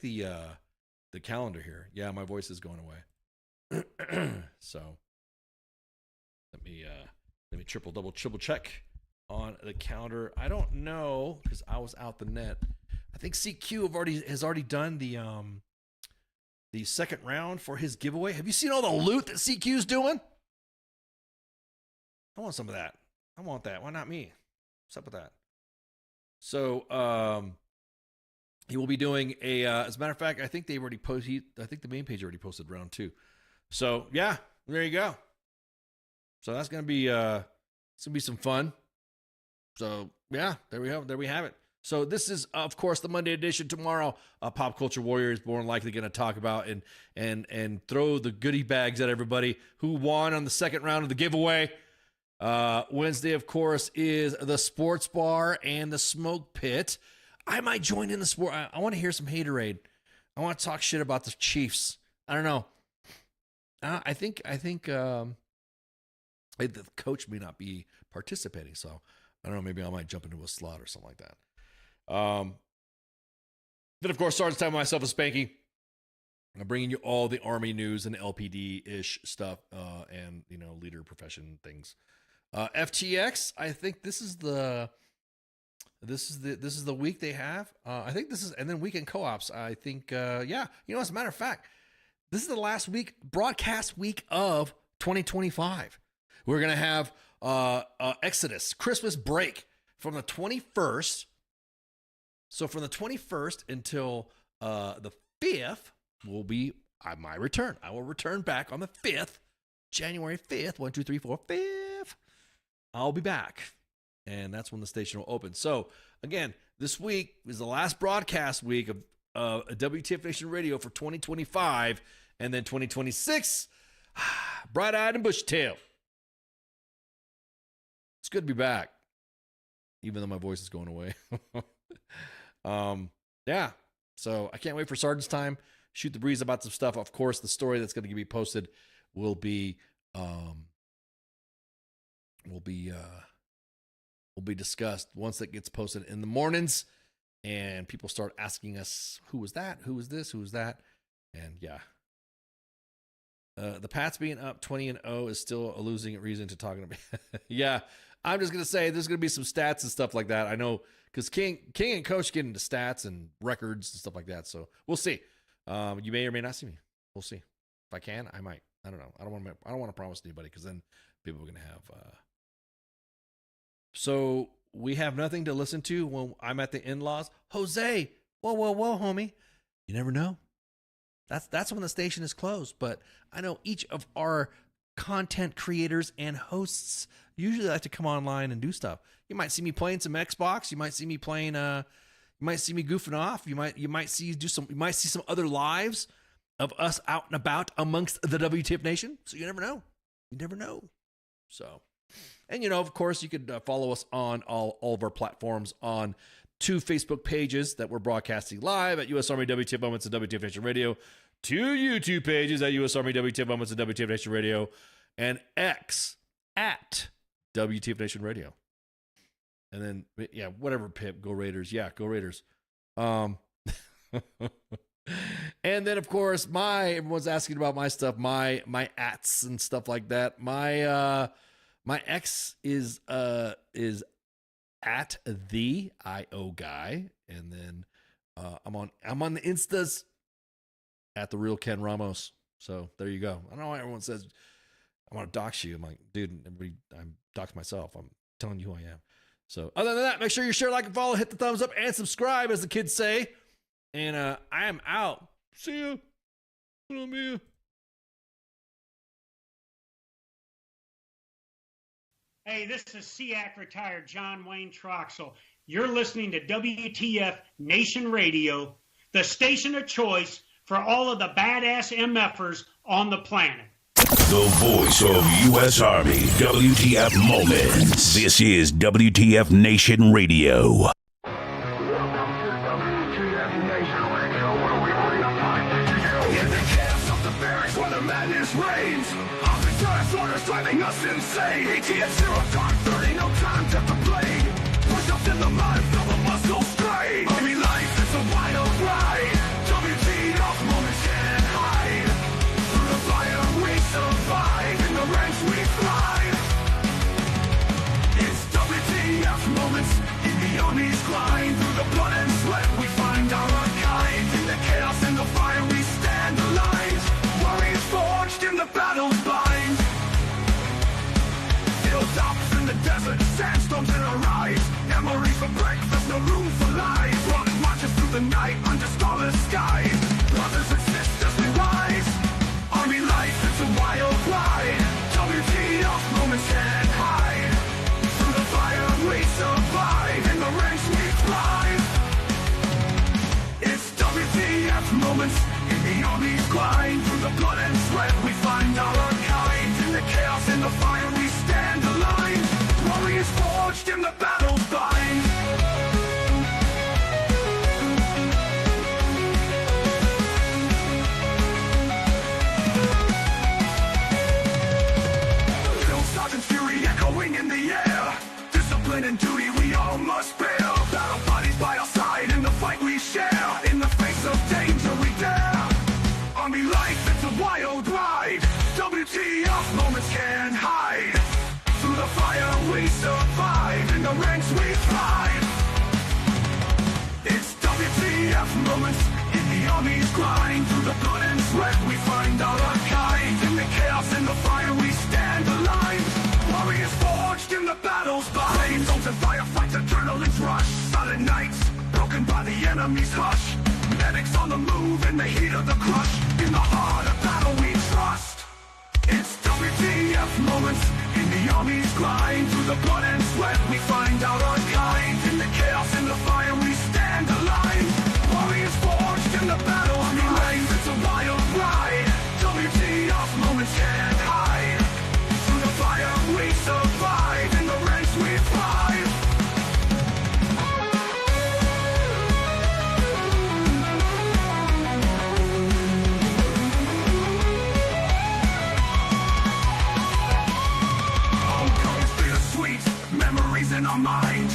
the calendar here. Yeah, my voice is going away. So let me triple check on the calendar. I don't know, because I was out the net. I think CQ has already done the second round for his giveaway. Have you seen all the loot that CQ's doing? I want some of that. I want that. Why not me? What's up with that? So he will be doing a as a matter of fact, I think they already posted, I think the main page already posted round 2. So yeah, there you go. So that's gonna be some fun. So yeah, there we have it. So this is, of course, the Monday edition. Tomorrow, Pop Culture Warrior is more than likely going to talk about and throw the goodie bags at everybody who won on the second round of the giveaway. Wednesday, of course, is the sports bar and the smoke pit. I might join in the sport. I want to hear some haterade. I want to talk shit about the Chiefs. I don't know. I think the coach may not be participating, so I don't know, maybe I might jump into a slot or something like that. Then, of course, Sergeant Time, myself, is Spanky. I'm bringing you all the Army news and LPD-ish stuff and, you know, leader profession things. FTX, I think this is the week they have. I think this is, and then weekend co-ops. I think, yeah, you know, as a matter of fact, this is the last week, broadcast week of 2025. We're going to have Exodus, Christmas break from the 21st. So from the 21st until the 5th will be my return. I will return back on the 5th, January 5th, 1, 2, 3, 4, 5th. I'll be back. And that's when the station will open. So again, this week is the last broadcast week of WTF Nation Radio for 2025. And then 2026, bright-eyed and bushy-tailed. It's good to be back, even though my voice is going away. Yeah, so I can't wait for Sergeant's Time. Shoot the breeze about some stuff. Of course, the story that's going to be posted will be discussed once it gets posted in the mornings, and people start asking us, who was that? Who was this? Who was that? And yeah. The Pats being up 20-0 is still a losing reason to talking about. Yeah, I'm just going to say there's going to be some stats and stuff like that. I know because King and Coach get into stats and records and stuff like that. So we'll see. You may or may not see me. We'll see. If I can, I might. I don't know. I don't want to promise anybody because then people are going to have. So we have nothing to listen to when I'm at the in-laws. Jose, whoa, homie. You never know. That's when the station is closed. But I know each of our content creators and hosts usually like to come online and do stuff. You might see me playing some Xbox. You might see me playing. You might see me goofing off. You might see some other lives of us out and about amongst the WTF Nation. So you never know. You never know. So, and of course, you could follow us on all of our platforms on 2 Facebook pages that we're broadcasting live at U.S. Army WTF Moments and WTF Nation Radio, 2 YouTube pages at U.S. Army WTF Moments and WTF Nation Radio, and X at WTF Nation Radio. And then, yeah, whatever, Pip, go Raiders. Yeah, go Raiders. And then, of course, everyone's asking about my stuff, my ats and stuff like that. My X is at the IO guy, and then I'm on the Instas at the real Ken Ramos. So there you go. I know why everyone says I want to dox you. I'm like, dude, I'm dox myself. I'm telling you who I am. So other than that, make sure you share, like, and follow, hit the thumbs up, and subscribe, as the kids say. And I am out. See you. Love you. Hey, this is SEAC retired John Wayne Troxel. You're listening to WTF Nation Radio, the station of choice for all of the badass MFers on the planet. The voice of U.S. Army, WTF Moments. This is WTF Nation Radio. Driving us insane. ATF 0 dark 30, no time to complain. Push ups in the mud, feel the muscle strain. Army life is a wild ride. WTF moments can't hide. Through the fire we survive. In the ranks we thrive. It's WTF moments in the Army's grind. Through the blood and sweat we find our kind. In the chaos and the fire we stand aligned. Warriors forged in the battle's bind. Hilltops in the desert, sandstorms in our eyes. Memories for breakfast, no WTF moments can't hide. Through the fire we survive, in the ranks we thrive. It's WTF moments in the army's grind. Through the blood and sweat we find our kind. In the chaos and the fire we stand alive. Warriors forged in the battle's bind. Souls and firefights, adrenaline's rush. Silent nights, broken by the enemy's hush. Medics on the move in the heat of the crush. In the heart of battle we trust. It's WTF moments in the army's grind. Through the blood and sweat we find out our kind. In the chaos and the fire we stand alive. Warriors forged in the battle army ranks. It's a wild ride. WTF moments can't hide. Through the fire we survive. In the ranks we thrive. Memories in our mind.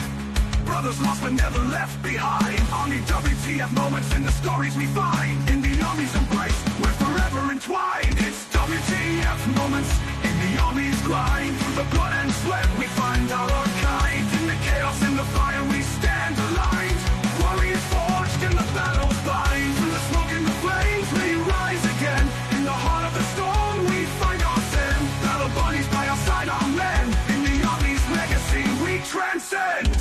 Brothers lost but never left behind. Army WTF moments in the stories we find. In the army's embrace, we're forever entwined. It's WTF moments in the army's grind. Through the blood and sweat we find out our kind. In the chaos and the fire we stand aligned. Warriors forged in the battle's bind. Through the smoke and the flames we rise again. In the heart of the storm we find our sin. Battle buddies by our side, our men. In the army's legacy we transcend.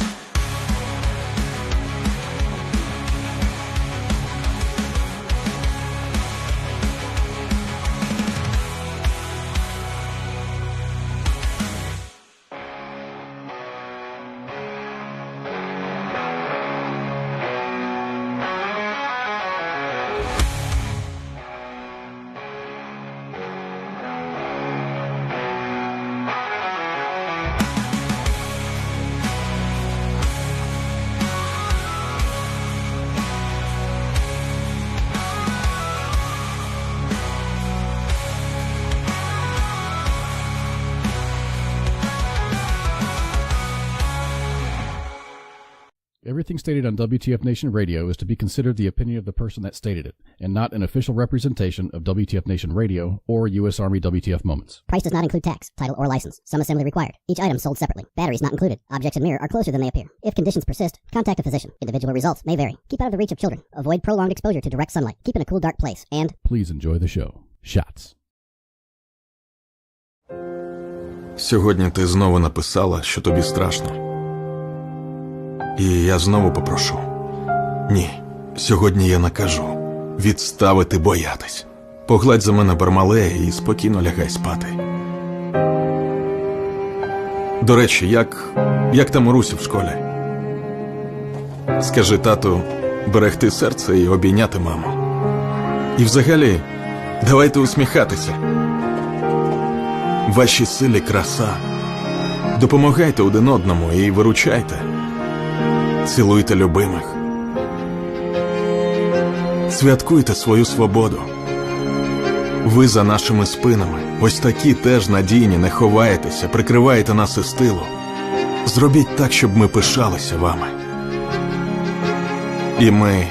Everything stated on WTF Nation Radio is to be considered the opinion of the person that stated it, and not an official representation of WTF Nation Radio or U.S. Army WTF Moments. Price does not include tax, title, or license. Some assembly required. Each item sold separately. Batteries not included. Objects in mirror are closer than they appear. If conditions persist, contact a physician. Individual results may vary. Keep out of the reach of children. Avoid prolonged exposure to direct sunlight. Keep in a cool, dark place. And please enjoy the show. Shots. Сьогодні ти знову написала, що тобі страшно. І я знову попрошу. Ні, сьогодні я накажу відставити боятись. Погладь за мене Бармалея і спокійно лягай спати. До речі, як там у Русі в школі? Скажи тату берегти серце і обійняти маму. І взагалі, давайте усміхатися. Ваші силі краса. Допомагайте один одному і виручайте. Цілуйте любимих. Святкуйте свою свободу. Ви за нашими спинами. Ось такі теж надійні, не ховаєтеся, прикриваєте нас із тилу. Зробіть так, щоб ми пишалися вами. І ми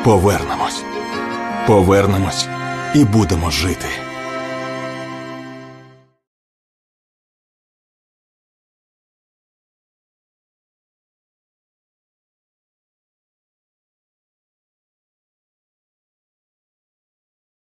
повернемось. Повернемось і будемо жити.